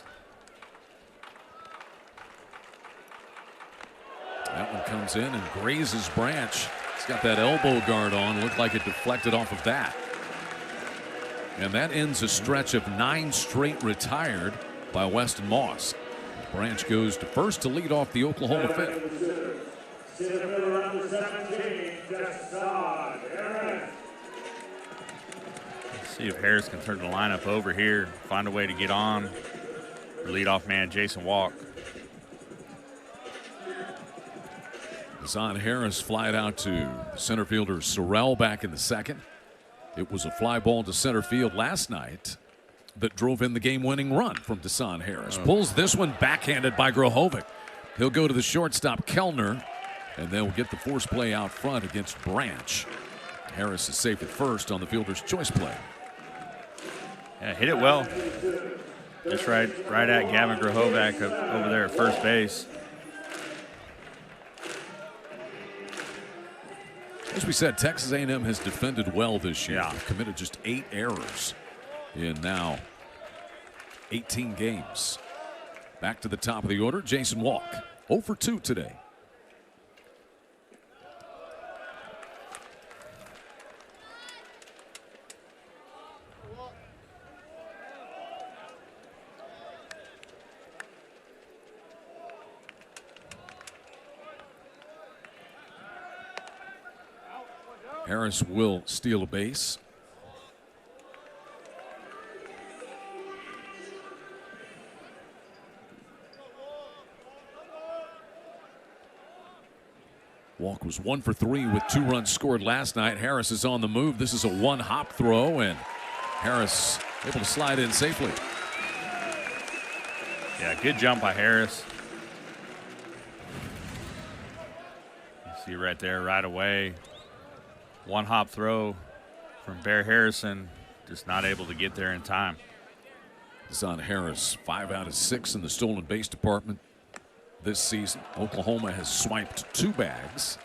Speaker 1: That one comes in and grazes Branch. He's got that elbow guard on. Looked like it deflected off of that. And that ends a stretch of 9 straight retired by Weston Moss. Branch goes to first to lead off the Oklahoma fifth.
Speaker 2: Let's see if Harris can turn the lineup over here, find a way to get on. Leadoff man Jason Walk.
Speaker 1: Deshaun Harris flied out to center fielder Sorrell back in the second. It was a fly ball to center field last night that drove in the game-winning run from Deshaun Harris. Pulls this one backhanded by Grohovic. He'll go to the shortstop Kellner, and they'll get the force play out front against Branch. Harris is safe at first on the fielder's choice play.
Speaker 2: Yeah, hit it well. Just right at Gavin Grohovic over there at first base.
Speaker 1: As we said, Texas A&M has defended well this year.
Speaker 2: Yeah.
Speaker 1: Committed just 8 errors in now 18 games. Back to the top of the order, Jason Walk. 0 for 2 today. Harris will steal a base. Walk was 1 for 3 with 2 runs scored last night. Harris is on the move. This is a 1-hop throw, and Harris able to slide in safely.
Speaker 2: Yeah, good jump by Harris. You see right there, right away. 1-hop throw from Bear Harrison, just not able to get there in time.
Speaker 1: Deshaun Harris, 5 out of 6 in the stolen base department this season. Oklahoma has swiped 2 bags.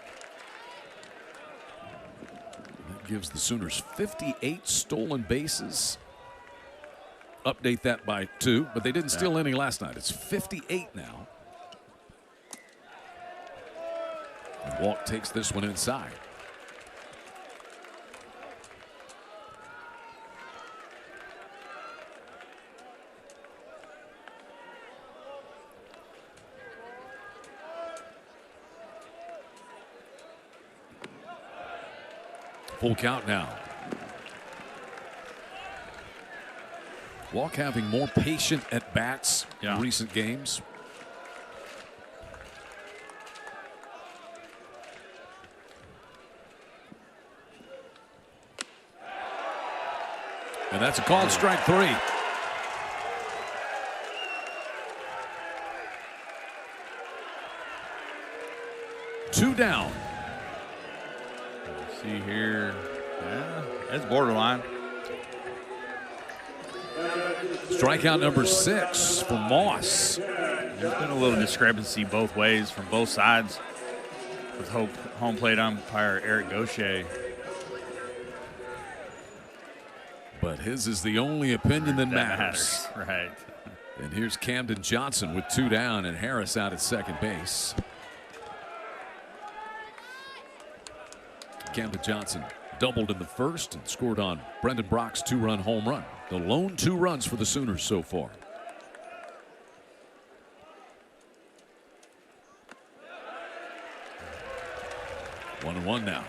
Speaker 1: That gives the Sooners 58 stolen bases. Update that by 2, but they didn't steal any last night. It's 58 now. And Walk takes this one inside. Full count now. Walk having more patient at bats in recent games. And that's a called strike 3. Two down.
Speaker 2: See here, yeah, it's borderline.
Speaker 1: Strikeout number 6 for Moss.
Speaker 2: There's been a little discrepancy both ways from both sides with home plate umpire Eric Gaucher.
Speaker 1: But his is the only opinion that matters.
Speaker 2: Right.
Speaker 1: And here's Camden Johnson with 2 down and Harris out at second base. Camden Johnson doubled in the first and scored on Brendan Brock's 2-run home run. The lone 2 runs for the Sooners so far. One now.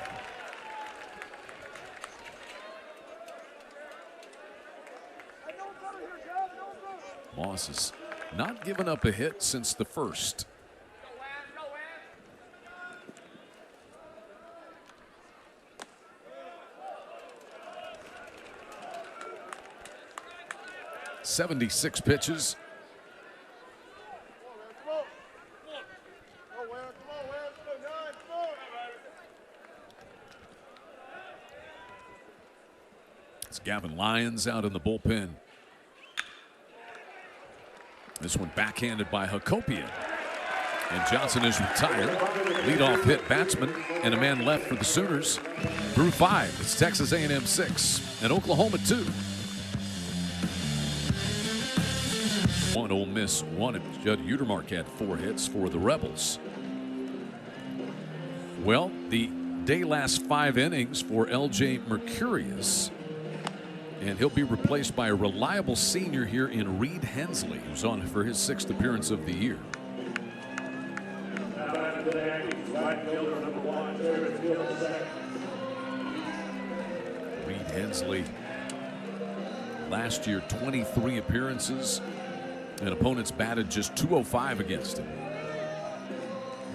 Speaker 1: Moss has not given up a hit since the first. "76 pitches. It's Gavin Lyons out in the bullpen. This one backhanded by Hakopian. And Johnson is retired. Leadoff hit batsman and a man left for the Sooners. Through 5, it's Texas A&M 6 and Oklahoma 2. 1 Ole Miss 1. Judd Utermark had 4 hits for the Rebels. Well, the day lasts 5 innings for L.J. Mercurius. And he'll be replaced by a reliable senior here in Reed Hensley, who's on for his 6th appearance of the year. Reed Hensley, last year 23 appearances, and opponents batted just .205 against him.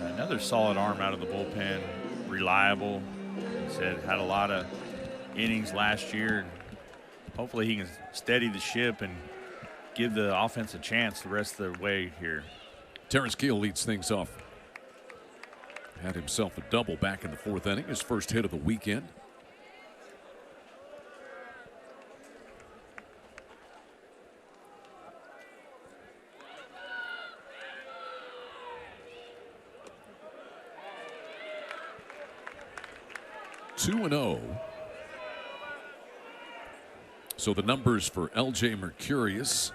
Speaker 2: Another solid arm out of the bullpen, reliable. He said had a lot of innings last year. Hopefully he can steady the ship and give the offense a chance the rest of the way here.
Speaker 1: Terrence Keel leads things off. Had himself a double back in the 4th inning, his first hit of the weekend. Two and 0. So the numbers for L.J. Mercurius,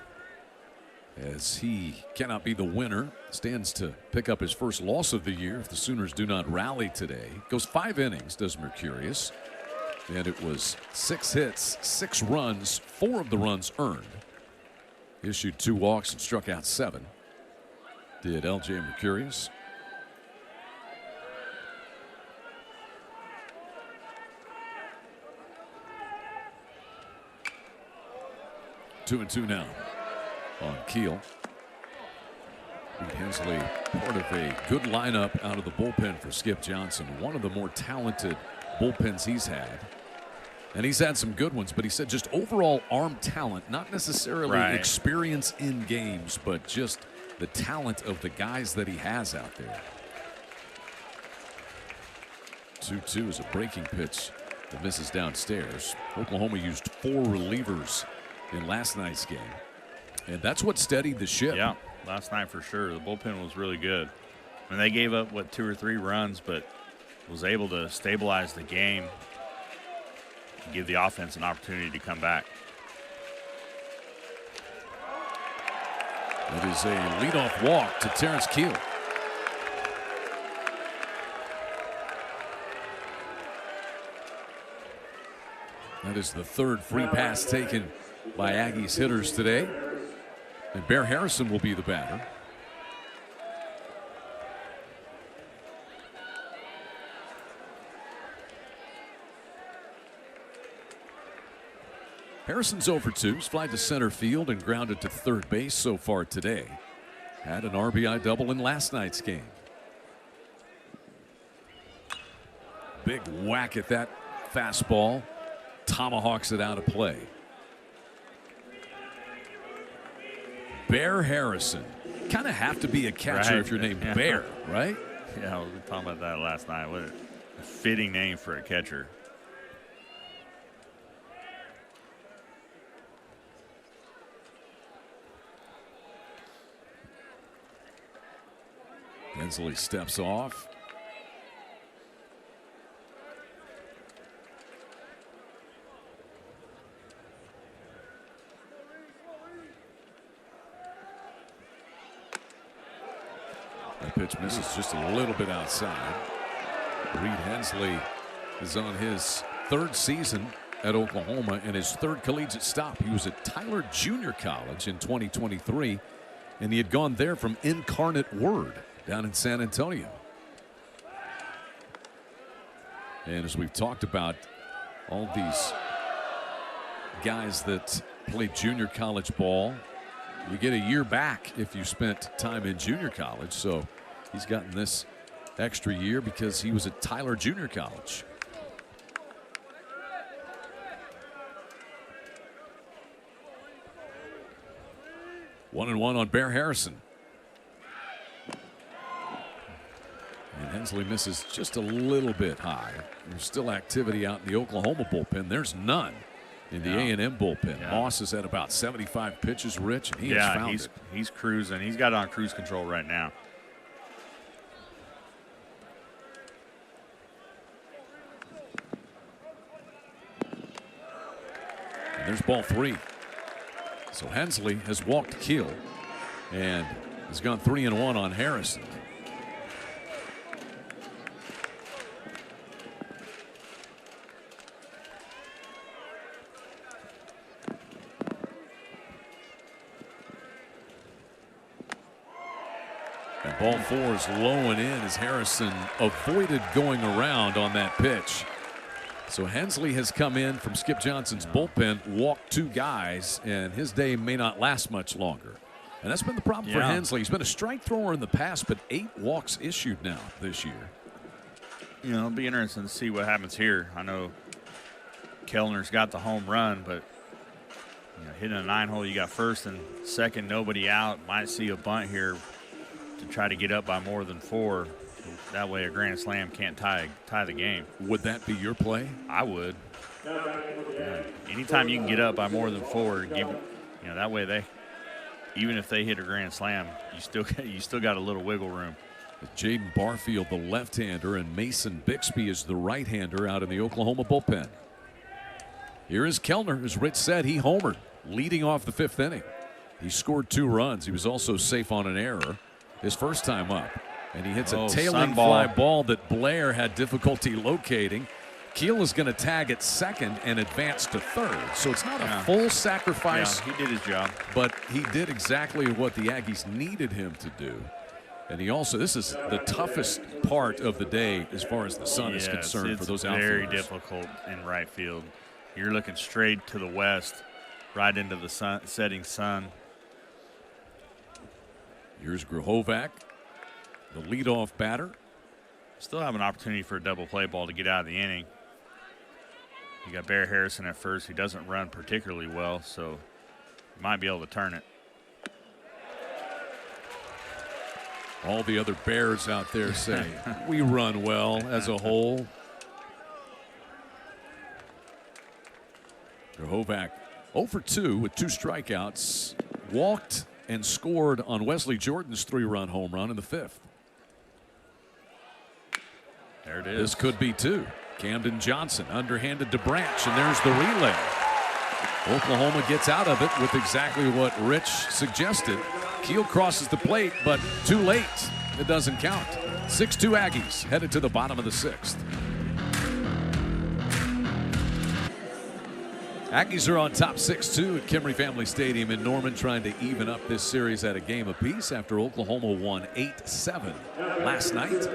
Speaker 1: as he cannot be the winner, stands to pick up his first loss of the year if the Sooners do not rally today. Goes 5 innings, does Mercurius. And it was 6 hits, 6 runs, 4 of the runs earned. Issued 2 walks and struck out 7. Did L.J. Mercurius. Two and 2 now on Keel. Reed Hensley, part of a good lineup out of the bullpen for Skip Johnson. One of the more talented bullpens he's had. And he's had some good ones, but he said just overall arm talent, not necessarily experience in games, but just the talent of the guys that he has out there. 2-2 is a breaking pitch that misses downstairs. Oklahoma used 4 relievers in last night's game, and that's what steadied the ship.
Speaker 2: Yeah, last night for sure. The bullpen was really good. I mean, they gave up, 2 or 3 runs, but was able to stabilize the game and give the offense an opportunity to come back.
Speaker 1: It is a leadoff walk to Terrence Keel. That is the 3rd free pass taken by Aggies hitters today. And Bear Harrison will be the batter. Harrison's over 2. He's flied to center field and grounded to 3rd base so far today. Had an RBI double in last night's game. Big whack at that fastball. Tomahawks it out of play. Bear Harrison. Kind of have to be a catcher if you're named Bear, right?
Speaker 2: Yeah, we were talking about that last night. What a fitting name for a catcher.
Speaker 1: Hensley steps off. That pitch misses just a little bit outside. Reed Hensley is on his 3rd season at Oklahoma and his 3rd collegiate stop. He was at Tyler Junior College in 2023, and he had gone there from Incarnate Word down in San Antonio. And as we've talked about, all these guys that played junior college ball You get a year back if you spent time in junior college. So he's gotten this extra year because he was at Tyler Junior College. One and one on Bear Harrison. And Hensley misses just a little bit high. There's still activity out in the Oklahoma bullpen. There's none in the A&M bullpen. Moss is at about 75 pitches, Rich, and he has found it.
Speaker 2: He's cruising. He's got it on cruise control right now.
Speaker 1: And there's ball 3. So Hensley has walked Keel and has gone 3 and 1 on Harrison. And ball 4 is low and in as Harrison avoided going around on that pitch. So Hensley has come in from Skip Johnson's bullpen, walked 2 guys, and his day may not last much longer. And that's been the problem for Hensley. He's been a strike thrower in the past, but 8 walks issued now this year.
Speaker 2: You know, it'll be interesting to see what happens here. I know Kellner's got the home run, but hitting a 9-hole, you got first and second, nobody out. Might see a bunt here to try to get up by more than 4. That way a grand slam can't tie the game.
Speaker 1: Would that be your play?
Speaker 2: I would. Yeah. Anytime you can get up by more than 4, that way even if they hit a grand slam, you still got a little wiggle room.
Speaker 1: Jaden Barfield, the left-hander, and Mason Bixby is the right-hander out in the Oklahoma bullpen. Here is Kellner. As Rich said, he homered, leading off the 5th inning. He scored 2 runs. He was also safe on an error his first time up. And he hits a tailing fly ball that Blair had difficulty locating. Keel is going to tag at second and advance to third. So it's not a full sacrifice.
Speaker 2: Yeah, he did his job.
Speaker 1: But he did exactly what the Aggies needed him to do. And he also, this is the toughest part of the day as far as the sun is concerned for those outfielders.
Speaker 2: It's very difficult in right field. You're looking straight to the west, right into the setting sun.
Speaker 1: Here's Grahovac, the leadoff batter.
Speaker 2: Still have an opportunity for a double play ball to get out of the inning. You got Bear Harrison at first. He doesn't run particularly well, so you might be able to turn it.
Speaker 1: All the other Bears out there say, we run well as a whole. Grahovac 0 for 2 with 2 strikeouts. Walked and scored on Wesley Jordan's 3-run home run in the 5th.
Speaker 2: There it is.
Speaker 1: This could be 2. Camden Johnson underhanded to Branch, and there's the relay. Oklahoma gets out of it with exactly what Rich suggested. Keel crosses the plate, but too late. It doesn't count. 6-2 Aggies headed to the bottom of the 6th. Aggies are on top 6-2 at Kimry Family Stadium in Norman, trying to even up this series at a game apiece after Oklahoma won 8-7 last night.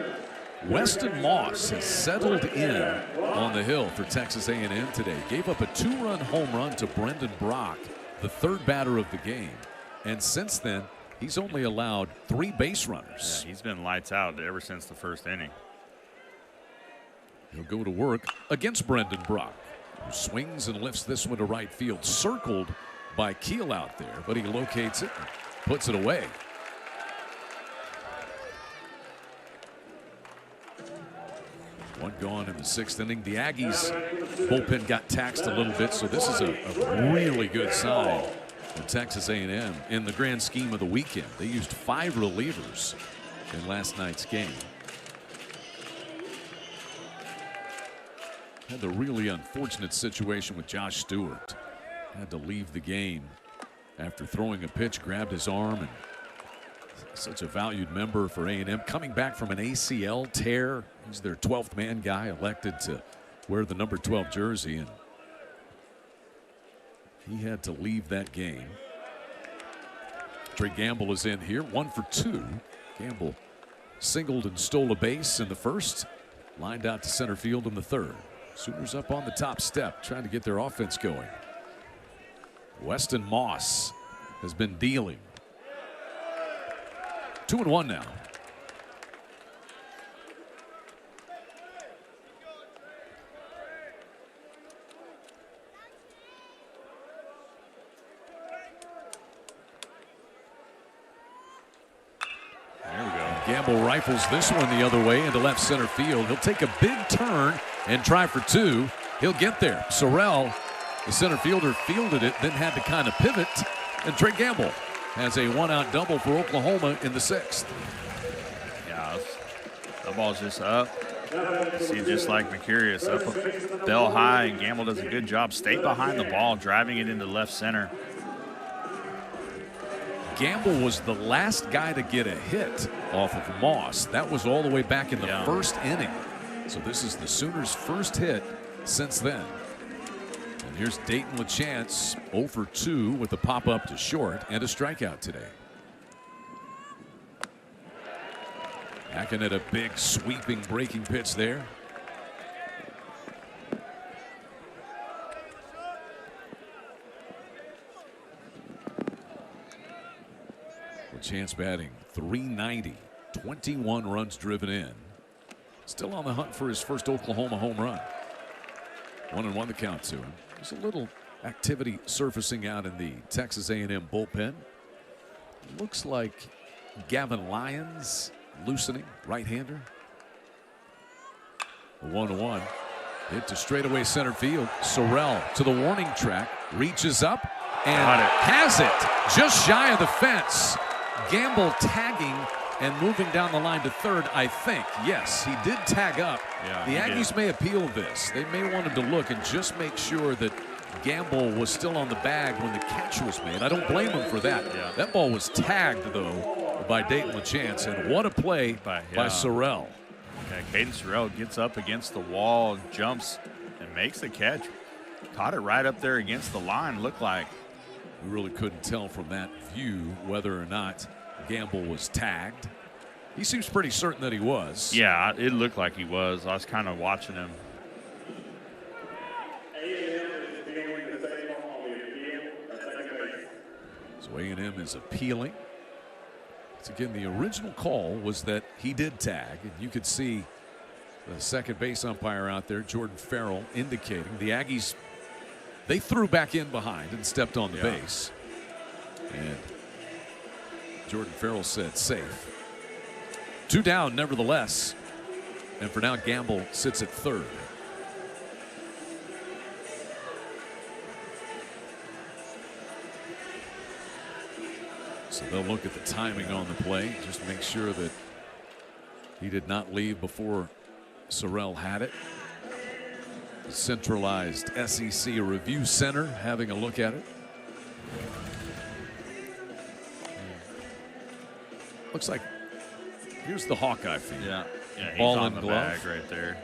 Speaker 1: Weston Moss has settled in on the hill for Texas A&M today. Gave up a 2-run home run to Brendan Brock, the 3rd batter of the game. And since then, he's only allowed 3 base runners.
Speaker 2: Yeah, he's been lights out ever since the 1st inning.
Speaker 1: He'll go to work against Brendan Brock, who swings and lifts this one to right field. Circled by Keel out there, but he locates it and puts it away. One gone in the 6th inning. The Aggies bullpen got taxed a little bit, so this is a really good sign for Texas A&M in the grand scheme of the weekend. They used 5 relievers in last night's game. Had the really unfortunate situation with Josh Stewart. Had to leave the game after throwing a pitch, grabbed his arm, and such a valued member for A&M. Coming back from an ACL tear. He's their 12th man guy, elected to wear the number 12 jersey, and he had to leave that game. Trey Gamble is in here, 1 for 2. Gamble singled and stole a base in the 1st, lined out to center field in the 3rd. Sooners up on the top step, trying to get their offense going. Weston Moss has been dealing. 2-1 now. Gamble rifles this one the other way into left center field. He'll take a big turn and try for two. He'll get there. Sorrell, the center fielder, fielded it, then had to kind of pivot. And Trey Gamble has a one-out double for Oklahoma in the 6th.
Speaker 2: Yeah, that ball's just up. See, just like Mercurius, up bell high, and Gamble does a good job. Stay behind the ball, driving it into left center.
Speaker 1: Gamble was the last guy to get a hit off of Moss. That was all the way back in the first inning. So this is the Sooners' first hit since then. And here's Dayton LaChance, 0 for 2 with a pop-up to short and a strikeout today. Hacking at a big sweeping breaking pitch there. LaChance batting .390, 21 runs driven in. Still on the hunt for his first Oklahoma home run. 1-1 the count to him. There's a little activity surfacing out in the Texas A&M bullpen. Looks like Gavin Lyons loosening, right-hander. 1-1. Hit to straightaway center field. Sorrell to the warning track, reaches up and has it just shy of the fence. Gamble tagging and moving down the line to third, I think. Yes, he did tag up.
Speaker 2: Yeah,
Speaker 1: the Aggies may appeal this. They may want him to look and just make sure that Gamble was still on the bag when the catch was made. I don't blame him for that.
Speaker 2: Yeah.
Speaker 1: That ball was tagged, though, by Dayton LaChance, and what a play by Sorrell.
Speaker 2: Yeah, Caden Sorrell gets up against the wall, jumps, and makes the catch. Caught it right up there against the line, looked like.
Speaker 1: We really couldn't tell from that view whether or not Gamble was tagged. He seems pretty certain that he was.
Speaker 2: Yeah, it looked like he was. I was kind of watching him.
Speaker 1: So A&M is appealing. So again, the original call was that he did tag, and you could see the second base umpire out there, Jordan Farrell, indicating the Aggies, they threw back in behind and stepped on the base. And Jordan Farrell said safe. 2 down nevertheless. And for now, Gamble sits at third. So they'll look at the timing on the play, just make sure that he did not leave before Sorrell had it. The centralized SEC Review Center having a look at it. Looks like here's the Hawkeye feed.
Speaker 2: Yeah, he's
Speaker 1: ball
Speaker 2: on
Speaker 1: and
Speaker 2: the
Speaker 1: glove
Speaker 2: bag right there.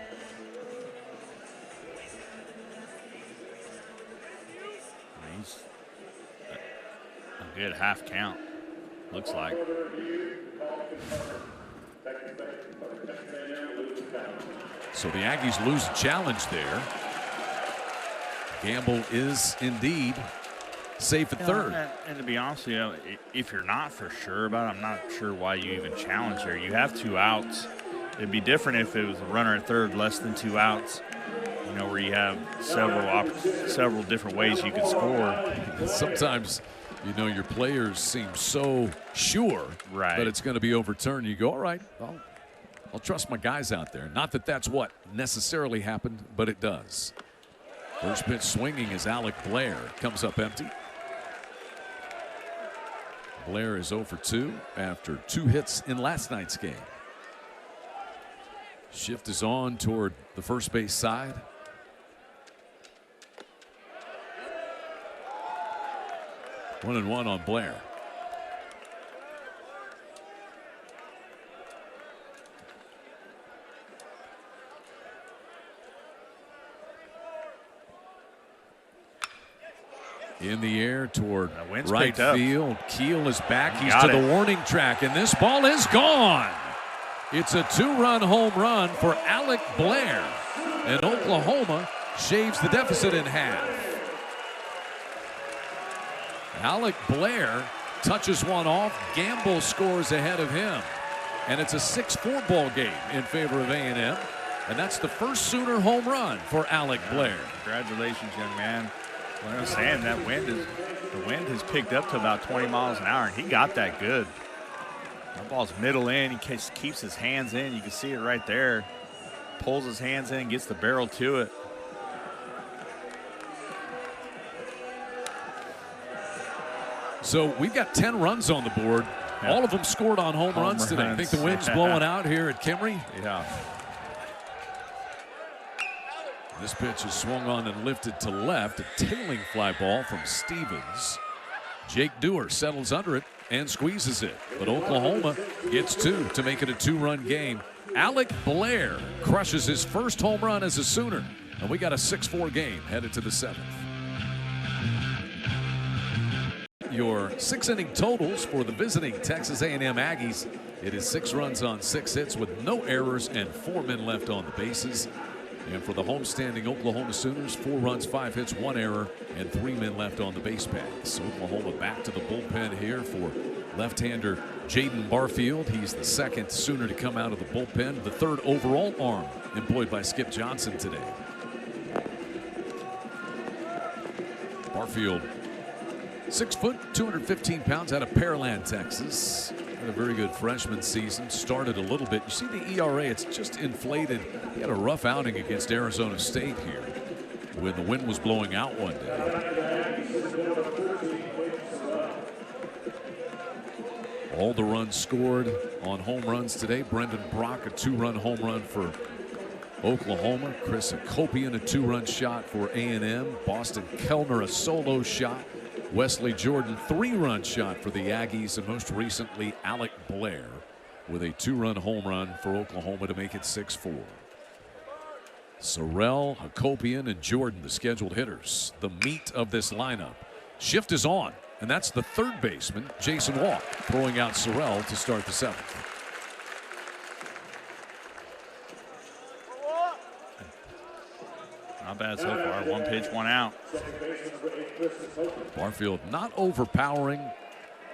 Speaker 2: He's a good half count, looks like.
Speaker 1: So the Aggies lose a challenge there. Gamble is indeed safe at third.
Speaker 2: And to be honest with you, if you're not for sure about it, I'm not sure why you even challenge there. You have 2 outs. It'd be different if it was a runner at third, less than 2 outs, you know, where you have several different ways you could score.
Speaker 1: Sometimes, you know, your players seem so sure that it's going to be overturned. You go, all right, I'll trust my guys out there. Not that that's what necessarily happened, but it does. First pitch swinging as Alec Blair comes up empty. Blair is 0 for 2 after 2 hits in last night's game. Shift is on toward the first base side. One and one on Blair. In the air toward right field. Keel is back. He's to the warning track, and this ball is gone. It's a 2-run home run for Alec Blair, and Oklahoma shaves the deficit in half. Alec Blair touches one off. Gamble scores ahead of him. And it's a 6-4 ball game in favor of A&M. And that's the first Sooner home run for Alec Blair.
Speaker 2: Congratulations, young man. What I was saying, the wind has picked up to about 20 miles an hour, and he got that good. That ball's middle in. He keeps his hands in. You can see it right there. Pulls his hands in, gets the barrel to it.
Speaker 1: So we've got 10 runs on the board. Yeah. All of them scored on home runs today. I think the wind's blowing out here at Kimry.
Speaker 2: Yeah.
Speaker 1: This pitch is swung on and lifted to left. A tailing fly ball from Stevens. Jake Dewar settles under it and squeezes it. But Oklahoma gets 2 to make it a 2-run game. Alec Blair crushes his first home run as a Sooner. And we got a 6-4 game headed to the 7th. Your 6-inning totals for the visiting Texas A&M Aggies. It is 6 runs on 6 hits with no errors and 4 men left on the bases. And for the homestanding Oklahoma Sooners, 4 runs, 5 hits, 1 error, and 3 men left on the base paths. Oklahoma back to the bullpen here for left-hander Jaden Barfield. He's the 2nd Sooner to come out of the bullpen, the 3rd overall arm employed by Skip Johnson today. Barfield, 6 foot, 215 pounds, out of Pearland, Texas. Had a very good freshman season. Started a little bit. You see the ERA, it's just inflated. He had a rough outing against Arizona State here when the wind was blowing out one day. All the runs scored on home runs today. Brendan Brock, a 2-run home run for Oklahoma. Chris Hakopian, a 2-run shot for A&M. Boston Kellner, a solo shot. Wesley Jordan, 3-run shot for the Aggies, and most recently Alec Blair with a 2-run home run for Oklahoma to make it 6-4. Sorrell, Hakopian, and Jordan, the scheduled hitters, the meat of this lineup. Shift is on, and that's the 3rd baseman, Jason Walk, throwing out Sorrell to start the 7th.
Speaker 2: Not bad so far. 1 pitch, 1 out.
Speaker 1: Barfield, not overpowering,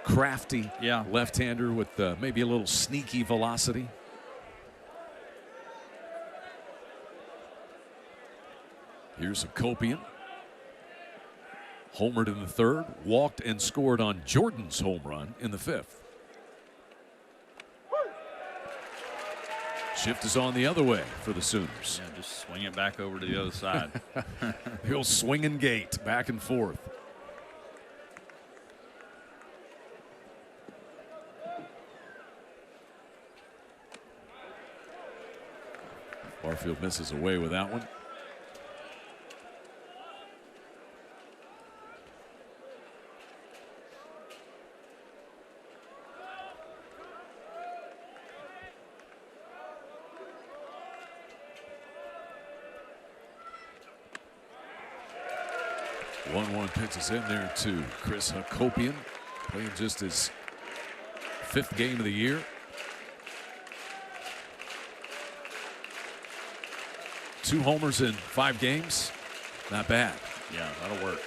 Speaker 1: crafty left-hander with maybe a little sneaky velocity. Here's Hakopian. Homered in the 3rd, walked and scored on Jordan's home run in the 5th. Shift is on the other way for the Sooners.
Speaker 2: Yeah, just swing it back over to the other side.
Speaker 1: He'll swing and gate back and forth. Barfield misses away with that one. One pitch is in there to Chris Hakopian, playing just his 5th game of the year. Two homers in 5 games. Not bad.
Speaker 2: Yeah, that'll work.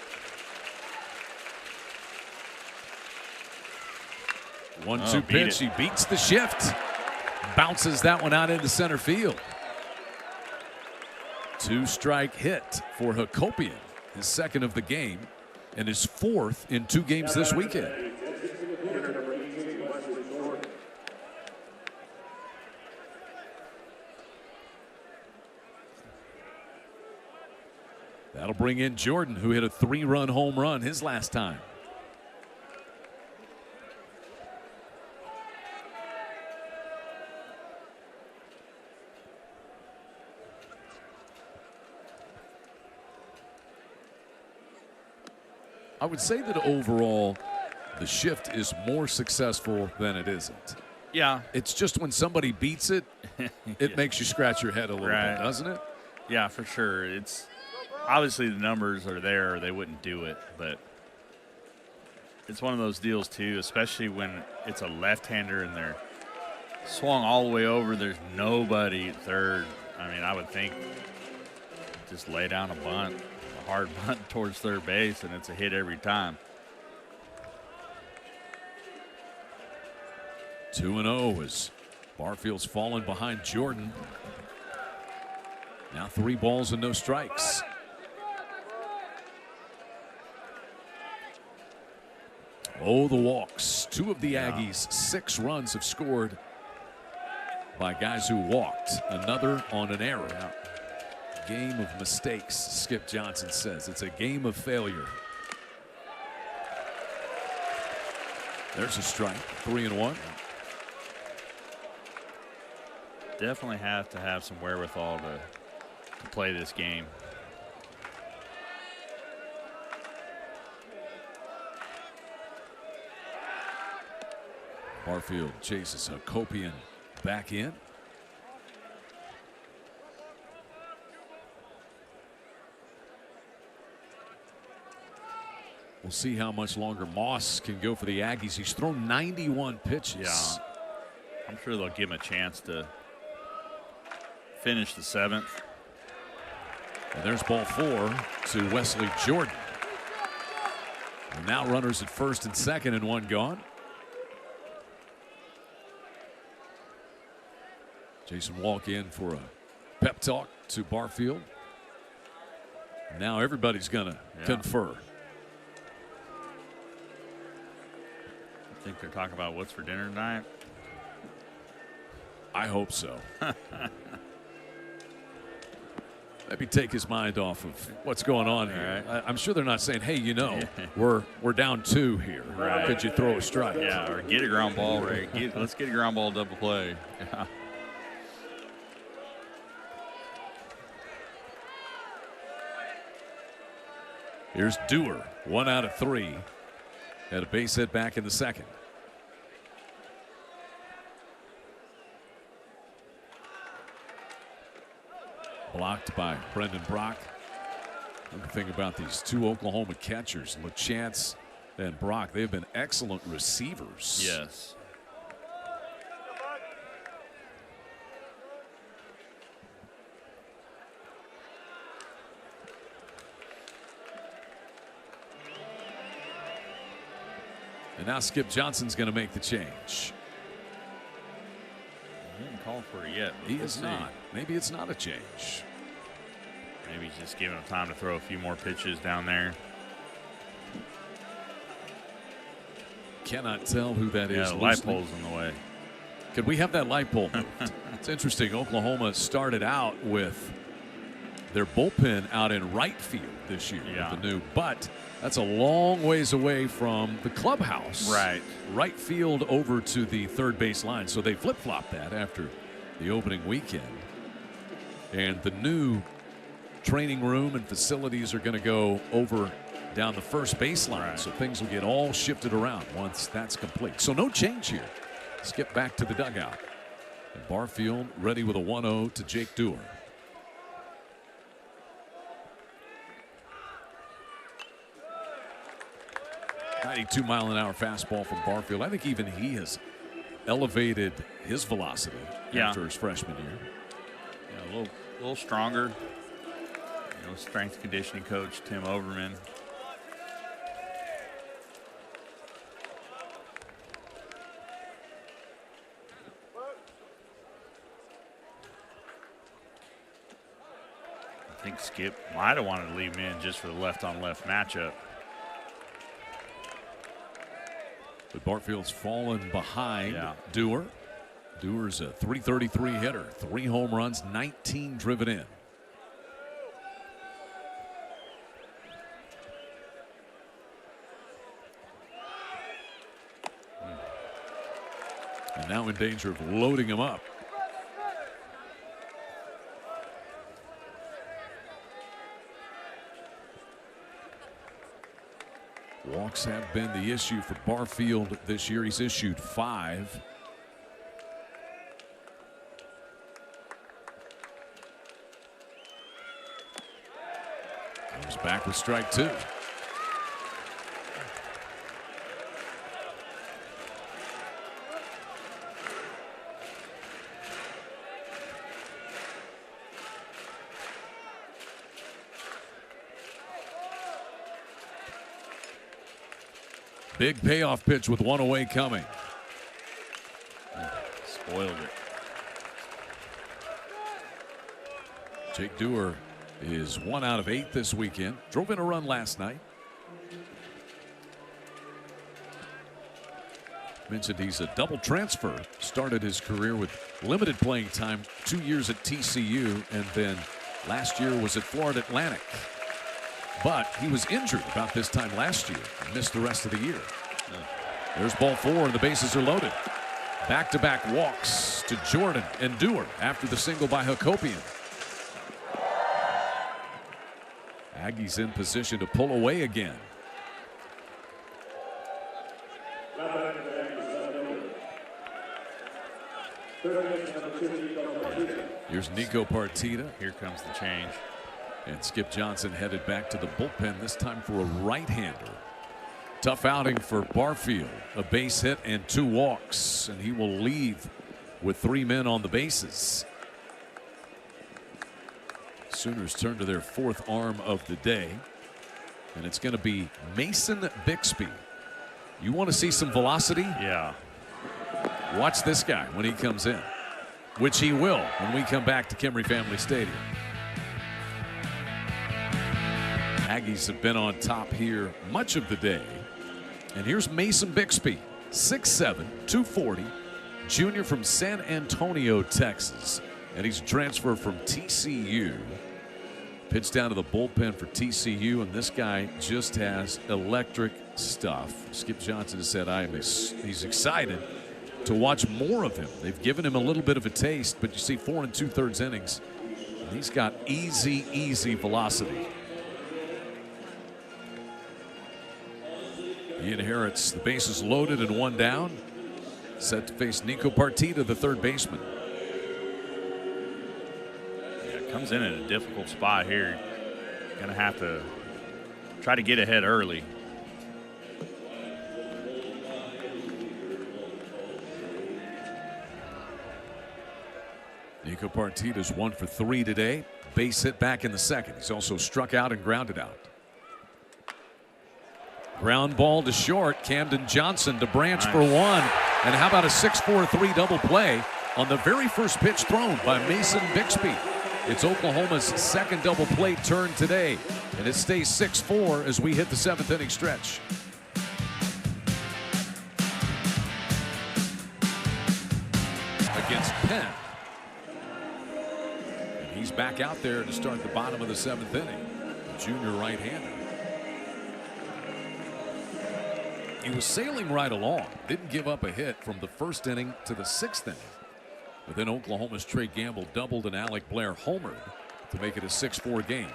Speaker 1: 1-2 pitch. He beats the shift. Bounces that one out into center field. 2-strike hit for Hakopian. His 2nd of the game and his 4th in 2 games this weekend. That'll bring in Jordan, who hit a 3-run home run his last time. I would say that overall the shift is more successful than it isn't.
Speaker 2: Yeah.
Speaker 1: It's just when somebody beats it, it makes you scratch your head a little bit, doesn't it?
Speaker 2: Yeah, for sure. It's obviously the numbers are there or they wouldn't do it, but it's one of those deals too, especially when it's a left-hander and they're swung all the way over. There's nobody at 3rd. I mean, I would think just lay down a bunt. Hard bunt towards 3rd base, and it's a hit every time.
Speaker 1: 2-0 as Barfield's fallen behind Jordan. Now 3 balls and no strikes. Oh, the walks. 2 of the Aggies' 6 runs have scored by guys who walked. Another on an error. Game of mistakes, Skip Johnson says. It's a game of failure. There's a strike. 3-1.
Speaker 2: Definitely have to have some wherewithal to play this game.
Speaker 1: Barfield chases Hakopian back in. We'll see how much longer Moss can go for the Aggies. He's thrown 91 pitches.
Speaker 2: Yeah. I'm sure they'll give him a chance to finish the 7th.
Speaker 1: And there's ball 4 to Wesley Jordan. And now runners at first and second and 1 gone. Jason Walk in for a pep talk to Barfield. Now everybody's going to confer.
Speaker 2: I think they're talking about what's for dinner tonight.
Speaker 1: I hope so. Maybe take his mind off of what's going on here.
Speaker 2: Right.
Speaker 1: I'm sure they're not saying, hey, you know, we're down 2 here.
Speaker 2: Right.
Speaker 1: Could you throw a strike?
Speaker 2: Yeah, or get a ground ball, Ray. Let's get a ground ball double play. Yeah.
Speaker 1: Here's Dewar, 1 out of 3. Had a base hit back in the second. Blocked by Brendan Brock. Another thing about these 2 Oklahoma catchers, LaChance and Brock, they've been excellent receivers.
Speaker 2: Yes.
Speaker 1: And now Skip Johnson's going to make the change.
Speaker 2: He didn't call for it yet.
Speaker 1: He is not. Maybe it's not a change.
Speaker 2: Maybe he's just giving him time to throw a few more pitches down there.
Speaker 1: Cannot tell who that is.
Speaker 2: Yeah, the light pole's in the way.
Speaker 1: Could we have that light pole moved? It's interesting. Oklahoma started out with their bullpen out in right field this year with the new, but that's a long ways away from the clubhouse.
Speaker 2: Right.
Speaker 1: Right field over to the third base line. So they flip-flopped that after the opening weekend. And the new training room and facilities are going to go over down the first baseline.
Speaker 2: Right.
Speaker 1: So things will get all shifted around once that's complete. So no change here. Skip back to the dugout. And Barfield ready with a 1-0 to Jake Dewar. 92-mile-an-hour fastball from Barfield. I think even he has elevated his velocity after his freshman year.
Speaker 2: Yeah, a little stronger. You know, strength conditioning coach Tim Overman. I think Skip might have wanted to leave him in just for the left-on-left matchup.
Speaker 1: But Barfield's fallen behind Dewar. Dewar's a .333 hitter, 3 home runs, 19 driven in. And now in danger of loading him up. Walks have been the issue for Barfield this year. He's issued 5. Comes back with strike 2. Big payoff pitch with 1 away coming.
Speaker 2: Spoiled it.
Speaker 1: Jake Dewar is 1 out of 8 this weekend. Drove in a run last night. Mentioned he's a double transfer. Started his career with limited playing time, 2 years at TCU, and then last year was at Florida Atlantic. But he was injured about this time last year and missed the rest of the year. There's ball 4 and the bases are loaded. Back-to-back walks to Jordan and Dewar after the single by Hakopian. Aggies in position to pull away again. Here's Nico Partita.
Speaker 2: Here comes the change.
Speaker 1: And Skip Johnson headed back to the bullpen, this time for a right-hander. Tough outing for Barfield. A base hit and 2 walks, and he will leave with 3 men on the bases. Sooners turn to their 4th arm of the day, and it's going to be Mason Bixby. You want to see some velocity?
Speaker 2: Yeah.
Speaker 1: Watch this guy when he comes in, which he will when we come back to Kimry Family Stadium. Aggies have been on top here much of the day. And here's Mason Bixby, 6'7", 240, junior from San Antonio, Texas. And he's a transfer from TCU. Pitched down to the bullpen for TCU, and this guy just has electric stuff. Skip Johnson said he's excited to watch more of him. They've given him a little bit of a taste, but you see 4 2/3 innings, and he's got easy velocity. He inherits the bases loaded and 1 down. Set to face Nico Partita, the 3rd baseman.
Speaker 2: Yeah, comes in at a difficult spot here. Gonna have to try to get ahead early.
Speaker 1: Nico Partita's 1 for 3 today. Base hit back in the 2nd. He's also struck out and grounded out. Ground ball to short. Camden Johnson to Branch for 1. And how about a 6-4-3 double play on the very first pitch thrown by Mason Bixby? It's Oklahoma's 2nd double play turn today. And it stays 6-4 as we hit the 7th inning stretch. Against Penn. And he's back out there to start the bottom of the 7th inning. The junior right-hander. He was sailing right along. Didn't give up a hit from the 1st inning to the 6th inning. But then Oklahoma's Trey Gamble doubled and Alec Blair homered to make it a 6-4 game.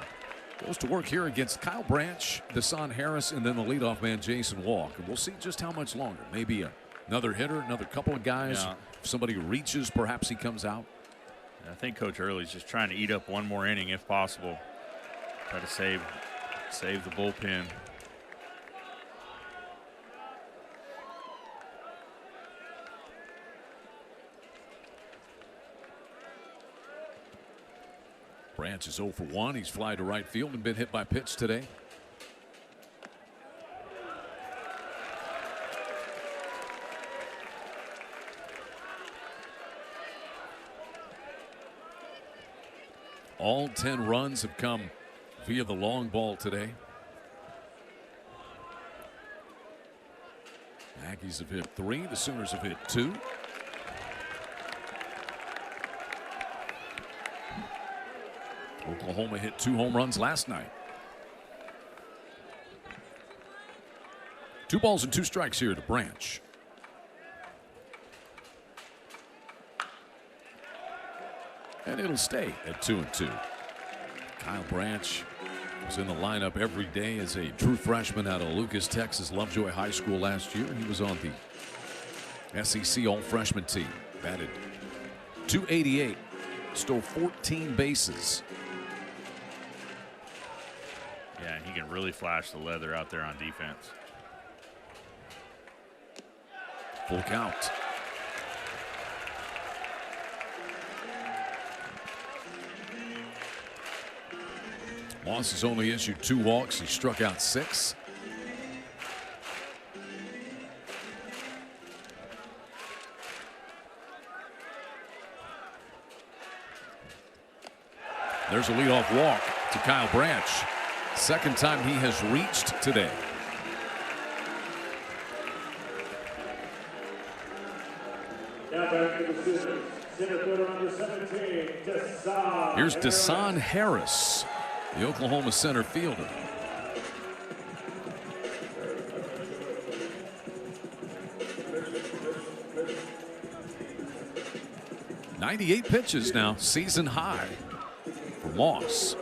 Speaker 1: Goes to work here against Kyle Branch, Deshaun Harris, and then the leadoff man Jason Walk. And we'll see just how much longer. Maybe another hitter, another couple of guys.
Speaker 2: Yeah.
Speaker 1: If somebody reaches, perhaps he comes out.
Speaker 2: I think Coach Early's just trying to eat up 1 more inning if possible. Try to save the bullpen.
Speaker 1: Branch is 0 for 1. He's fly to right field and been hit by pitch today. All 10 runs have come via the long ball today. Aggies have hit 3. The Sooners have hit 2. Oklahoma hit 2 home runs last night. 2 balls and 2 strikes here to Branch. And it'll stay at 2-2. Kyle Branch was in the lineup every day as a true freshman out of Lucas, Texas, Lovejoy High School last year. He was on the SEC All-Freshman team. Batted .288. Stole 14 bases.
Speaker 2: Yeah, he can really flash the leather out there on defense.
Speaker 1: Full count. Moss has only issued 2 walks. He struck out 6. There's a leadoff walk to Kyle Branch. Second time he has reached today. Here's Deshaun Harris, the Oklahoma center fielder. .98 pitches now, season high for Moss.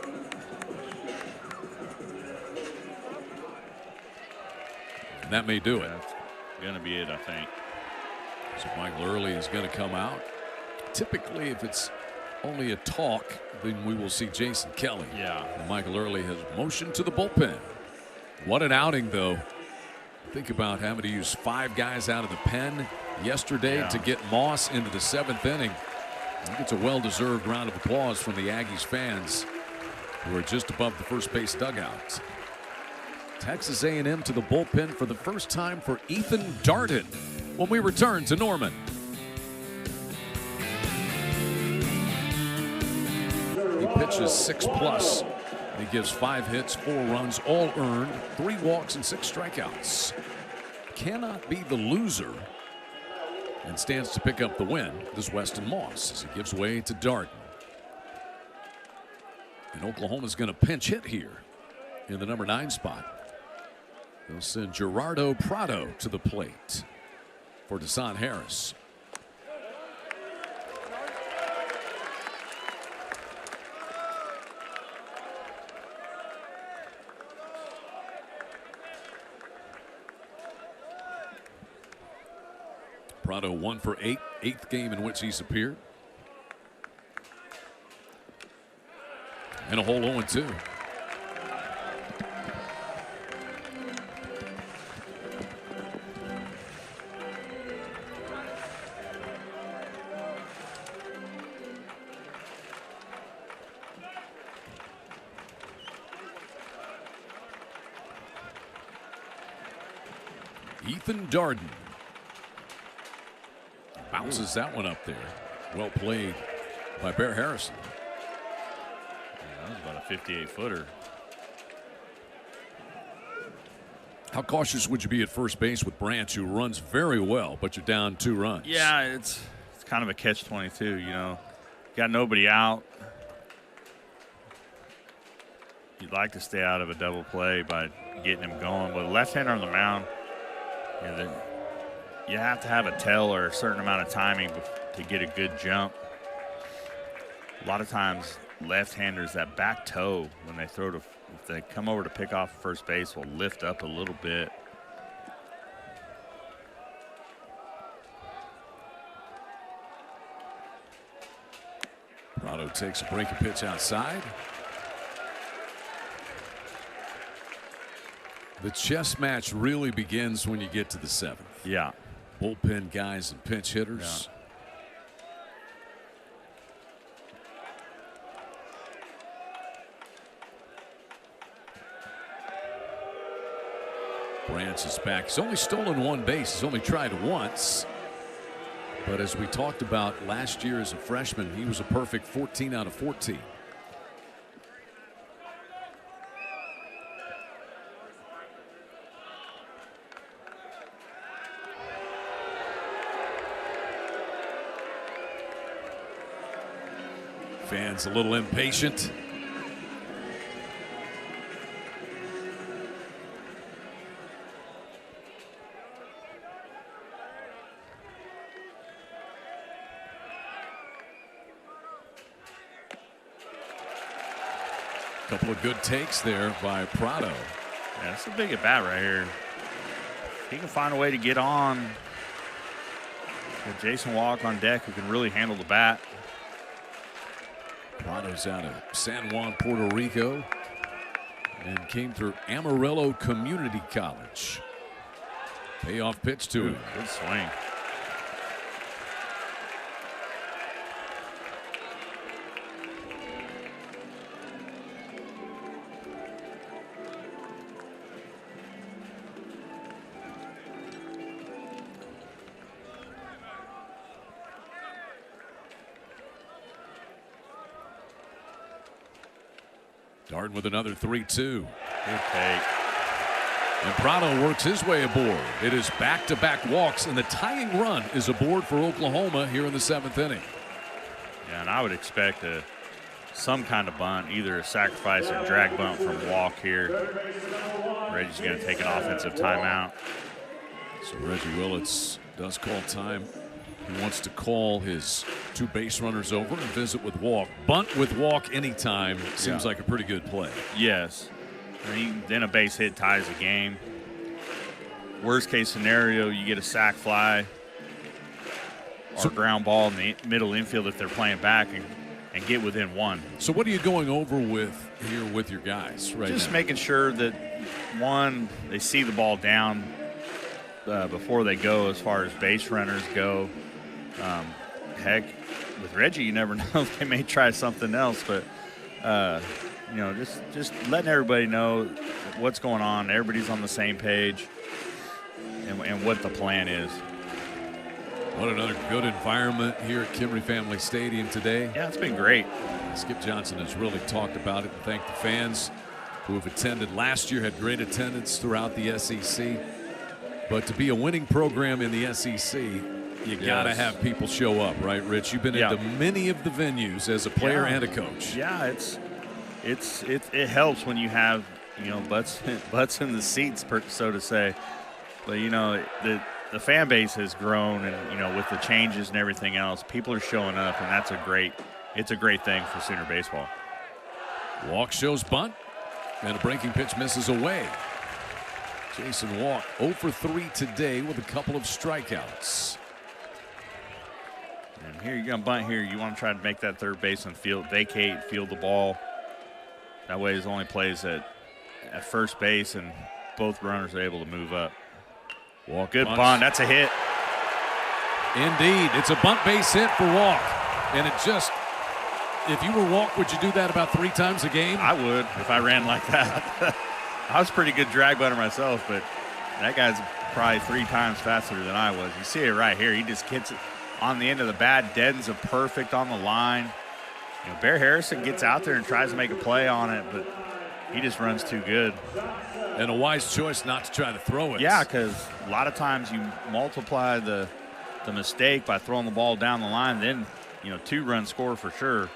Speaker 1: And that may do it.
Speaker 2: That's going to be it, I think.
Speaker 1: So Michael Early is going to come out. Typically, if it's only a talk, then we will see Jason Kelly.
Speaker 2: Yeah.
Speaker 1: And Michael Early has motioned to the bullpen. What an outing, though. Think about having to use 5 guys out of the pen yesterday to get Moss into the 7th inning. I think it's a well-deserved round of applause from the Aggies fans who are just above the first base dugout. Texas A&M to the bullpen for the first time for Ethan Darden when we return to Norman. He pitches 6+. He gives 5 hits, 4 runs, all earned, 3 walks and 6 strikeouts. Cannot be the loser and stands to pick up the win. This Weston Moss as he gives way to Darden. And Oklahoma's going to pinch hit here in the number 9 spot. They'll send Gerardo Prado to the plate for Deshaun Harris. Prado 1 for 8, 8th game in which he's appeared. And a whole 0-2. Ethan Darden bounces that one up there. Well played by Bear Harrison.
Speaker 2: Yeah, that was about a 58-footer.
Speaker 1: How cautious would you be at first base with Branch, who runs very well, but you're down 2 runs?
Speaker 2: Yeah, it's kind of a catch-22, you know. Got nobody out. You'd like to stay out of a double play by getting him going. With a left-hander on the mound, you have to have a tell or a certain amount of timing to get a good jump. A lot of times, left-handers, that back toe, when they throw to, if they come over to pick off first base, will lift up a little bit.
Speaker 1: Prado takes a breaking pitch outside. The chess match really begins when you get to the 7th.
Speaker 2: Yeah.
Speaker 1: Bullpen guys and pinch hitters. Yeah. Branch is back. He's only stolen 1 base. He's only tried once. But as we talked about last year as a freshman, he was a perfect 14 out of 14. Fans a little impatient. Couple of good takes there by Prado.
Speaker 2: Yeah, that's a big at bat right here. He can find a way to get on. With Jason Walk on deck, who can really handle the bat.
Speaker 1: Prado's out of San Juan, Puerto Rico, and came through Amarillo Community College. Payoff pitch to him.
Speaker 2: Good swing.
Speaker 1: Darden with another 3-2.
Speaker 2: Good take.
Speaker 1: And Prado works his way aboard. It is back-to-back walks, and the tying run is aboard for Oklahoma here in the 7th inning.
Speaker 2: Yeah, and I would expect some kind of bunt, either a sacrifice or drag bunt from walk here. Reggie's going to take an offensive timeout.
Speaker 1: So Reggie Willits does call time. He wants to call his 2 base runners over and visit with walk. Bunt with walk anytime seems like a pretty good play.
Speaker 2: Yes. Then a base hit ties the game. Worst case scenario, you get a sac fly or ground ball in the middle infield if they're playing back and get within 1.
Speaker 1: So what are you going over with here with your guys right
Speaker 2: Just
Speaker 1: now?
Speaker 2: making sure that, one, they see the ball down before they go as far as base runners go. Heck, with Reggie, you never know. They may try something else, but just letting everybody know what's going on. Everybody's on the same page and what the plan is.
Speaker 1: What another good environment here at Kimry Family Stadium today.
Speaker 2: Yeah, it's been great.
Speaker 1: Skip Johnson has really talked about it and thanked the fans who have attended. Last year had great attendance throughout the SEC. But to be a winning program in the SEC, you got to have people show up, right, Rich? You've been into many of the venues as a player and a coach.
Speaker 2: Yeah, it helps when you have butts in the seats, so to say. But the fan base has grown, and with the changes and everything else, people are showing up, and it's a great thing for Sooner baseball.
Speaker 1: Walk shows bunt, and a breaking pitch misses away. Jason Walk 0 for 3 today with a couple of strikeouts.
Speaker 2: And here you're going to bunt here. You want to try to make that third baseman vacate, field the ball. That way his only plays at first base, and both runners are able to move up.
Speaker 1: Walk
Speaker 2: good
Speaker 1: bunts.
Speaker 2: bunt. That's a hit.
Speaker 1: Indeed. It's a bunt base hit for Walk. And if you were Walk, would you do that about 3 times a game?
Speaker 2: I would if I ran like that. I was a pretty good drag bunter myself, but that guy's probably 3 times faster than I was. You see it right here. He just gets it on the end of the bat, deadens a perfect on the line. Bear Harrison gets out there and tries to make a play on it, but he just runs too good.
Speaker 1: And a wise choice not to try to throw it.
Speaker 2: Yeah, because a lot of times you multiply the mistake by throwing the ball down the line, then 2-run score for sure.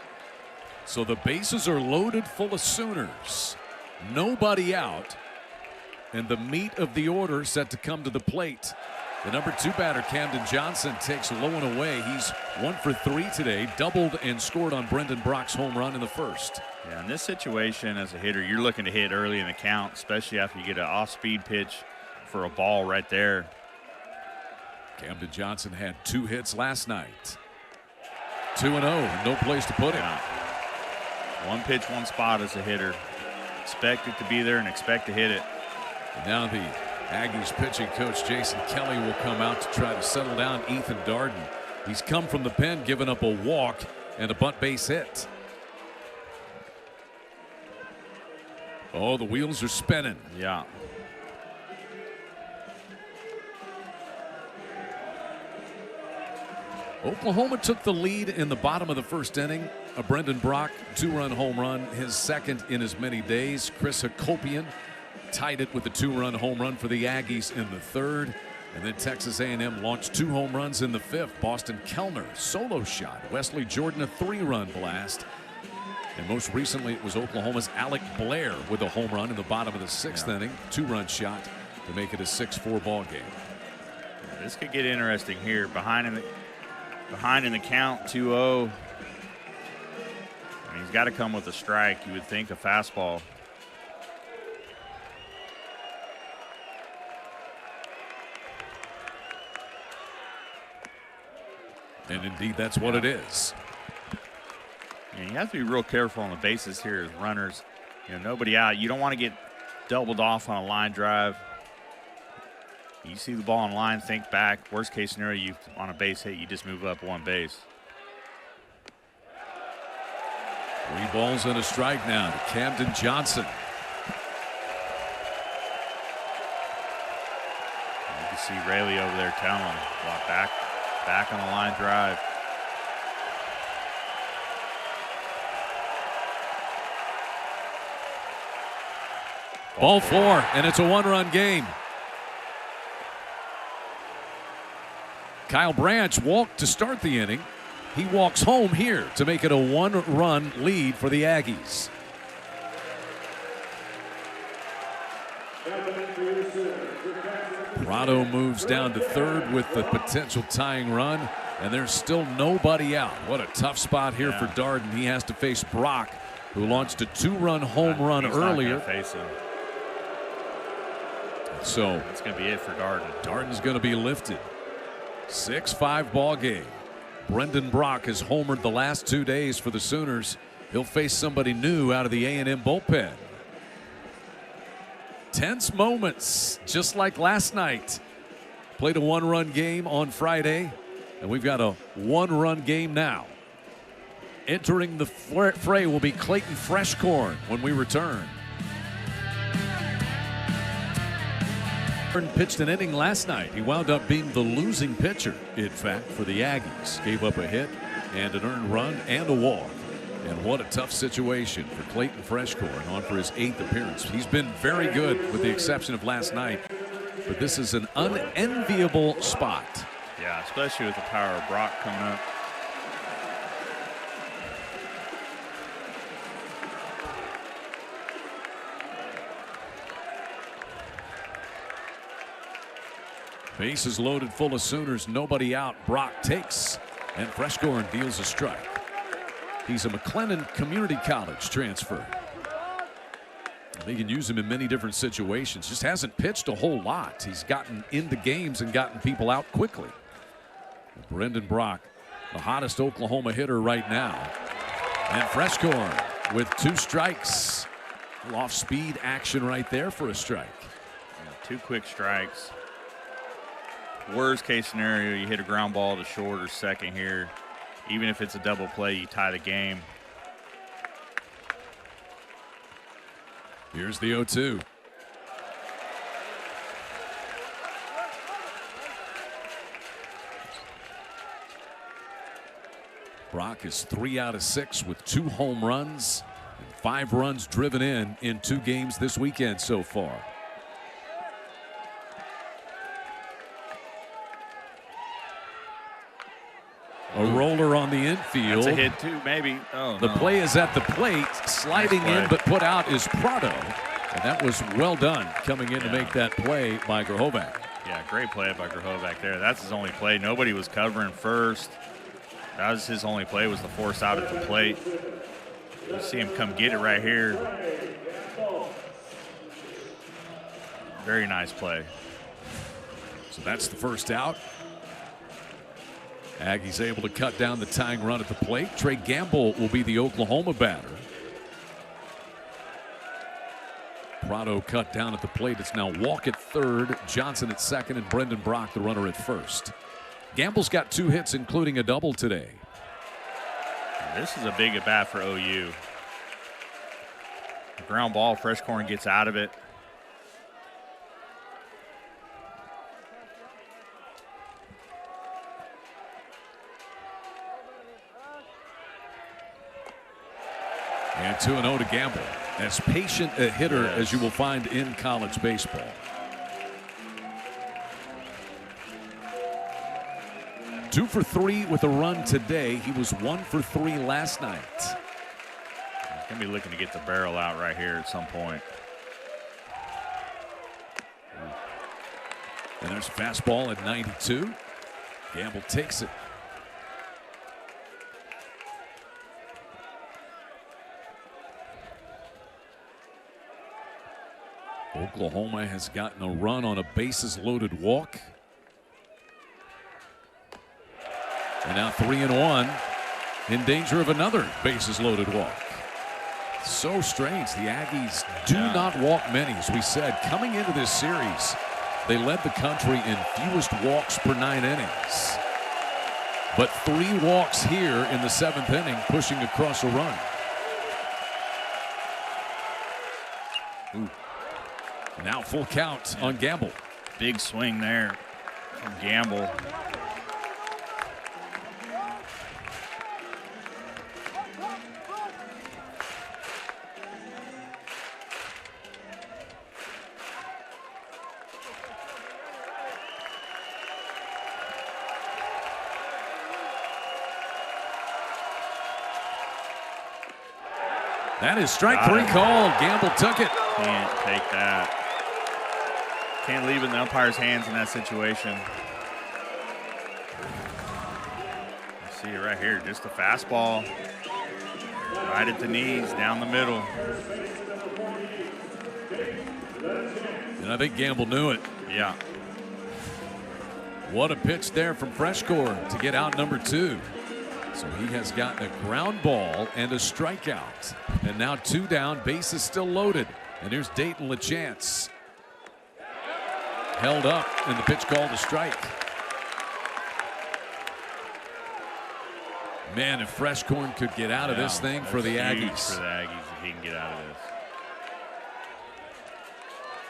Speaker 1: So the bases are loaded full of Sooners. Nobody out, and the meat of the order set to come to the plate. The number 2 batter, Camden Johnson, takes low and away. He's 1 for 3 today, doubled and scored on Brendan Brock's home run in the first.
Speaker 2: Yeah, in this situation as a hitter, you're looking to hit early in the count, especially after you get an off-speed pitch for a ball right there.
Speaker 1: Camden Johnson had 2 hits last night. 2-0, no place to put him.
Speaker 2: Yeah. 1 pitch, 1 spot as a hitter. Expect it to be there and expect to hit it.
Speaker 1: And now the Aggies pitching coach Jason Kelly will come out to try to settle down Ethan Darden. He's come from the pen, giving up a walk and a bunt base hit. Oh, the wheels are spinning.
Speaker 2: Yeah.
Speaker 1: Oklahoma took the lead in the bottom of the first inning. A Brendan Brock 2-run home run, his second in as many days. Chris Hakopian tied it with a 2-run home run for the Aggies in the third. And then Texas A&M launched 2 home runs in the fifth. Boston Kellner, solo shot. Wesley Jordan, a 3-run blast. And most recently, it was Oklahoma's Alec Blair with a home run in the bottom of the 6th inning. 2-run shot to make it a 6-4 ball game.
Speaker 2: This could get interesting here. Behind in the count, 2-0. He's got to come with a strike. You would think a fastball.
Speaker 1: And indeed, that's what it is.
Speaker 2: And you have to be real careful on the bases here as runners. Nobody out. You don't want to get doubled off on a line drive. You see the ball on line, think back. Worst case scenario, you on a base hit, you just move up 1 base.
Speaker 1: 3 balls and a strike now to Camden Johnson.
Speaker 2: You can see Rayleigh over there telling him, walk back on the line drive.
Speaker 1: Ball four, and it's a one-run game. Kyle Branch walked to start the inning. He walks home here to make it a one-run lead for the Aggies. Prado moves down to third with the potential tying run, and there's still nobody out. What a tough spot here for Darden. He has to face Brock, who launched a two-run home run earlier.
Speaker 2: Face him.
Speaker 1: So
Speaker 2: that's going to be it for Darden.
Speaker 1: Darden's going to be lifted. 6-5 ball game. Brendan Brock has homered the last 2 days for the Sooners. He'll face somebody new out of the A&M bullpen. Tense moments, just like last night. Played a one-run game on Friday, and we've got a one-run game now. Entering the fray will be Clayton Freshcorn when we return. Pitched an inning last night. He wound up being the losing pitcher, in fact, for the Aggies. Gave up a hit and an earned run and a walk. And what a tough situation for Clayton Freshcorn on for his 8th appearance. He's been very good with the exception of last night, but this is an unenviable spot.
Speaker 2: Yeah, especially with the power of Brock coming up.
Speaker 1: Bases loaded full of Sooners, nobody out. Brock takes, and Freshcorn deals a strike. He's a McLennan Community College transfer. They can use him in many different situations. Just hasn't pitched a whole lot. He's gotten into games and gotten people out quickly. Brendan Brock, the hottest Oklahoma hitter right now. And Freshcorn with 2 strikes. Off-speed action right there for a strike.
Speaker 2: Yeah, 2 quick strikes. Worst case scenario, you hit a ground ball to short or second here. Even if it's a double play, you tie the game.
Speaker 1: Here's the 0-2. Brock is 3 out of 6 with 2 home runs and 5 runs driven in 2 games this weekend so far. A roller on the infield.
Speaker 2: That's a hit too, maybe. Oh,
Speaker 1: the play is at the plate. Sliding in but put out is Prado. And that was well done coming in to make that play by Grahovac.
Speaker 2: Yeah, great play by Grahovac there. That's his only play. Nobody was covering first. That was his only play, was the force out at the plate. You see him come get it right here. Very nice play.
Speaker 1: So that's the first out. Aggies able to cut down the tying run at the plate. Trey Gamble will be the Oklahoma batter. Prado cut down at the plate. It's now Walk at third, Johnson at second, and Brendan Brock the runner at first. Gamble's got 2 hits, including a double today.
Speaker 2: This is a big at bat for OU. The ground ball, Freshcorn gets out of it.
Speaker 1: And 2-0 to Gamble. As patient a hitter as you will find in college baseball. 2 for 3 with a run today. He was 1 for 3 last night.
Speaker 2: He's going to be looking to get the barrel out right here at some point.
Speaker 1: And there's a fastball at 92. Gamble takes it. Oklahoma has gotten a run on a bases-loaded walk. And now 3-1, in danger of another bases-loaded walk. So strange. The Aggies do not walk many. As we said, coming into this series, they led the country in fewest walks per 9 innings. But 3 walks here in the 7th inning, pushing across a run. Ooh. Now full count on Gamble.
Speaker 2: Big swing there from Gamble.
Speaker 1: That is strike 3 called. Gamble took it.
Speaker 2: Can't take that. Can't leave it in the umpire's hands in that situation. You see it right here, just a fastball. Right at the knees, down the middle.
Speaker 1: And I think Gamble knew it.
Speaker 2: Yeah.
Speaker 1: What a pitch there from Freshcore to get out number 2. So he has gotten a ground ball and a strikeout. And now 2 down, bases still loaded. And here's Dayton LaChance. Held up, and the pitch called a strike. Man, if Freshcorn could get out of this thing for the Aggies.
Speaker 2: For the Aggies, if he can get out of this.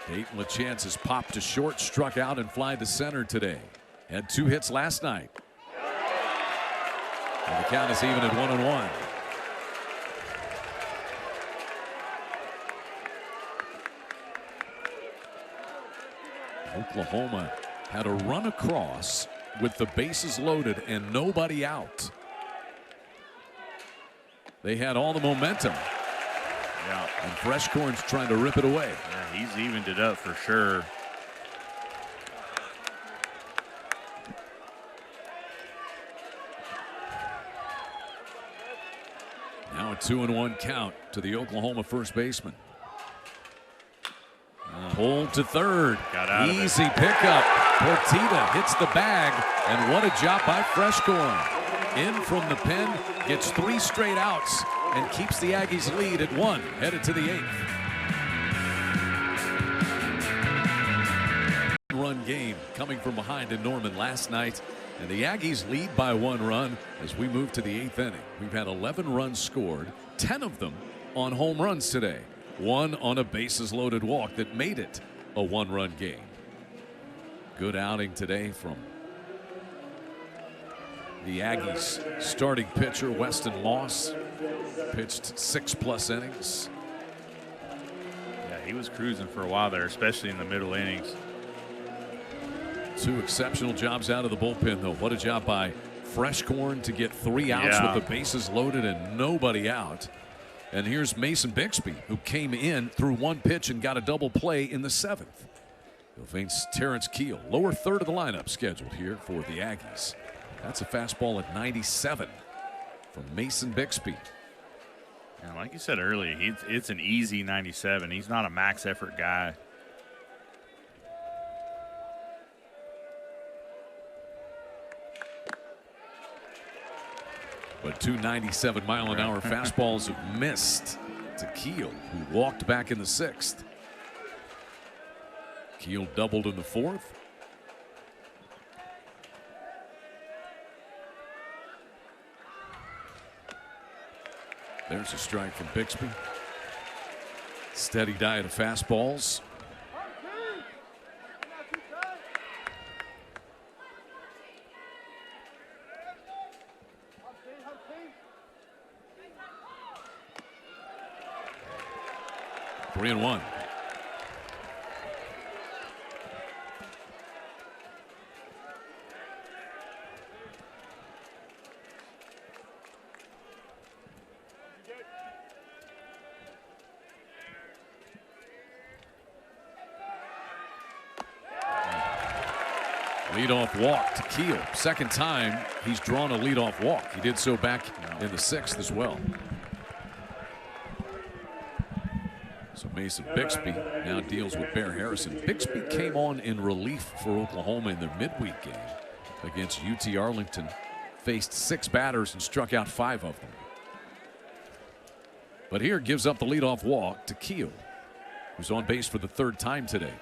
Speaker 1: Dayton LaChance has popped to short, struck out, and fly to center today. Had 2 hits last night. And the count is even at 1-1. Oklahoma had a run across with the bases loaded and nobody out. They had all the momentum.
Speaker 2: Yeah.
Speaker 1: And Freshcorn's trying to rip it away.
Speaker 2: Yeah, he's evened it up for sure.
Speaker 1: Now a 2-1 count to the Oklahoma first baseman. Pulled to third.
Speaker 2: Got out
Speaker 1: Easy
Speaker 2: of it.
Speaker 1: pickup. Portita hits the bag, and what a job by Freshcorn. In from the pen, gets 3 straight outs, and keeps the Aggies lead at 1, headed to the 8th. Run game coming from behind in Norman last night, and the Aggies lead by 1 run as we move to the 8th inning. We've had 11 runs scored, 10 of them on home runs today. 1 on a bases loaded walk that made it a 1-run game. Good outing today from the Aggies starting pitcher Weston Moss. Pitched 6+ innings.
Speaker 2: Yeah, he was cruising for a while there, especially in the middle innings.
Speaker 1: 2 exceptional jobs out of the bullpen, though. What a job by Freshcorn to get 3 outs with the bases loaded and nobody out. And here's Mason Bixby, who came in through 1 pitch and got a double play in the 7th. He'll face Terrence Keel, lower third of the lineup scheduled here for the Aggies. That's a fastball at 97 from Mason Bixby.
Speaker 2: And like you said earlier, it's an easy 97. He's not a max effort guy.
Speaker 1: But 2 97-mile-an-hour fastballs have missed to Keel, who walked back in the 6th. Keel doubled in the 4th. There's a strike from Bixby. Steady diet of fastballs. Three and 1. Leadoff walk to Keel. Second time he's drawn a leadoff walk. He did so back in the 6th as well. So Mason Bixby now deals with Bear Harrison. Bixby came on in relief for Oklahoma in their midweek game against UT Arlington. Faced 6 batters and struck out 5 of them. But here gives up the leadoff walk to Keel, who's on base for the 3rd time today.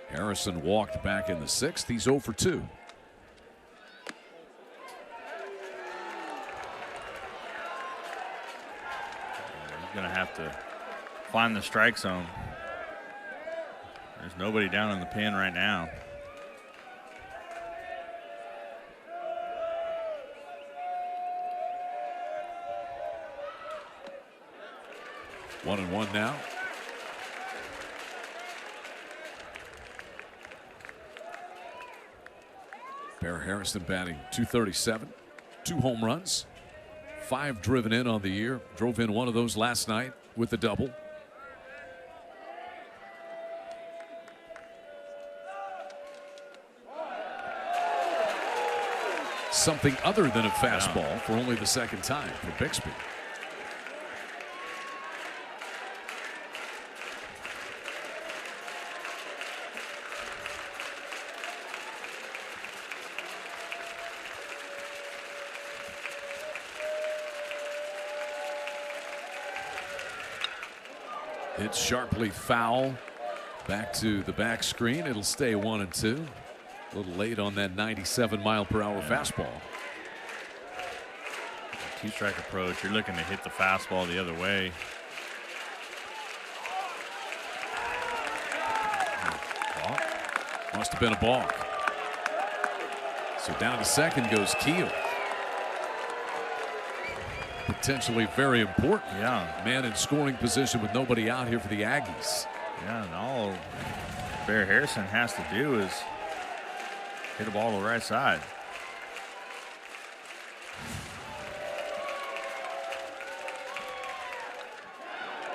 Speaker 1: Harrison walked back in the 6th. He's 0 for 2.
Speaker 2: He's going to have to find the strike zone. There's nobody down in the pen right now.
Speaker 1: One and 1 now. Bear Harrison batting .237, 2 home runs, 5 driven in on the year. Drove in one of those last night with the double. Something other than a fastball for only the second time for Bixby. It's sharply foul. Back to the back screen. It'll stay 1-2. A little late on that 97-mile-per-hour fastball.
Speaker 2: Two-strike approach. You're looking to hit the fastball the other way.
Speaker 1: Balk. Must have been a balk. So down to second goes Keel. Potentially very important.
Speaker 2: Yeah.
Speaker 1: Man in scoring position with nobody out here for the Aggies.
Speaker 2: Yeah, and all Bear Harrison has to do is hit a ball to the right side.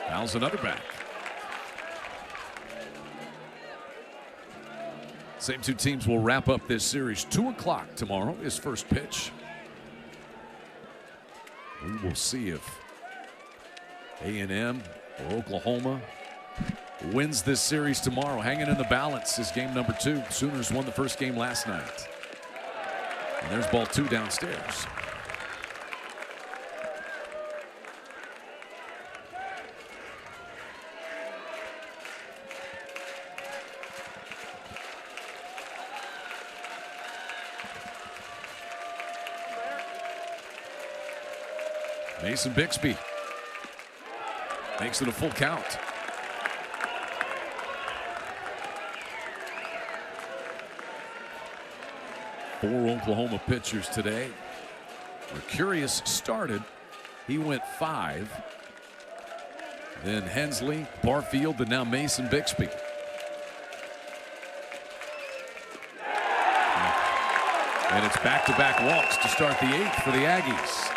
Speaker 1: Fouls another back. Same two teams will wrap up this series. 2 o'clock tomorrow is first pitch. We will see if A&M or Oklahoma wins this series tomorrow. Hanging in the balance is game number 2. Sooners won the first game last night. And there's ball 2 downstairs. Mason Bixby makes it a full count. Four Oklahoma pitchers today. Mercurius started. He went 5. Then Hensley, Barfield, and now Mason Bixby. And it's back-to-back walks to start the 8th for the Aggies.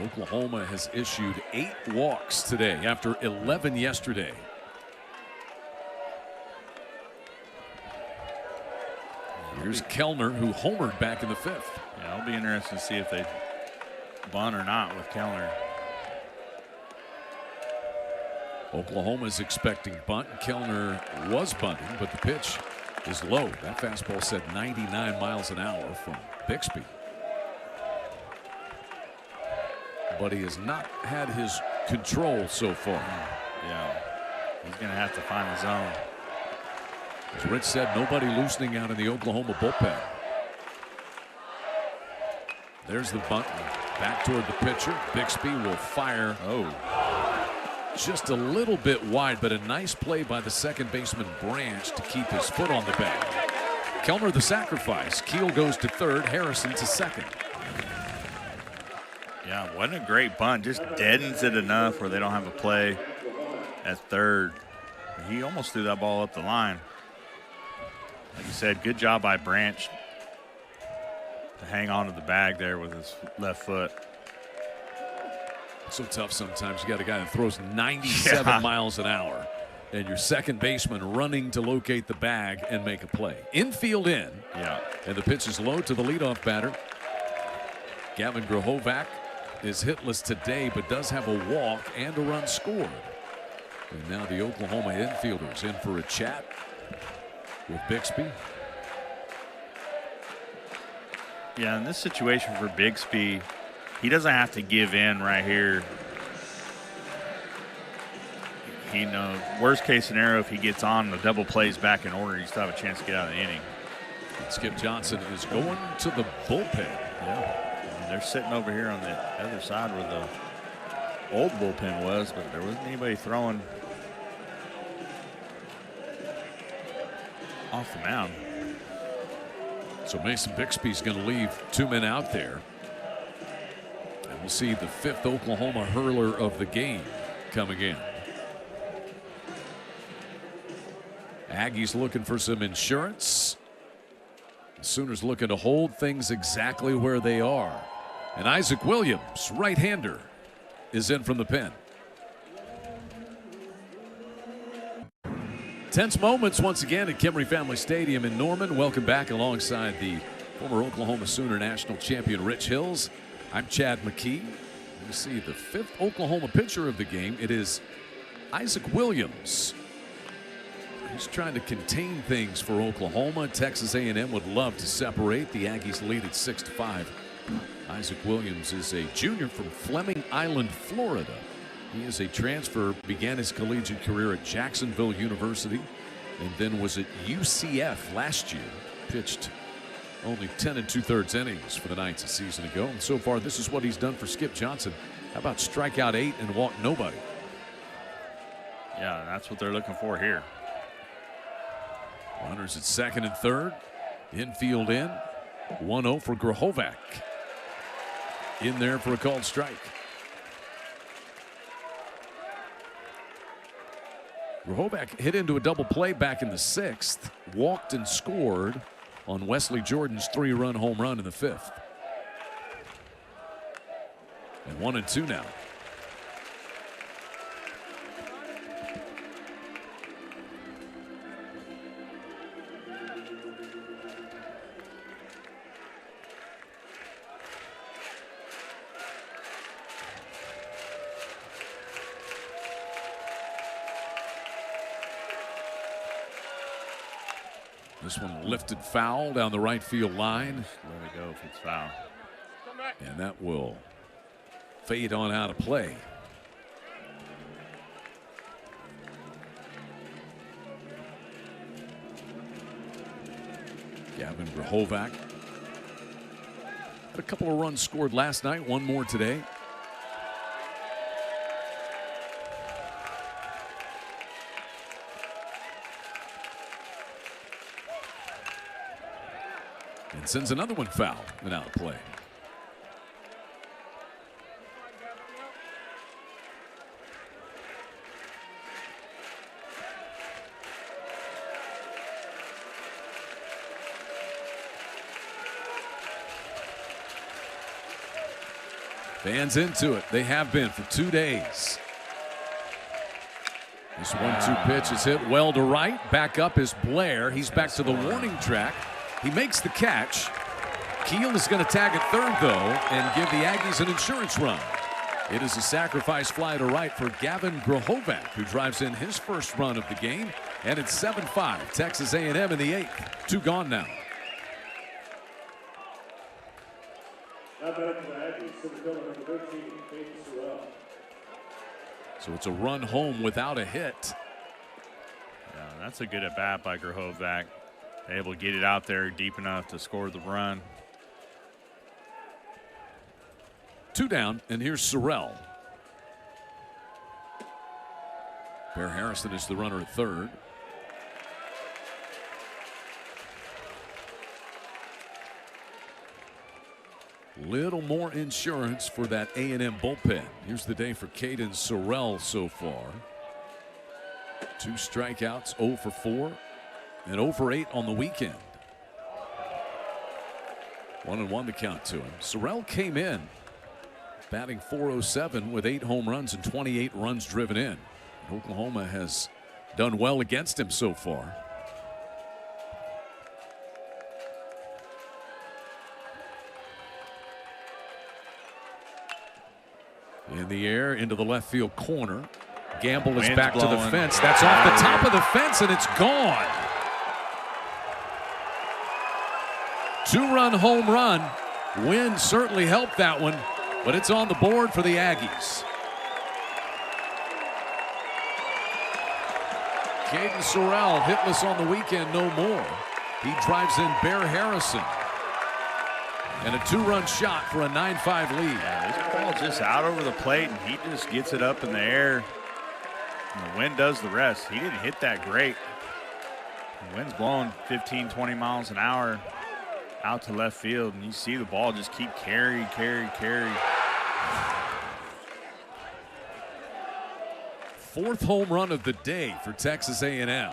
Speaker 1: Oklahoma has issued 8 walks today after 11 yesterday. Here's Kellner, who homered back in the 5th.
Speaker 2: Yeah, it'll be interesting to see if they bunt or not with Kellner.
Speaker 1: Oklahoma's expecting bunt. Kellner was bunting, but the pitch is low. That fastball said 99 miles an hour from Bixby. But he has not had his control so far.
Speaker 2: Yeah, he's going to have to find the zone.
Speaker 1: As Rich said, nobody loosening out in the Oklahoma bullpen. There's the bunt. Back toward the pitcher. Bixby will fire. Just a little bit wide, but a nice play by the second baseman Branch to keep his foot on the bag. Kellner the sacrifice. Keel goes to third. Harrison to second.
Speaker 2: Yeah, wasn't a great bunt. Just deadens it enough where they don't have a play at third. He almost threw that ball up the line. Like you said, good job by Branch to hang on to the bag there with his left foot.
Speaker 1: So tough sometimes. You got a guy that throws 97 miles an hour, and your second baseman running to locate the bag and make a play. Infield in.
Speaker 2: Yeah.
Speaker 1: And the pitch is low to the leadoff batter. Gavin Grohovac is hitless today, but does have a walk and a run scored. And now the Oklahoma infielders in for a chat with Bixby.
Speaker 2: Yeah, in this situation for Bixby, he doesn't have to give in right here. He knows worst case scenario, if he gets on the double plays back in order, he still have a chance to get out of the inning.
Speaker 1: Skip Johnson is going to the bullpen.
Speaker 2: Yeah. They're sitting over here on the other side where the old bullpen was, but there wasn't anybody throwing off the mound.
Speaker 1: So Mason Bixby's going to leave 2 men out there. And We'll see the 5th Oklahoma hurler of the game coming in. Aggies looking for some insurance. The Sooners looking to hold things exactly where they are. And Isaac Williams, right-hander, is in from the pen. Tense moments once again at Kimry Family Stadium in Norman. Welcome back alongside the former Oklahoma Sooner national champion Rich Hills. I'm Chad McKee. You see the 5th Oklahoma pitcher of the game. It is Isaac Williams. He's trying to contain things for Oklahoma. Texas A&M would love to separate. The Aggies lead at 6-5. Isaac Williams is a junior from Fleming Island, Florida. He is a transfer, began his collegiate career at Jacksonville University, and then was at UCF last year. Pitched only 10 2/3 innings for the Knights a season ago. And so far, this is what he's done for Skip Johnson. How about strike out 8 and walk nobody?
Speaker 2: Yeah, that's what they're looking for here.
Speaker 1: Runners at 2nd and 3rd. Infield in. 1-0 for Grahovac. In there for a called strike. Grahovac hit into a double play back in the 6th. Walked and scored on Wesley Jordan's 3-run home run in the 5th. And 1-2 now. This one lifted foul down the right field line.
Speaker 2: Let it go if it's foul.
Speaker 1: And that will fade on out of play. Gavin Grahovac. Had a couple of runs scored last night, one more today. And sends another one foul and out of play. Fans into it. They have been for 2 days. This 1-2 pitch is hit well to right. Back up is Blair. He's back to the warning track. He makes the catch. Keel is going to tag at 3rd, though, and give the Aggies an insurance run. It is a sacrifice fly to right for Gavin Grahovac, who drives in his first run of the game. And it's 7-5. Texas A&M in the 8th. 2 gone now. So it's a run home without a hit.
Speaker 2: Yeah, that's a good at bat by Grahovac. Able to get it out there deep enough to score the run.
Speaker 1: 2 down, and here's Sorrell. Bear Harrison is the runner at 3rd. Little more insurance for that A&M bullpen. Here's the day for Caden Sorrell so far. 2 strikeouts, 0 for 4, and 0 for 8 on the weekend. 1-1 the count to him. Sorrell came in batting .407 with 8 home runs and 28 runs driven in. Oklahoma has done well against him so far. In the air into the left field corner. Gamble is back to the fence. That's off the top of the fence, and it's gone. 2-run home run. Wind certainly helped that one, but it's on the board for the Aggies. Caden Sorrell hitless on the weekend, no more. He drives in Bear Harrison. And a 2-run shot for a 9-5 lead.
Speaker 2: Yeah, this ball just out over the plate, and he just gets it up in the air. And the wind does the rest. He didn't hit that great. The wind's blowing 15, 20 miles an hour out to left field, and you see the ball just keep carry.
Speaker 1: Fourth home run of the day for Texas A&M. And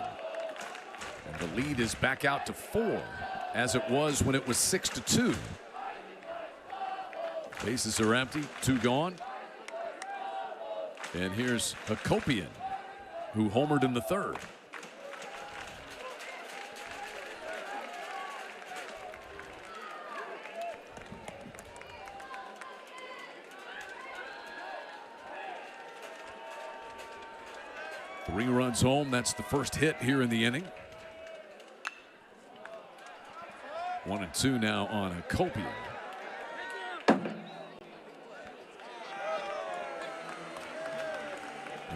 Speaker 1: the lead is back out to 4, as it was when it was 6-2. Bases are empty, 2 gone. And here's Hakopian, who homered in the 3rd. Three runs home. That's the first hit here in the inning. 1-2 now on Hakopian.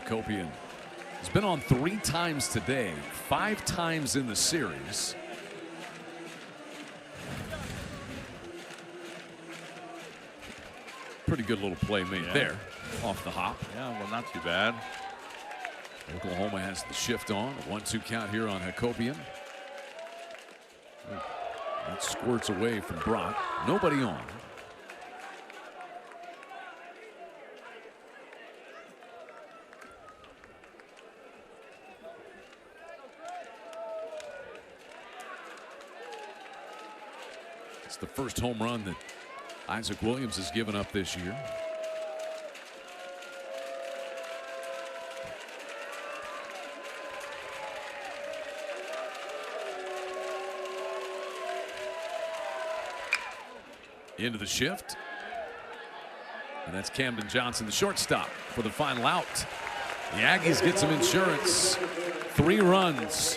Speaker 1: Hakopian has been on 3 times today, 5 times in the series. Pretty good little play made there off the hop.
Speaker 2: Yeah, well, not too bad.
Speaker 1: Oklahoma has the shift on. A 1-2 count here on Hakopian. That squirts away from Brock. Nobody on. It's the first home run that Isaac Williams has given up this year. Into the shift. And that's Camden Johnson, the shortstop, for the final out. The Aggies get some insurance. 3 runs.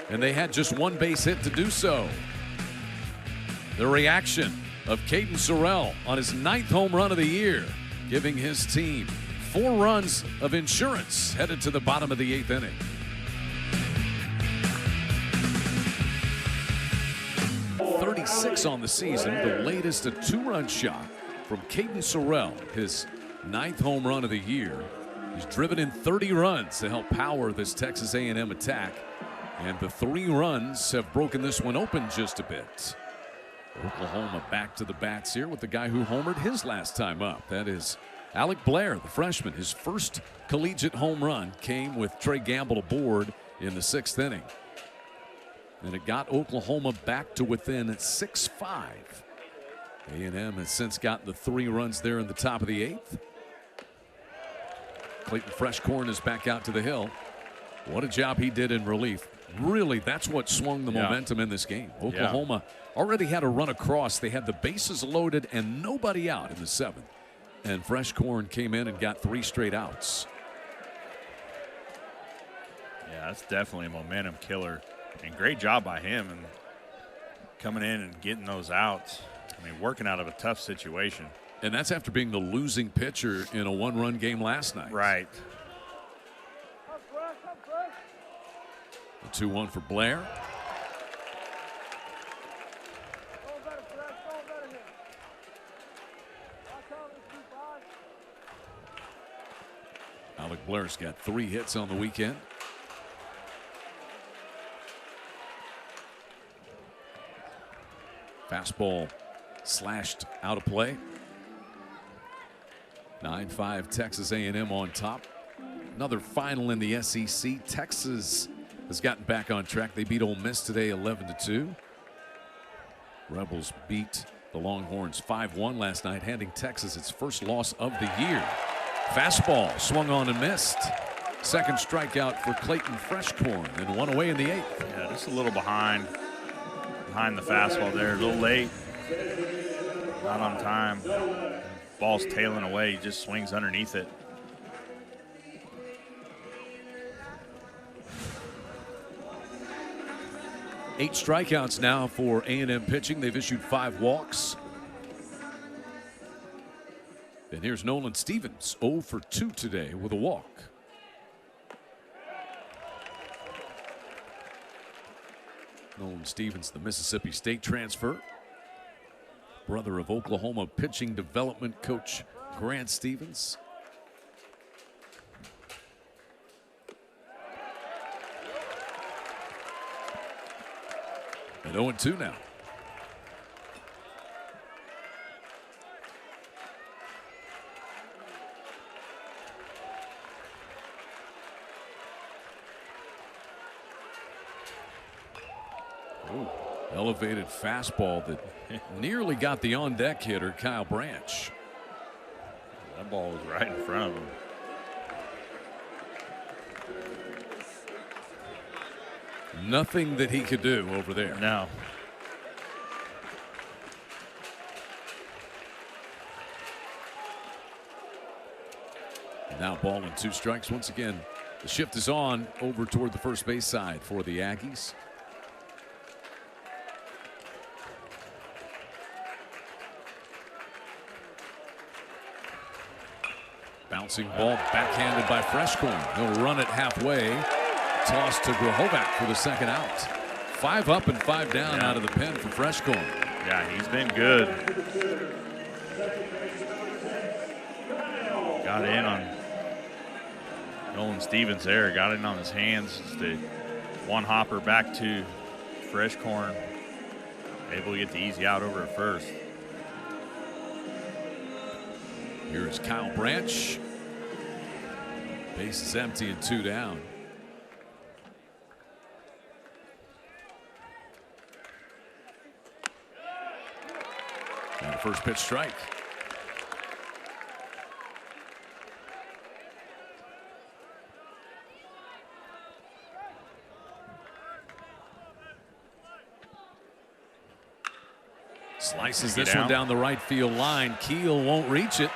Speaker 1: And they had just 1 base hit to do so. The reaction of Caden Sorrell on his 9th home run of the year, giving his team 4 runs of insurance headed to the bottom of the 8th inning. On the season, the latest a 2-run shot from Caden Sorrell, his 9th home run of the year. He's driven in 30 runs to help power this Texas A&M attack, and the 3 runs have broken this one open just a bit. Oklahoma back to the bats here with the guy who homered his last time up. That is Alec Blair, the freshman. His first collegiate home run came with Trey Gamble aboard in the 6th inning. And it got Oklahoma back to within 6-5. A&M has since gotten the 3 runs there in the top of the 8th. Clayton Freshcorn is back out to the hill. What a job he did in relief. Really, that's what swung the momentum in this game. Oklahoma already had a run across. They had the bases loaded and nobody out in the 7th. And Freshcorn came in and got 3 straight outs.
Speaker 2: Yeah, that's definitely a momentum killer. And great job by him and coming in and getting those outs. I mean, working out of a tough situation.
Speaker 1: And that's after being the losing pitcher in a 1-run game last night.
Speaker 2: Right.
Speaker 1: The 2-1 for Blair. Alec Blair's got 3 hits on the weekend. Fastball slashed out of play. 9-5 Texas A&M on top. Another final in the SEC. Texas has gotten back on track. They beat Ole Miss today 11-2. Rebels beat the Longhorns 5-1 last night, handing Texas its first loss of the year. Fastball swung on and missed. Second strikeout for Clayton Freshcorn, and 1 away in the 8th.
Speaker 2: Yeah, just a little behind the fastball there, a little late, not on time. Ball's tailing away, he just swings underneath it.
Speaker 1: Eight strikeouts now for A&M pitching. They've issued 5 walks. And here's Nolan Stevens, 0 for 2 today with a walk. Nolan Stevens, the Mississippi State transfer, brother of Oklahoma pitching development coach Grant Stevens. And 0-2 now. Ooh, elevated fastball that nearly got the on-deck hitter, Kyle Branch.
Speaker 2: That ball was right in front of him.
Speaker 1: Nothing that he could do over there.
Speaker 2: No.
Speaker 1: Now ball and 2 strikes. Once again, the shift is on over toward the first base side for the Aggies. Bouncing ball backhanded by Freshcorn. He'll run it halfway. Toss to Grahovac for the second out. 5 up and 5 down out of the pen for Freshcorn.
Speaker 2: Yeah, he's been good. Got in on Nolan Stevens there. Got in on his hands. Just a one hopper back to Freshcorn. Able to get the easy out over at first.
Speaker 1: Here is Kyle Branch. Base is empty and 2 down. And the first pitch strike. Slices this one down the right field line. Keel won't reach it.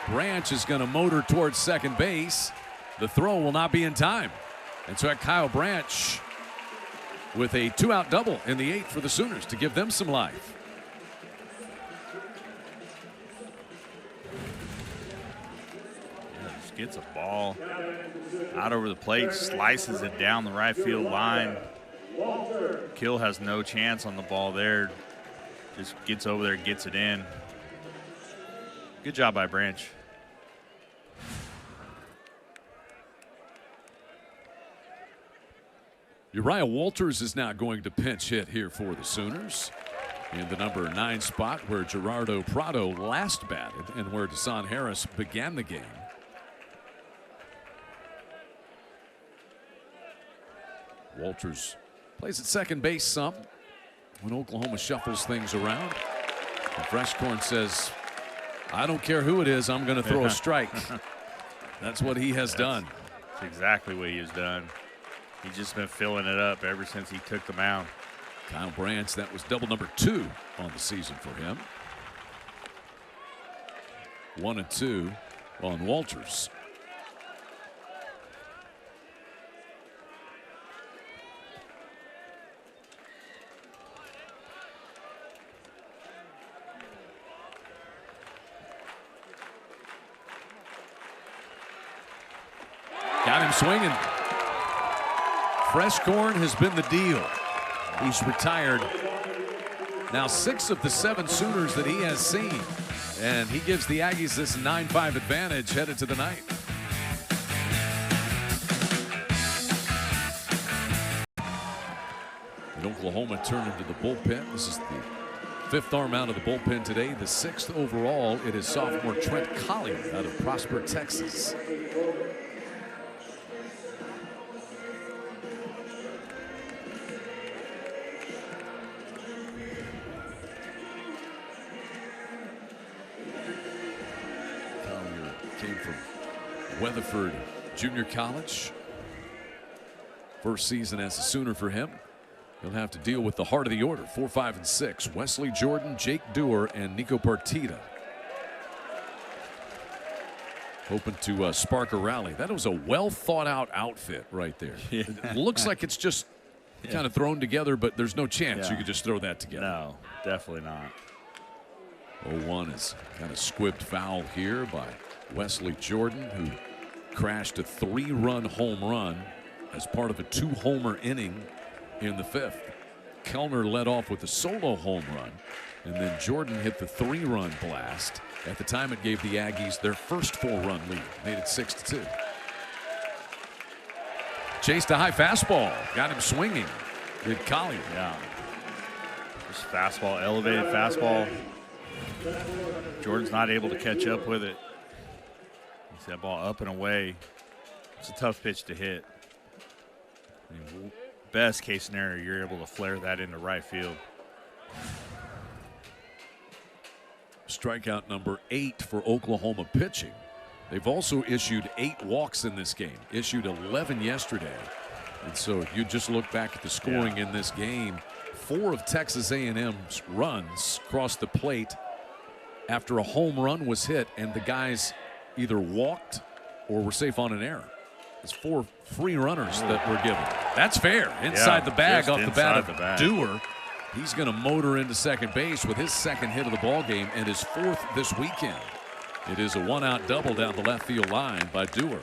Speaker 1: Branch is going to motor towards second base. The throw will not be in time. And so Kyle Branch with a 2-out double in the 8th for the Sooners to give them some life.
Speaker 2: Just gets a ball out over the plate, slices it down the right field line. Keel has no chance on the ball there. Just gets over there, gets it in. Good job by Branch.
Speaker 1: Uriah Walters is now going to pinch hit here for the Sooners in the number 9 spot where Gerardo Prado last batted and where Desan Harris began the game. Walters plays at second base some when Oklahoma shuffles things around. And Freshcorn says, I don't care who it is, I'm going to throw a strike. That's what he has done.
Speaker 2: That's exactly what he has done. He's just been filling it up ever since he took the mound.
Speaker 1: Kyle Branch, that was double number 2 on the season for him. 1-2 on Walters. Got him swinging. Freshcorn has been the deal. He's retired now 6 of the 7 Sooners that he has seen. And he gives the Aggies this 9-5 advantage headed to the ninth. And Oklahoma turned into the bullpen. This is the 5th arm out of the bullpen today. The 6th overall. It is sophomore Trent Collier out of Prosper, Texas. Came from Weatherford Junior College. First season as a Sooner for him. He'll have to deal with the heart of the order, 4, 5, and 6. Wesley Jordan, Jake Dewar, and Nico Partita. Hoping to spark a rally. That was a well thought out outfit right there. Yeah. It looks like it's just kind of thrown together, but there's no chance you could just throw that together.
Speaker 2: No, definitely not.
Speaker 1: 0-1 is kind of squibbed foul here by Wesley Jordan, who crashed a 3-run home run as part of a 2-homer inning in the 5th. Kellner led off with a solo home run, and then Jordan hit the 3-run blast. At the time, it gave the Aggies their first 4-run lead, made it 6-2. Chased a high fastball, got him swinging. Did Collier.
Speaker 2: Yeah. Just fastball, elevated fastball. Jordan's not able to catch up with it. He's that ball up and away. It's a tough pitch to hit. best case scenario, you're able to flare that into right field.
Speaker 1: Strikeout number 8 for Oklahoma pitching. They've also issued 8 walks in this game, issued 11 yesterday. And so if you just look back at the scoring in this game, 4 of Texas A&M's runs crossed the plate after a home run was hit and the guys either walked or were safe on an error. It's 4 free runners that were given. That's fair. Inside the bag off the bat of Dewar. He's going to motor into second base with his second hit of the ball game and his 4th this weekend. It is a 1-out double down the left field line by Dewar.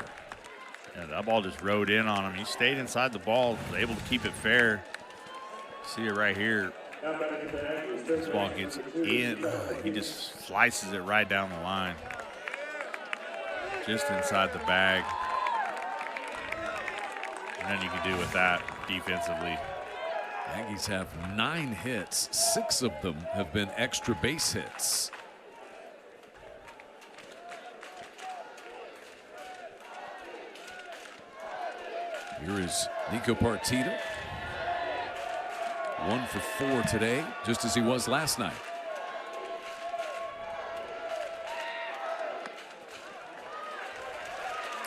Speaker 2: Yeah, that ball just rode in on him. He stayed inside the ball, was able to keep it fair. See it right here. This ball gets in. He just slices it right down the line. Just inside the bag. And then you can do with that defensively.
Speaker 1: Aggies have 9 hits. 6 of them have been extra base hits. Here is Nico Partita. 1 for 4 today, just as he was last night.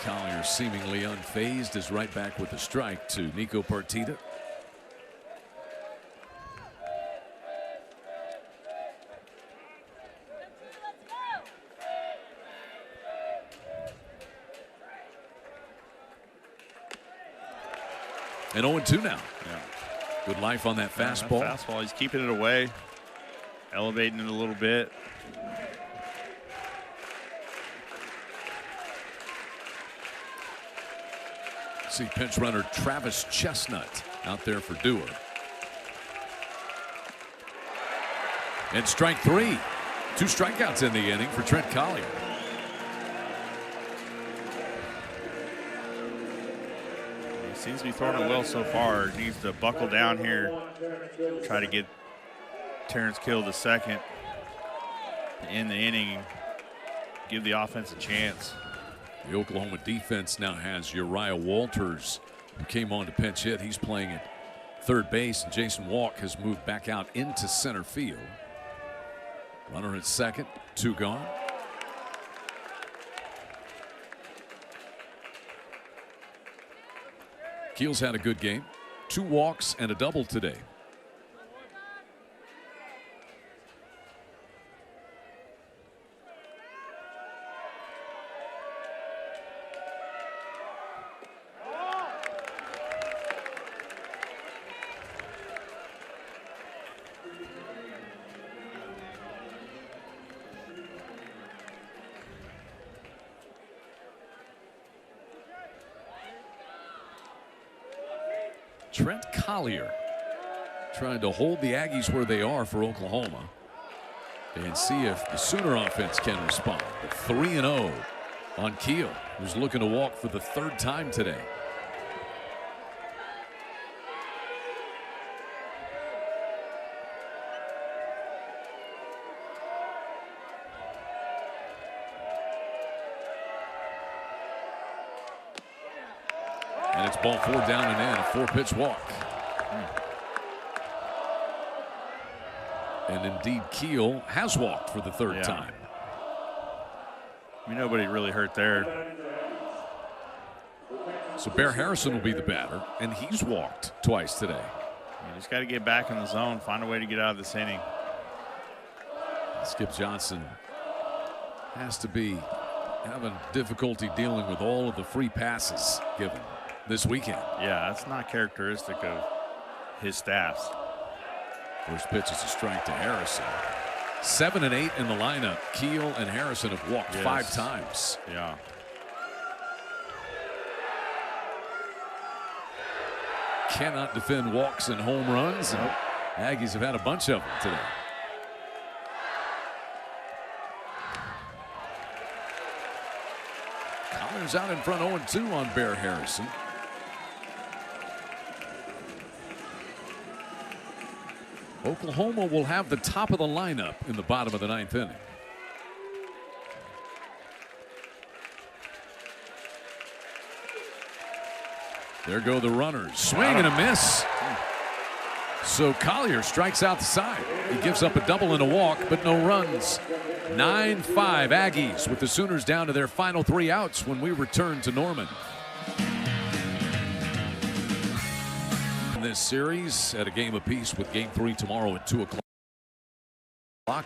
Speaker 1: Collier seemingly unfazed is right back with the strike to Nico Partita. And 0-2 now.
Speaker 2: Yeah.
Speaker 1: Good life on that fastball.
Speaker 2: Fastball, he's keeping it away, elevating it a little bit.
Speaker 1: See pinch runner Travis Chestnut out there for Dewar. And strike 3. 2 strikeouts in the inning for Trent Collier.
Speaker 2: Seems to be throwing it well so far. Needs to buckle down here. Try to get Terrence Kill to second in the inning. Give the offense a chance.
Speaker 1: The Oklahoma defense now has Uriah Walters, who came on to pinch hit. He's playing at third base, and Jason Walk has moved back out into center field. Runner at second, 2 gone. Keel's had a good game. 2 walks and a double today. Trent Collier trying to hold the Aggies where they are for Oklahoma and see if the Sooner offense can respond. 3-0 on Keel, who's looking to walk for the 3rd time today. And it's ball 4 down and in, a 4-pitch walk. And indeed, Keel has walked for the 3rd time.
Speaker 2: I mean, nobody really hurt there.
Speaker 1: So Bear Harrison will be the batter, and he's walked twice today.
Speaker 2: You just got to get back in the zone, find a way to get out of this inning.
Speaker 1: Skip Johnson has to be having difficulty dealing with all of the free passes given this weekend.
Speaker 2: Yeah, that's not characteristic of his staffs.
Speaker 1: First pitch is a strike to Harrison. 7 and 8 in the lineup. Keel and Harrison have walked 5 times.
Speaker 2: Yeah.
Speaker 1: Cannot defend walks and home runs. And Aggies have had a bunch of them today. Collins out in front 0-2 on Bear Harrison. Oklahoma will have the top of the lineup in the bottom of the 9th inning. There go the runners. Swing and a miss. So Collier strikes out the side. He gives up a double and a walk, but no runs. 9-5 Aggies with the Sooners down to their final 3 outs when we return to Norman. In this series at a game apiece with game 3 tomorrow at 2 o'clock.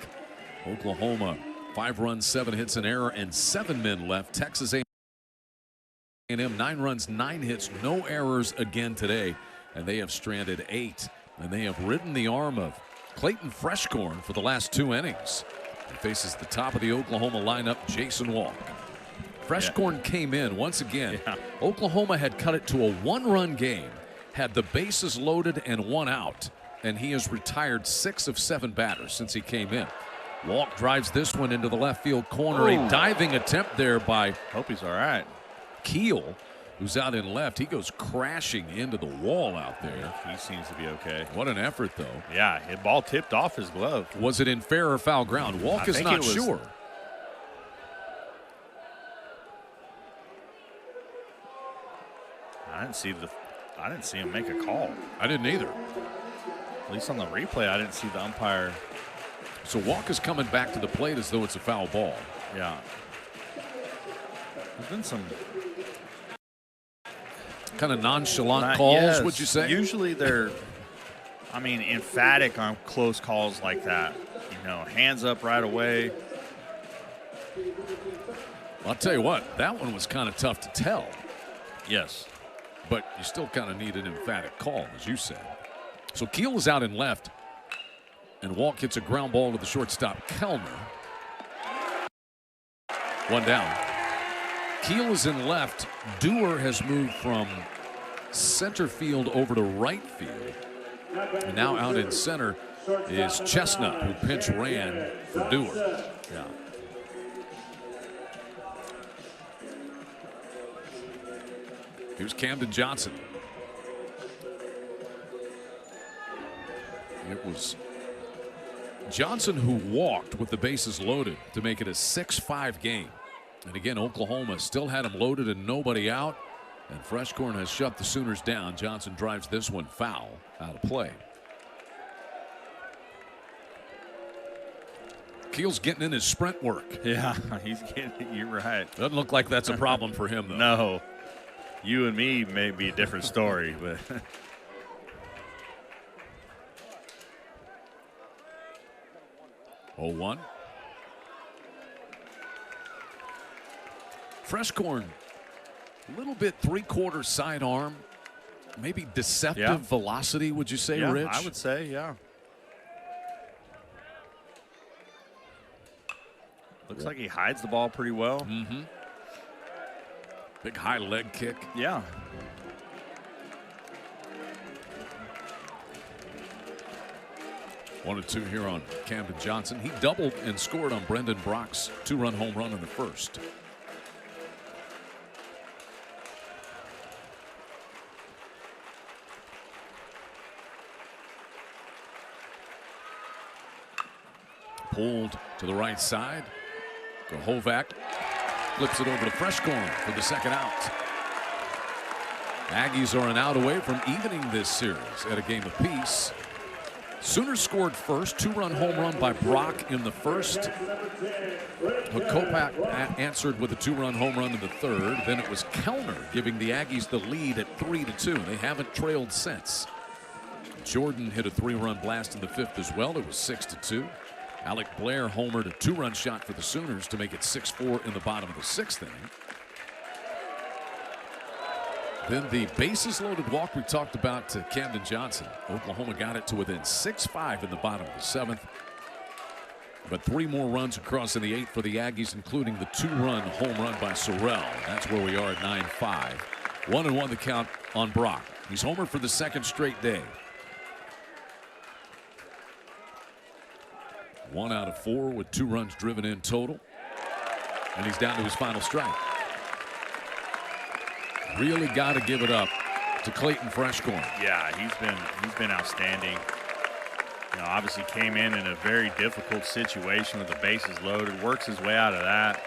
Speaker 1: Oklahoma 5 runs, 7 hits, an error, and 7 men left. Texas A&M 9 runs, 9 hits, no errors again today, and they have stranded 8. And they have ridden the arm of Clayton Freshcorn for the last 2 innings. He faces the top of the Oklahoma lineup, Jason Walk. Freshcorn came in once again. Oklahoma had cut it to a 1-run game, had the bases loaded and 1 out, and he has retired 6 of 7 batters since he came in. Walk drives this one into the left field corner. A diving attempt there by,
Speaker 2: hope he's all right,
Speaker 1: Keel, who's out in left. He goes crashing into the wall out there.
Speaker 2: He seems to be okay.
Speaker 1: What an effort, though.
Speaker 2: Yeah, the ball tipped off his glove.
Speaker 1: Was it in fair or foul ground? Walk is not sure.
Speaker 2: I didn't see him make a call.
Speaker 1: I didn't either.
Speaker 2: At least on the replay, I didn't see the umpire.
Speaker 1: So Walk is coming back to the plate as though it's a foul ball.
Speaker 2: Yeah. There's been some
Speaker 1: kind of nonchalant calls, would you say?
Speaker 2: Usually they're, emphatic on close calls like that. Hands up right away.
Speaker 1: I'll tell you what, that one was kind of tough to tell.
Speaker 2: Yes.
Speaker 1: But you still kind of need an emphatic call, as you said. So Keel is out in left, and Walk hits a ground ball to the shortstop, Kellner. 1 down. Keel is in left. Dewar has moved from center field over to right field. And now out in center is Chestnut, who pinch ran for Dewar. Yeah. Here's Camden Johnson. It was Johnson who walked with the bases loaded to make it a 6-5 game. And again, Oklahoma still had him loaded and nobody out. And Freshcorn has shut the Sooners down. Johnson drives this one foul out of play. Keel's getting in his sprint work.
Speaker 2: Yeah, he's getting it. You're right.
Speaker 1: Doesn't look like that's a problem for him, though.
Speaker 2: No. You and me may be a different story, but.
Speaker 1: Oh, 1. Freshcorn, a little bit 3/4 sidearm, maybe deceptive velocity, would you say, Rich?
Speaker 2: I would say, yeah. Looks like he hides the ball pretty well.
Speaker 1: Mm-hmm. Big high leg kick.
Speaker 2: Yeah.
Speaker 1: One and two here on Camden Johnson. He doubled and scored on Brendan Brock's 2-run home run in the first. Pulled to the right side. Gohovac flips it over to Freshcorn for the second out. Aggies are an out away from evening this series at a game apiece. Sooners scored first, 2-run home run by Brock in the first. Gohovac answered with a 2-run home run in the third. Then it was Kellner giving the Aggies the lead at 3-2. They haven't trailed since. Jordan hit a 3-run blast in the fifth as well. It was 6-2. Alec Blair homered a 2-run shot for the Sooners to make it 6-4 in the bottom of the sixth inning. Then the bases loaded walk we talked about to Camden Johnson. Oklahoma got it to within 6-5 in the bottom of the seventh. But 3 more runs across in the eighth for the Aggies, including the 2-run home run by Sorrell. That's where we are at 9-5. 1-1 the count on Brock. He's homered for the second straight day. 1 out of 4 with 2 runs driven in total. And he's down to his final strike. Really got to give it up to Clayton Freshcorn.
Speaker 2: Yeah, he's been outstanding. Obviously came in a very difficult situation with the bases loaded, works his way out of that,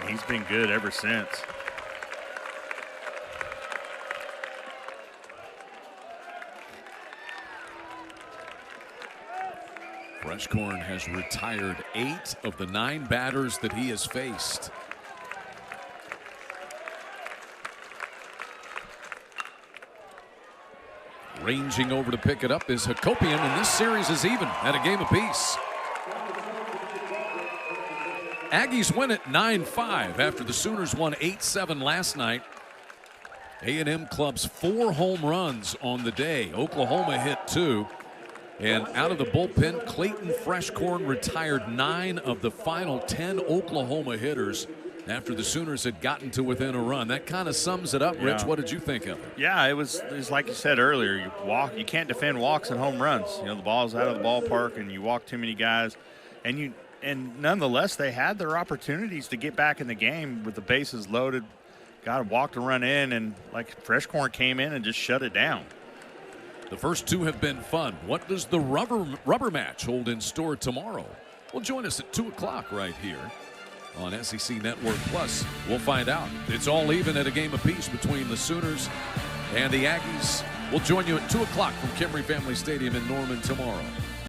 Speaker 2: and he's been good ever since.
Speaker 1: Freshcorn has retired 8 of the 9 batters that he has faced. Ranging over to pick it up is Hakopian, and this series is even at a game apiece. Aggies win it 9-5 after the Sooners won 8-7 last night. A&M Club's 4 home runs on the day. Oklahoma hit 2. And out of the bullpen, Clayton Freshcorn retired 9 of the final 10 Oklahoma hitters after the Sooners had gotten to within a run. That kind of sums it up, Rich. What did you think of it?
Speaker 2: Yeah, it was like you said earlier. You can't defend walks and home runs. You know, the ball's out of the ballpark and you walk too many guys. And nonetheless, they had their opportunities to get back in the game with the bases loaded. Walked a run in, and like Freshcorn came in and just shut it down.
Speaker 1: The first 2 have been fun. What does the rubber match hold in store tomorrow? Well, join us at 2 o'clock right here on SEC Network Plus. We'll find out. It's all even at a game apiece between the Sooners and the Aggies. We'll join you at 2 o'clock from Kimry Family Stadium in Norman tomorrow.